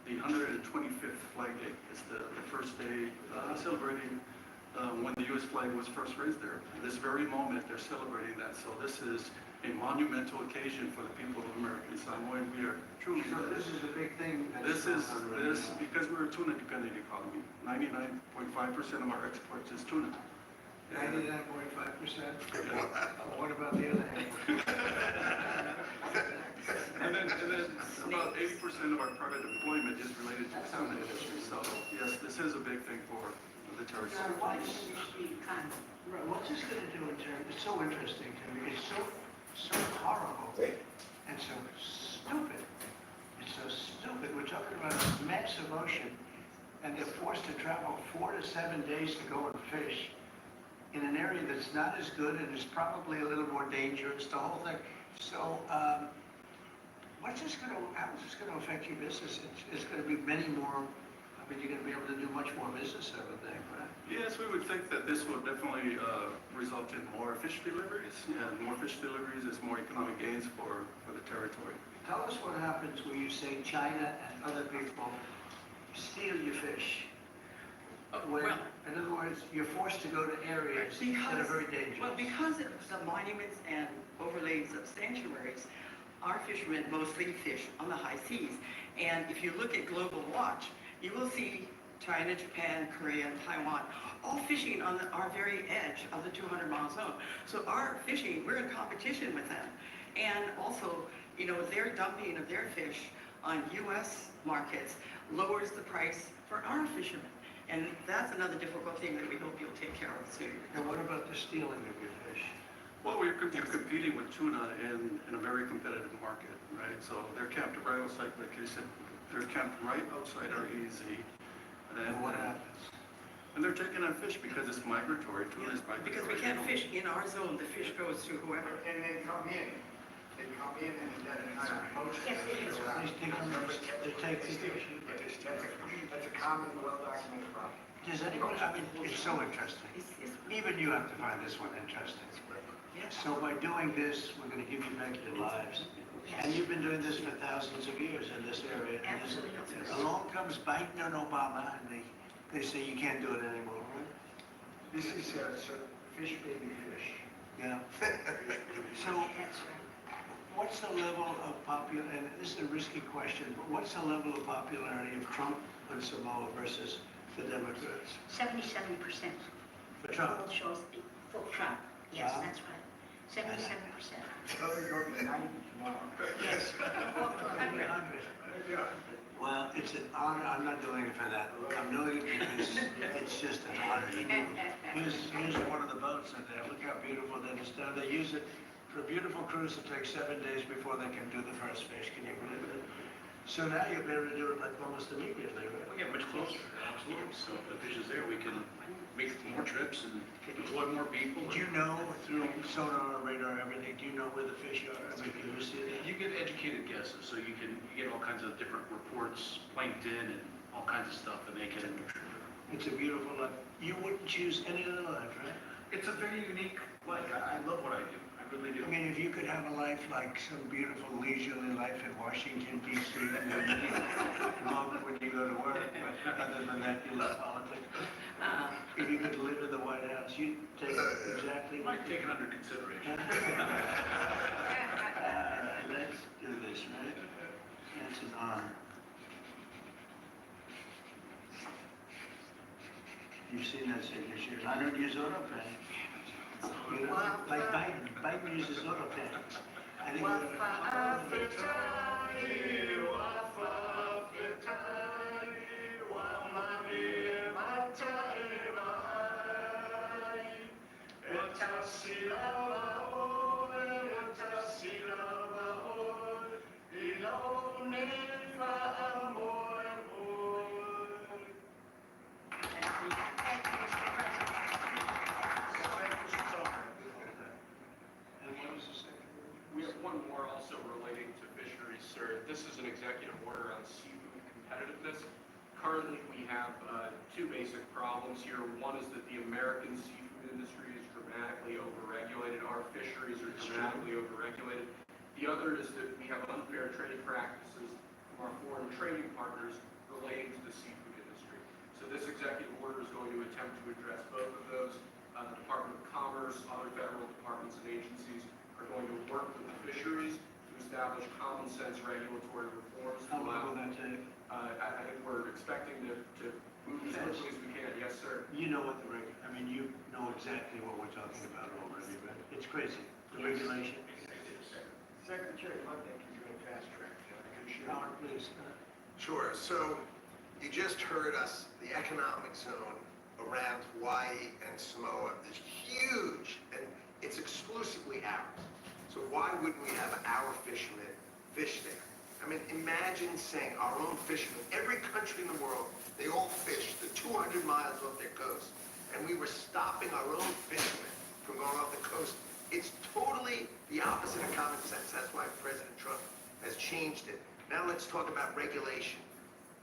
the 125th Flag Day. It's the first day celebrating when the U.S. flag was first raised there. This very moment, they're celebrating that. So this is a monumental occasion for the people of American Samoa, and we are truly. So this is a big thing. Because we're a tuna-dependent economy. 99.5% of our exports is tuna. 99.5%? What about the other half? And then about 80% of our private employment is related to the salmon industry. So yes, this is a big thing for the territory. Right, what's this going to do in terms, it's so interesting to me, it's so horrible and so stupid. It's so stupid. We're talking about a massive ocean, and they're forced to travel 4 to 7 days to go and fish in an area that's not as good and is probably a little more dangerous, the whole thing. So, how is this going to affect your business? It's going to be many more, you're going to be able to do much more business, I would think, right? Yes, we would think that this will definitely result in more fish deliveries, and more fish deliveries is more economic gains for the territory. Tell us what happens when you say China and other people steal your fish. In other words, you're forced to go to areas that are very dangerous. Well, because of the monuments and overlays of sanctuaries, our fishermen mostly fish on the high seas. And if you look at Global Watch, you will see China, Japan, Korea, and Taiwan all fishing on our very edge of the 200-mile zone. So our fishing, we're in competition with them. And also, their dumping of their fish on U.S. markets lowers the price for our fishermen. And that's another difficult thing that we hope you'll take care of soon. And what about the stealing of your fish? Well, you're competing with tuna in a very competitive market, right? So they're camped right outside, like you said, they're camped right outside our EEZ. And what happens? And they're taking on fish because it's migratory. Tuna is migratory. Because we can't fish in our zone, the fish goes to whoever. And they come in and then it's most. Yes, it is. They take the fish. That's a common, well-documented problem. Does anyone, I mean, it's so interesting. Even you have to find this one interesting. So by doing this, we're going to give you back your lives. And you've been doing this for thousands of years in this area. And along comes Biden and Obama, and they say you can't do it anymore, right? This is fish baby fish. Yeah. So, what's the level of popularity, and this is a risky question, but what's the level of popularity of Trump and Samoa versus the Democrats? 77%. For Trump? Poll shows for Trump. Yes, Wow. that's right. 77%. So they're going to 90 tomorrow. Yes. Well, it's an honor. I'm not doing it for that. I'm doing it because it's just an honor. Here's one of the boats in there. Look how beautiful that is done. They use it for a beautiful cruise that takes 7 days before they can do the first fish. Can you believe it? So now you'll be able to do it like almost immediately, right? We get much closer, absolutely. So if the fish is there, we can make more trips and employ more people. Do you know through sonar, radar, everything, do you know where the fish are? I mean, can you see that? You get educated guesses, so you get all kinds of different reports, plankton and all kinds of stuff, and they can. It's a beautiful life. You wouldn't choose any other life, right? It's a very unique life. I love what I do. I really do. I mean, if you could have a life like some beautiful leisurely life in Washington, D.C., and then you monk when you go to work, but other than that, you love politics. If you could live in the White House, you'd take exactly. Might take it under consideration. Let's do this, right? That's an honor. You've seen that signature. 100 years auto pen. You know, like Biden. Biden uses auto pen. I think We have one more also relating to fisheries, sir. This is an executive order on seafood competitiveness. Currently, we have two basic problems here. One is that the American seafood industry is dramatically overregulated. Our fisheries are dramatically overregulated. The other is that we have unfair trade practices from our foreign trading partners relating to the seafood industry. So this executive order is going to attempt to address both of those. The Department of Commerce, other federal departments and agencies are going to work with the fisheries to establish common sense regulatory reforms. How long will that take? I think we're expecting to move as quickly as we can. Yes, sir. You know what you know exactly what we're talking about already, but it's crazy. The regulation. Secretary, I'd like to do a fast track. Howard, please. Sure. So you just heard us, the economic zone around Hawaii and Samoa is huge, and it's exclusively ours. So why wouldn't we have our fishermen fish there? I mean, imagine saying our own fishermen, every country in the world, they all fish the 200 miles off their coast, and we were stopping our own fishermen from going off the coast. It's totally the opposite of common sense. That's why President Trump has changed it. Now let's talk about regulation.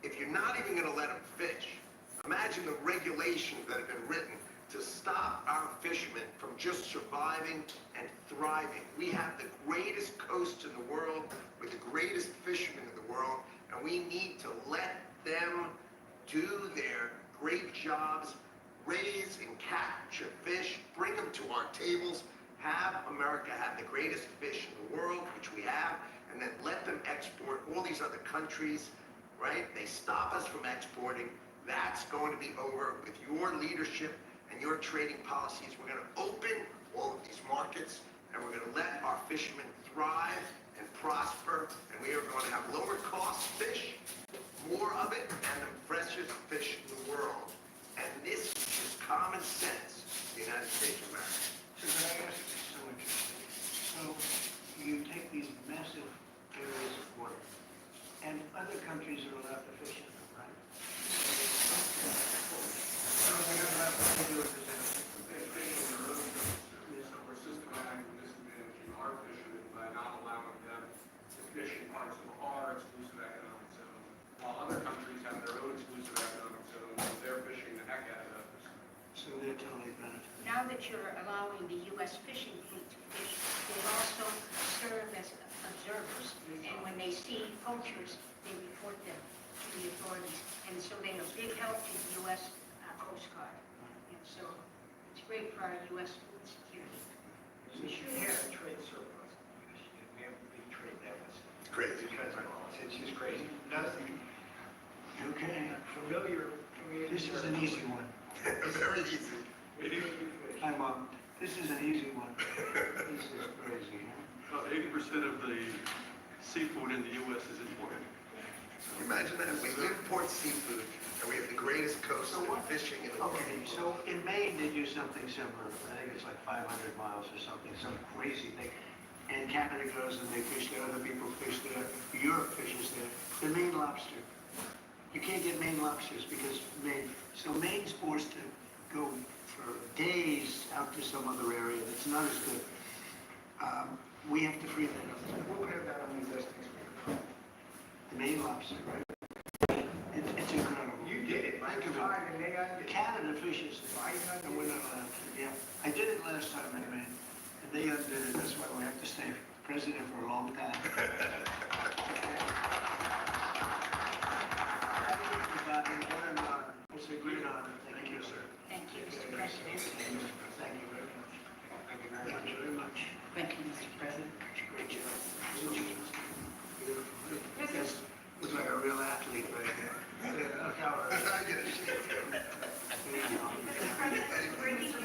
If you're not even going to let them fish, imagine the regulations that have been written to stop our fishermen from just surviving and thriving. We have the greatest coasts in the world with the greatest fishermen in the world, and we need to let them do their great jobs, raise and capture fish, bring them to our tables, have America have the greatest fish in the world, which we have, and then let them export all these other countries, right? They stop us from exporting. That's going to be over with your leadership and your trading policies. We're going to open all of these markets, and we're going to let our fishermen thrive and prosper, and we are going to have lower cost And other countries are allowed to fish in them, right? So they're not allowed to do it as We're systematically disadvantaging our fishermen by not allowing them to fish in parts of our exclusive economic zone, while other countries have their own exclusive economic zone, and they're fishing the heck out of those. So they're totally benefiting. Now that you're allowing the U.S. fishing fleet to fish, they also serve as observers. And when they see poachers, they report them to the authorities. And so they're a big help to the U.S. Coast Guard. And so it's great for our U.S. food security. We should have a trade surplus. We have a big trade deficit. Crazy. Because it's just crazy. Nothing. Okay. Familiar. This is an easy one. Very easy. Hi, Mom. This is an easy one. This is crazy. About 80% of the seafood in the U.S. is imported. Imagine that, we import seafood, and we have the greatest coast of fishing in the world. Okay, so in Maine, they do something similar. I think it's like 500 miles or something, some crazy thing. And Canada goes and they fish there, other people fish there, Europe fishes there. The Maine lobster. You can't get Maine lobsters because Maine's forced to go for days out to some other area that's not as good. We have to free that up. We'll have that on the listings. The Maine lobster, right? It's incredible. You did it last time, and they undid it. Canada fishes it, and we're not allowed to. Yeah, I did it last time in Maine, and they undid it. That's why we have to stay president for a long time. It's a great honor. Thank you, sir. Thank you, Mr. President. Thank you very much. Thank you very much. Thank you, Mr. President. Great job. Yes, looks like a real athlete right there. Look how Mr. President, breaking news, a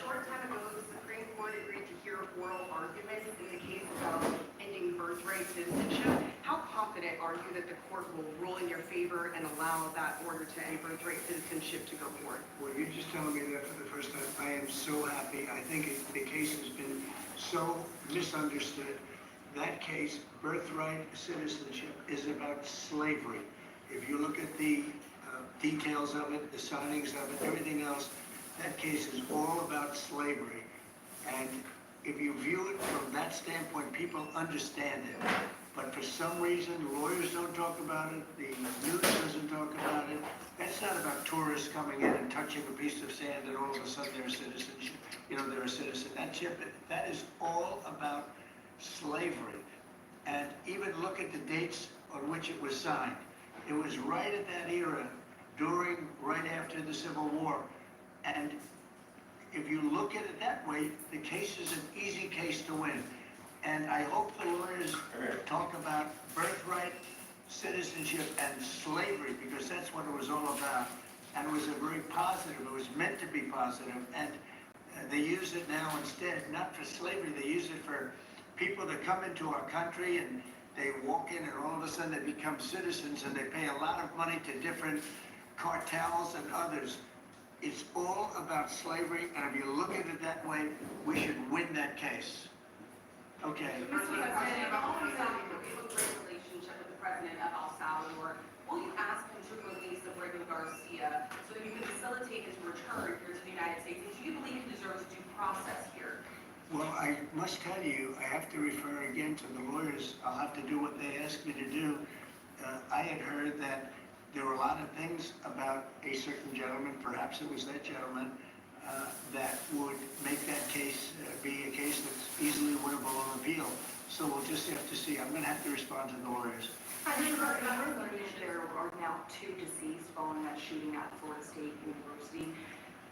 short time ago, the Supreme Court agreed to hear oral arguments in the case about ending birthright citizenship. How confident are you that the court will rule in your favor and allow that order to end birthright citizenship to go forward? Well, you're just telling me that for the first time. I am so happy. I think the case has been so misunderstood. That case, birthright citizenship, is about slavery. If you look at the details of it, the signings of it, everything else, that case is all about slavery. And if you view it from that standpoint, people understand it. But for some reason, lawyers don't talk about it, the news doesn't talk about it. That's not about tourists coming in and touching a piece of sand and all of a sudden they're a citizen. They're a citizen. That is all about slavery. And even look at the dates on which it was signed. It was right at that era, right after the Civil War. And if you look at it that way, the case is an easy case to win. And I hope the lawyers talk about birthright, citizenship, and slavery, because that's what it was all about. And it was a very positive, it was meant to be positive, and they use it now instead, not for slavery, they use it for people that come into our country and they walk in and all of a sudden they become citizens and they pay a lot of money to different cartels and others. It's all about slavery, and if you look at it that way, we should win that case. Okay. Mr. President, following the relationship with the President of El Salvador, will you ask him to release the Brigham Garcia so that you can facilitate his return here to the United States? And do you believe he deserves due process here? Well, I must tell you, I have to refer again to the lawyers. I'll have to do what they asked me to do. I had heard that there were a lot of things about a certain gentleman, perhaps it was that gentleman, that would make that case be a case that's easily winnable on appeal. So we'll just have to see. I'm going to have to respond to the lawyers. There are now 2 deceased following that shooting at Florida State University.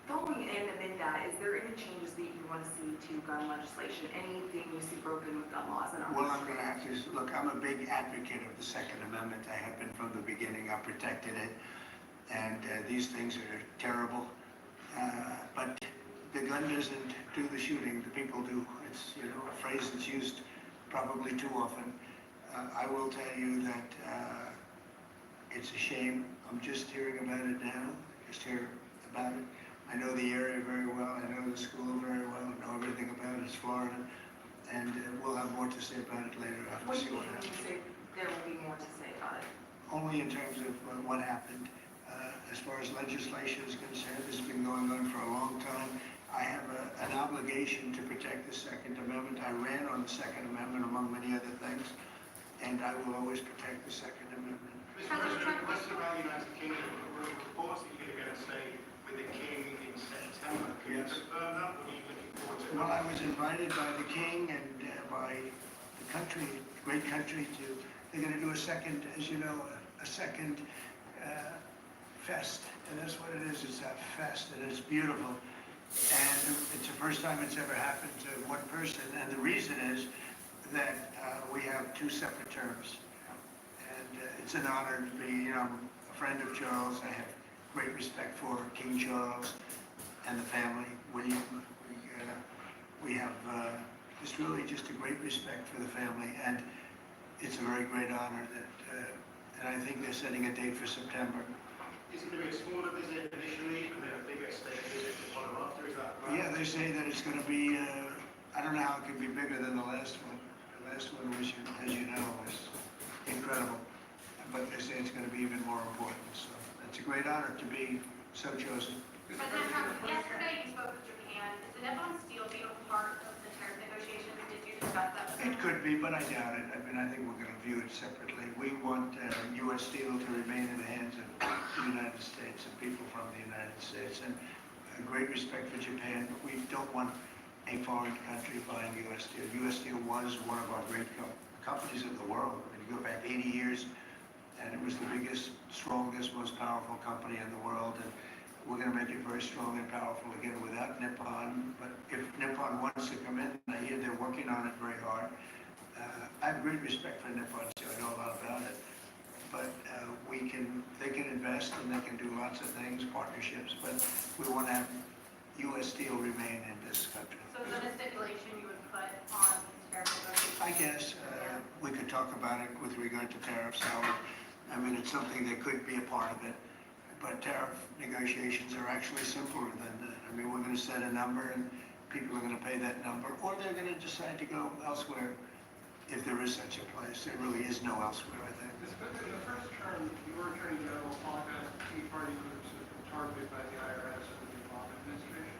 Going in amid that, is there any changes that you want to see to gun legislation? Anything you see broken with gun laws in our Well, I'm going to have to, look, I'm a big advocate of the Second Amendment. I have been from the beginning. I protected it. And these things are terrible. But the gun doesn't do the shooting. The people do. It's, a phrase that's used probably too often. I will tell you that it's a shame. I'm just hearing about it now. Just hear about it. I know the area very well. I know the school very well. I know everything about it. It's Florida. And we'll have more to say about it later. I'll have to see what happens. There will be more to say about it. only in terms of what happened. As far as legislation is concerned, this has been going on for a long time. I have an obligation to protect the Second Amendment. I ran on the Second Amendment among many other things, and I will always protect the Second Amendment. Mr. President, the question about the United Kingdom, we're reports that you're going to stay with the King in September. Can you confirm that? What are you looking forward to? Well, I was invited by the King and by the country, great country, they're going to do a second, as you know, a second fest, and that's what it is. It's a fest, and it's beautiful, and it's the first time it's ever happened to one person, and the reason is that we have two separate terms, and it's an honor to be, a friend of Charles. I have great respect for King Charles and the family, William. We have just really just a great respect for the family, and it's a very great honor that, and I think they're setting a date for September. Is it going to be a smaller visit initially, and then a bigger state visit to follow after? Is that right? Yeah, they say that it's going to be, I don't know how it could be bigger than the last one. The last one was, as you know, was incredible. But they say it's going to be even more important. So it's a great honor to be so chosen. President Trump, yesterday you spoke with Japan. Is the Nippon Steel deal part of the tariff negotiations? Did you discuss that with them? It could be, but I doubt it. I mean, I think we're going to view it separately. We want U.S. steel to remain in the hands of the United States and people from the United States. And a great respect for Japan, but we don't want a foreign country buying U.S. steel. U.S. Steel was one of our great companies in the world. I mean, you go back 80 years, and it was the biggest, strongest, most powerful company in the world. And we're going to make it very strong and powerful again without Nippon. But if Nippon wants to come in, I hear they're working on it very hard. I have great respect for Nippon, so I know a lot about it. But they can invest and they can do lots of things, partnerships. But we want to have U.S. Steel remain in this country. So is that a stipulation you would put on these tariff negotiations? I guess we could talk about it with regard to tariffs. I mean, it's something that could be a part of it. But tariff negotiations are actually simpler than that. I mean, we're going to set a number and people are going to pay that number, or they're going to decide to go elsewhere if there is such a place. There really is no elsewhere, I think. In the first term, your Attorney General apologized to Tea Party groups who have been targeted by the IRS and the Obama administration.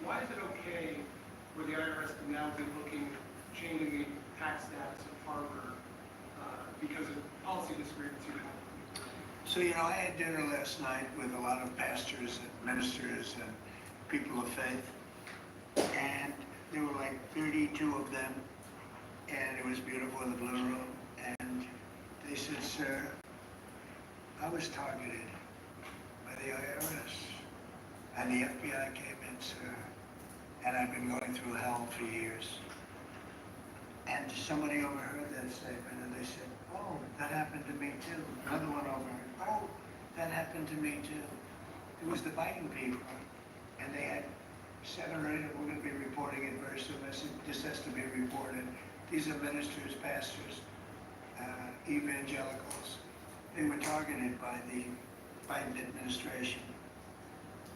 Why is it okay for the IRS to now be changing the tax status of Harvard because of policy disagreements you have? So, I had dinner last night with a lot of pastors and ministers and people of faith, and there were like 32 of them, and it was beautiful in the Blue Room, and they said, "Sir, I was targeted by the IRS, and the FBI came in, sir, and I've been going through hell for years." And somebody overheard that statement, and they said, "Oh, that happened to me too." Another one overheard, "Oh, that happened to me too." It was the Biden people, and they had 7 or 8 of them. We're going to be reporting it very soon. I said, this has to be reported. These are ministers, pastors, evangelicals. They were targeted by the Biden administration,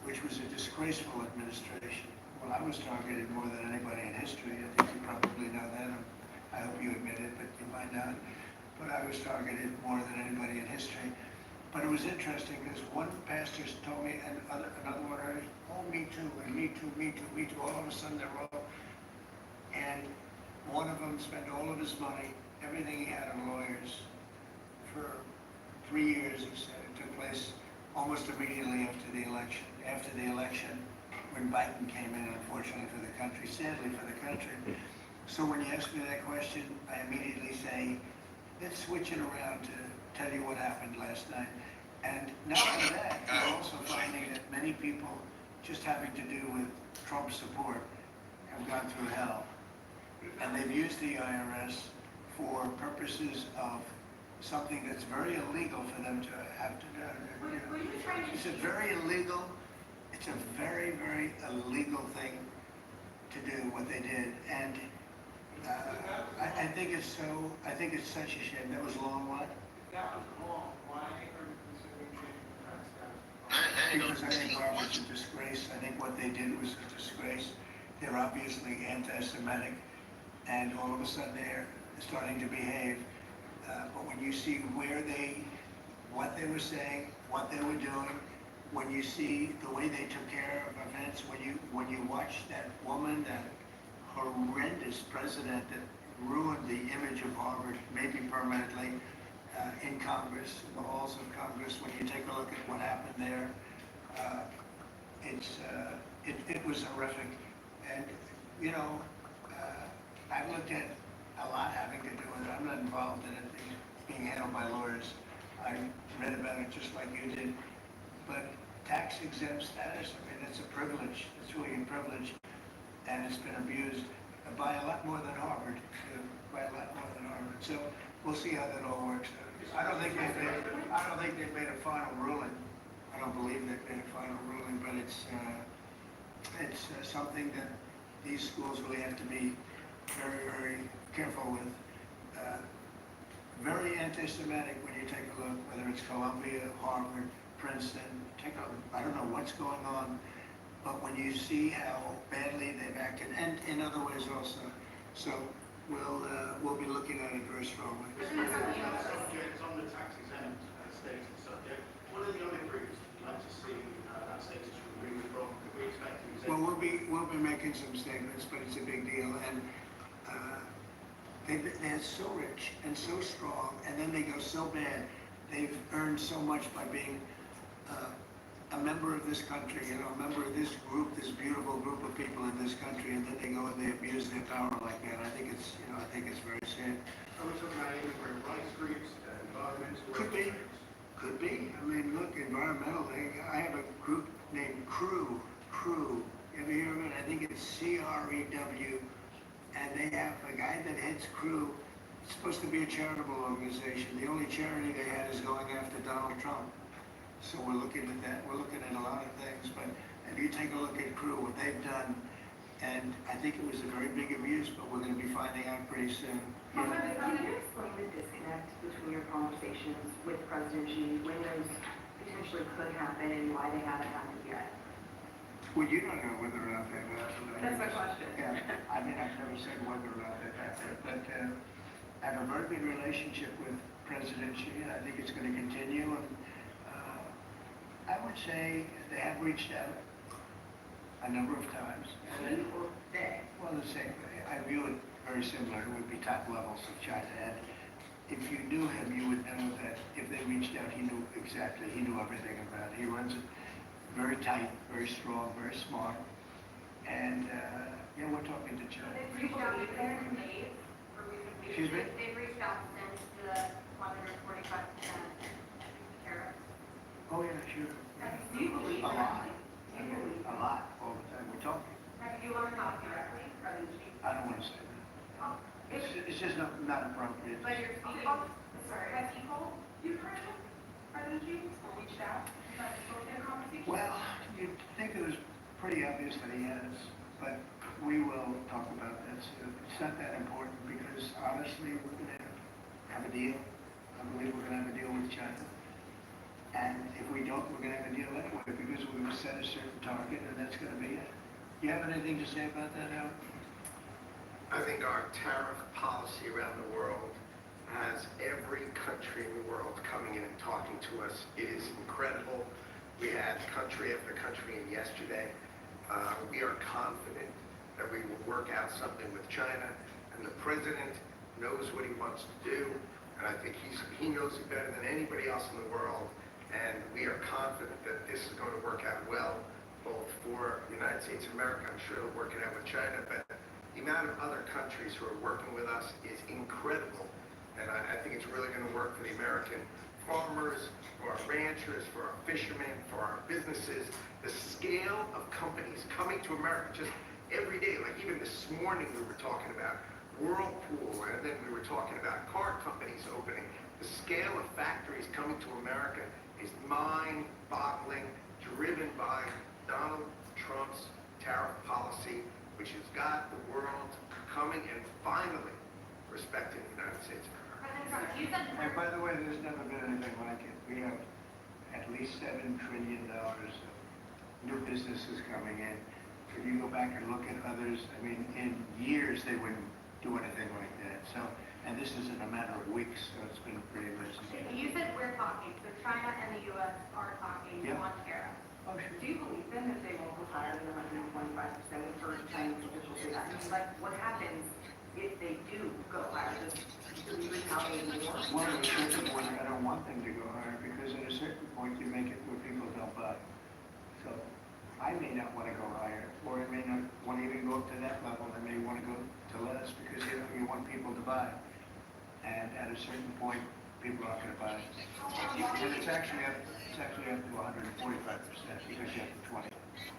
which was a disgraceful administration. Well, I was targeted more than anybody in history. I think you probably know that. I hope you admit it, but you might not. But I was targeted more than anybody in history. But it was interesting because one pastor told me, and another one heard, "Oh, me too, and me too, me too, me too." All of a sudden they're all, and one of them spent all of his money, everything he had on lawyers, for 3 years, he said. It took place almost immediately after the election. After the election, when Biden came in, unfortunately for the country, sadly for the country. So when you ask me that question, I immediately say, let's switch it around to tell you what happened last night. And not only that, you're also finding that many people just having to do with Trump support have gone through hell. And they've used the IRS for purposes of something that's very illegal for them to have to do. It's a very illegal, it's a very, very illegal thing to do what they did. And I think it's such a shame. That was long, what? That was wrong. Why are you considering changing the tax status? Because I think Harvard's a disgrace. I think what they did was a disgrace. They're obviously anti-Semitic, and all of a sudden they're starting to behave. But when you see where they what they were saying, what they were doing. When you see the way they took care of events, when you watch that woman, that horrendous president that ruined the image of Harvard, maybe permanently, in Congress, in the halls of Congress, when you take a look at what happened there, it was horrific. And, you know, I've looked at a lot having to do with it. I'm not involved in it. It's being handled by lawyers. I read about it just like you did. But tax exempt status, I mean, it's a privilege. It's really a privilege. And it's been abused by a lot more than Harvard. By a lot more than Harvard. So we'll see how that all works out. I don't think they've made a final ruling. I don't believe they've made a final ruling, but it's something that these schools really have to be very, very careful with. Very anti-Semitic when you take a look, whether it's Columbia, Harvard, Princeton, I don't know what's going on, but when you see how badly they've acted, and in other ways also. So we'll be looking at it very strongly. Subject on the tax exempt status subject. What are the other groups you'd like to see that status removed from? Could we expect an exemption? Well, we'll be making some statements, but it's a big deal, and they're so rich and so strong, and then they go so bad. They've earned so much by being a member of this country, you know, a member of this group, this beautiful group of people in this country, and then they go and they abuse their power like that. I think it's, you know, I think it's very sad. Are we talking about immigrant rights groups, environmental Could be. Could be. I mean, look, environmental. I have a group named Crew. You ever hear of it? I think it's CREW. And they have a guy that heads Crew. It's supposed to be a charitable organization. The only charity they had is going after Donald Trump. So we're looking at that. We're looking at a lot of things. But if you take a look at Crew, what they've done, and I think it was a very big abuse, but we're going to be finding out pretty soon. Can you explain the disconnect between your conversations with President Xi, when those potentially could happen, and why they haven't happened yet? Well, you don't know whether or not they've happened. That's my question. Yeah, I mean, I've never said whether or not they've happened, but I have a very good relationship with President Xi, and I think it's going to continue. And I would say they have reached out a number of times. He or they? Well, the same. I view it very similar. It would be top levels of China. And if you knew him, you would know that if they reached out, he knew exactly. He knew everything about it. He runs it very tight, very strong, very smart. And, you know, we're talking to China. They've reached out to their days for recent weeks. Excuse me? They've reached out since the 145% tariff. Oh, yeah, sure. Do you believe A that? lot. I mean, a lot, all the time. We're talking. Have you ever talked directly, President Xi? I don't want to say that. Oh, It's just not appropriate. But you're speaking, sorry, has he told you personally, President Xi, or reached out? Tried to facilitate a conversation? Well, you'd think it was pretty obvious that he has, but we will talk about that soon. It's not that important because honestly, we're going to have a deal. I believe we're going to have a deal with China. And if we don't, we're going to have a deal anyway because we're going to set a certain target and that's going to be it. You have anything to say about that, Howard? I think our tariff policy around the world has every country in the world coming in and talking to us. It is incredible. We had country after country in yesterday. We are confident that we will work out something with China, and the president knows what he wants to do, and I think he knows it better than anybody else in the world, and we are confident that this is going to work out well, both for the United States of America. I'm sure it'll work it out with China, but the amount of other countries who are working with us is incredible, and I think it's really going to work for the American farmers, for our ranchers, for our fishermen, for our businesses. The scale of companies coming to America just every day, like even this morning we were talking about Whirlpool, and then we were talking about car companies opening. The scale of factories coming to America is mind-boggling, driven by Donald Trump's tariff policy, which has got the world coming and finally respecting the United States of America. And by the way, there's never been anything like it. We have at least $7 trillion of new businesses coming in. If you go back and look at others, I mean, in years they wouldn't do anything like that. So, and this is in a matter of weeks, so it's been pretty amazing. You said we're talking, so China and the U.S. are talking Yeah. on tariffs. Oh, sure. Do you believe then that they won't go higher than 125%? We've heard Chinese officials say that. I mean, like, what happens if they do go higher? Do we retaliate more? Well, at a certain point, I don't want them to go higher, because at a certain point, you make it where people don't buy. So I may not want to go higher, or I may not want to even go up to that level. I may want to go to less, because you want people to buy. And at a certain point, people aren't going to buy. And it's actually up to 145%, because you have to 20.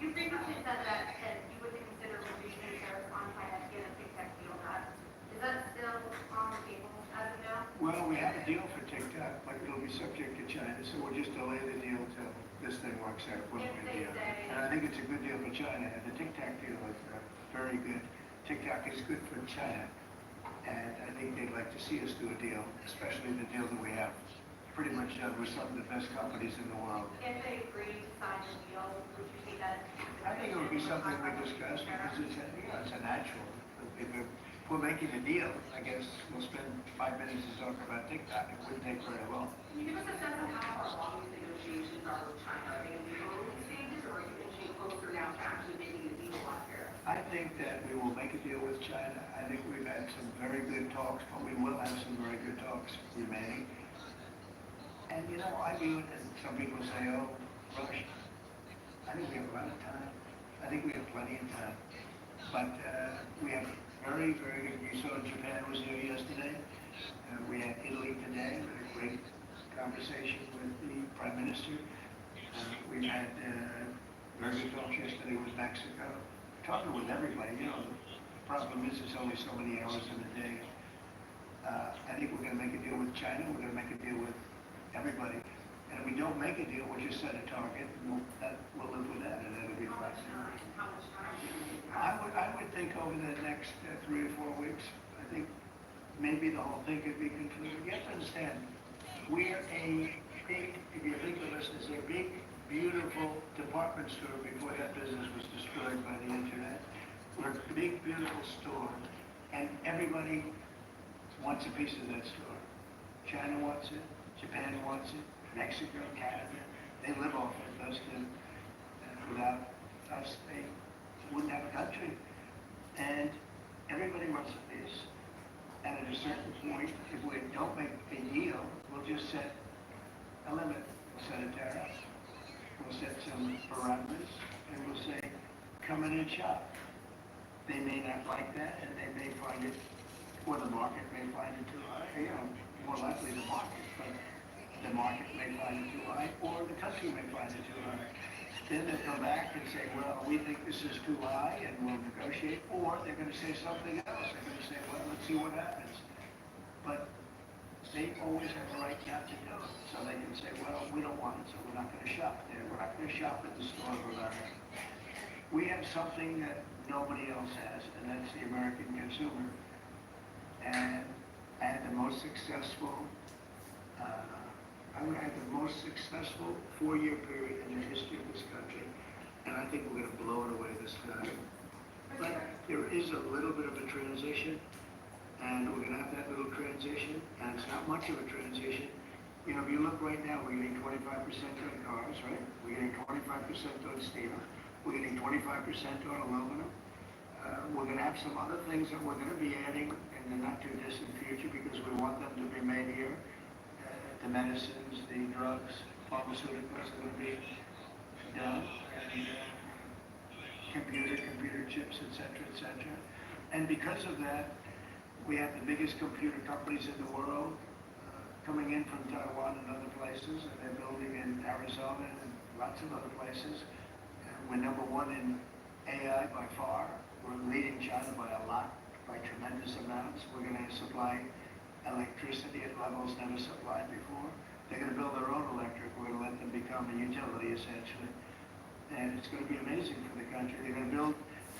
You previously said that you would consider reducing tariffs on China to get a big tech deal done. Is that still on the table as of now? Well, we have a deal for TikTok, but it'll be subject to China, so we'll just delay the deal till this thing works out. We'll If make a they deal. say- And I think it's a good deal for China, and the TikTok deal is very good. TikTok is good for China, and I think they'd like to see us do a deal, especially the deal that we have pretty much done with some of the best companies in the world. If they agree to sign the deal, would you see that? I think it would be something we discuss, because it's a natural. If we're making a deal, I guess we'll spend 5 minutes to talk about TikTok. It wouldn't take very long. Can you give us a sense of how far along these negotiations are with China? Are they in the early stages, or are you inching closer now to actually making a deal on tariffs? I think that we will make a deal with China. I think we've had some very good talks, but we will have some very good talks remaining. And you know, I view it as some people say, oh, rush. I think we have a lot of time. I think we have plenty of time. But we have very, very good. You saw Japan was here yesterday. We had Italy today. We had a great conversation with the Prime Minister. We've had very good talks yesterday with Mexico. Talking with everybody, you know, the problem is there's only so many hours in the day. I think we're going to make a deal with China. We're going to make a deal with everybody. And if we don't make a deal, we'll just set a target. We'll live with that, and that'll be fine. I would think over the next 3 or 4 weeks, I think maybe the whole thing could be concluded. You have to understand, we're a big, if you think of us as a big, beautiful department store before that business was destroyed by the internet. We're a big, beautiful store, and everybody wants a piece of that store. China wants it, Japan wants it, Mexico, Canada, they live off it, those two. Without us, they wouldn't have a country. And everybody wants a piece. And at a certain point, if we don't make a deal, we'll just set a limit. We'll set a tariff. We'll set some parameters, and we'll say, come in and shop. They may not like that, and they may find it, or the market may find it too high. You know, more likely the market, but the market may find it too high, or the country may find it too high. Then they'll come back and say, well, we think this is too high, and we'll negotiate, or they're going to say something else. They're going to say, well, let's see what happens. But they always have a right not to do it. So they can say, well, we don't want it, so we're not going to shop there. We're not going to shop at the store of America. We have something that nobody else has, and that's the American consumer. And I had the most successful, I would have the most successful 4-year period in the history of this country. And I think we're going to blow it away this time. But there is a little bit of a transition, and we're going to have that little transition, and it's not much of a transition. You know, if you look right now, we're getting 25% on cars, right? We're getting 25% on steel. We're getting 25% on aluminum. We're going to have some other things that we're going to be adding in the not too distant future because we want them to be made here. The medicines, the drugs, pharmaceuticals are going to be done, and computer chips, etc., etc. And because of that, we have the biggest computer companies in the world coming in from Taiwan and other places, and they're building in Arizona and lots of other places. We're number 1 in AI by far. We're leading China by a lot, by tremendous amounts. We're going to supply electricity at levels never supplied before. They're going to build their own electric. We're going to let them become a utility, essentially. And it's going to be amazing for the country. They're going to build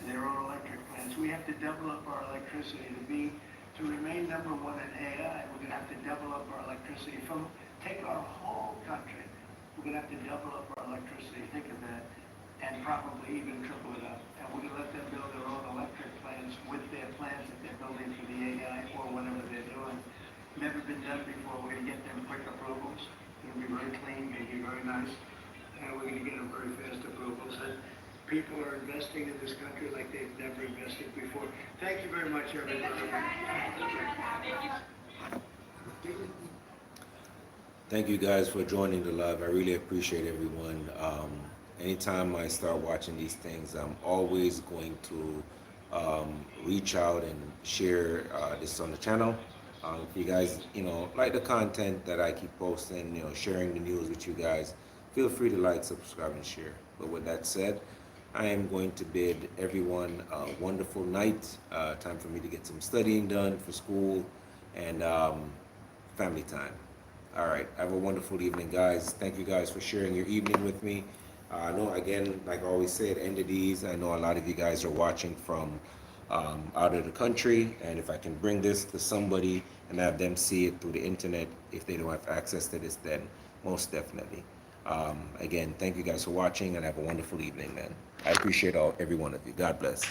their own electric plants. We have to double up our electricity to remain number 1 in AI. We're going to have to double up our electricity take our whole country. We're going to have to double up our electricity. Think of that. And probably even triple it up. And we're going to let them build their own electric plants with their plants that they're building for the done before. We're gonna get them quick approvals. It'll be very clean, gonna be very nice. And we're gonna get them very fast approvals. And people are investing in this country like they've never invested before. Thank you very much, everybody. Thank you guys for joining the live. I really appreciate everyone. Anytime I start watching these things, I'm always going to reach out and share this on the channel. If you guys, like the content that I keep posting, sharing the news with you guys, feel free to like, subscribe, and share. But with that said, I am going to bid everyone a wonderful night. Time for me to get some studying done for school and family time. All right, have a wonderful evening, guys. Thank you guys for sharing your evening with me. I know, again, like I always say at the end of these, I know a lot of you guys are watching from out of the country, and if I can bring this to somebody and have them see it through the internet, if they don't have access to this, then most definitely. Again, thank you guys for watching, and have a wonderful evening, man. I appreciate every one of you. God bless.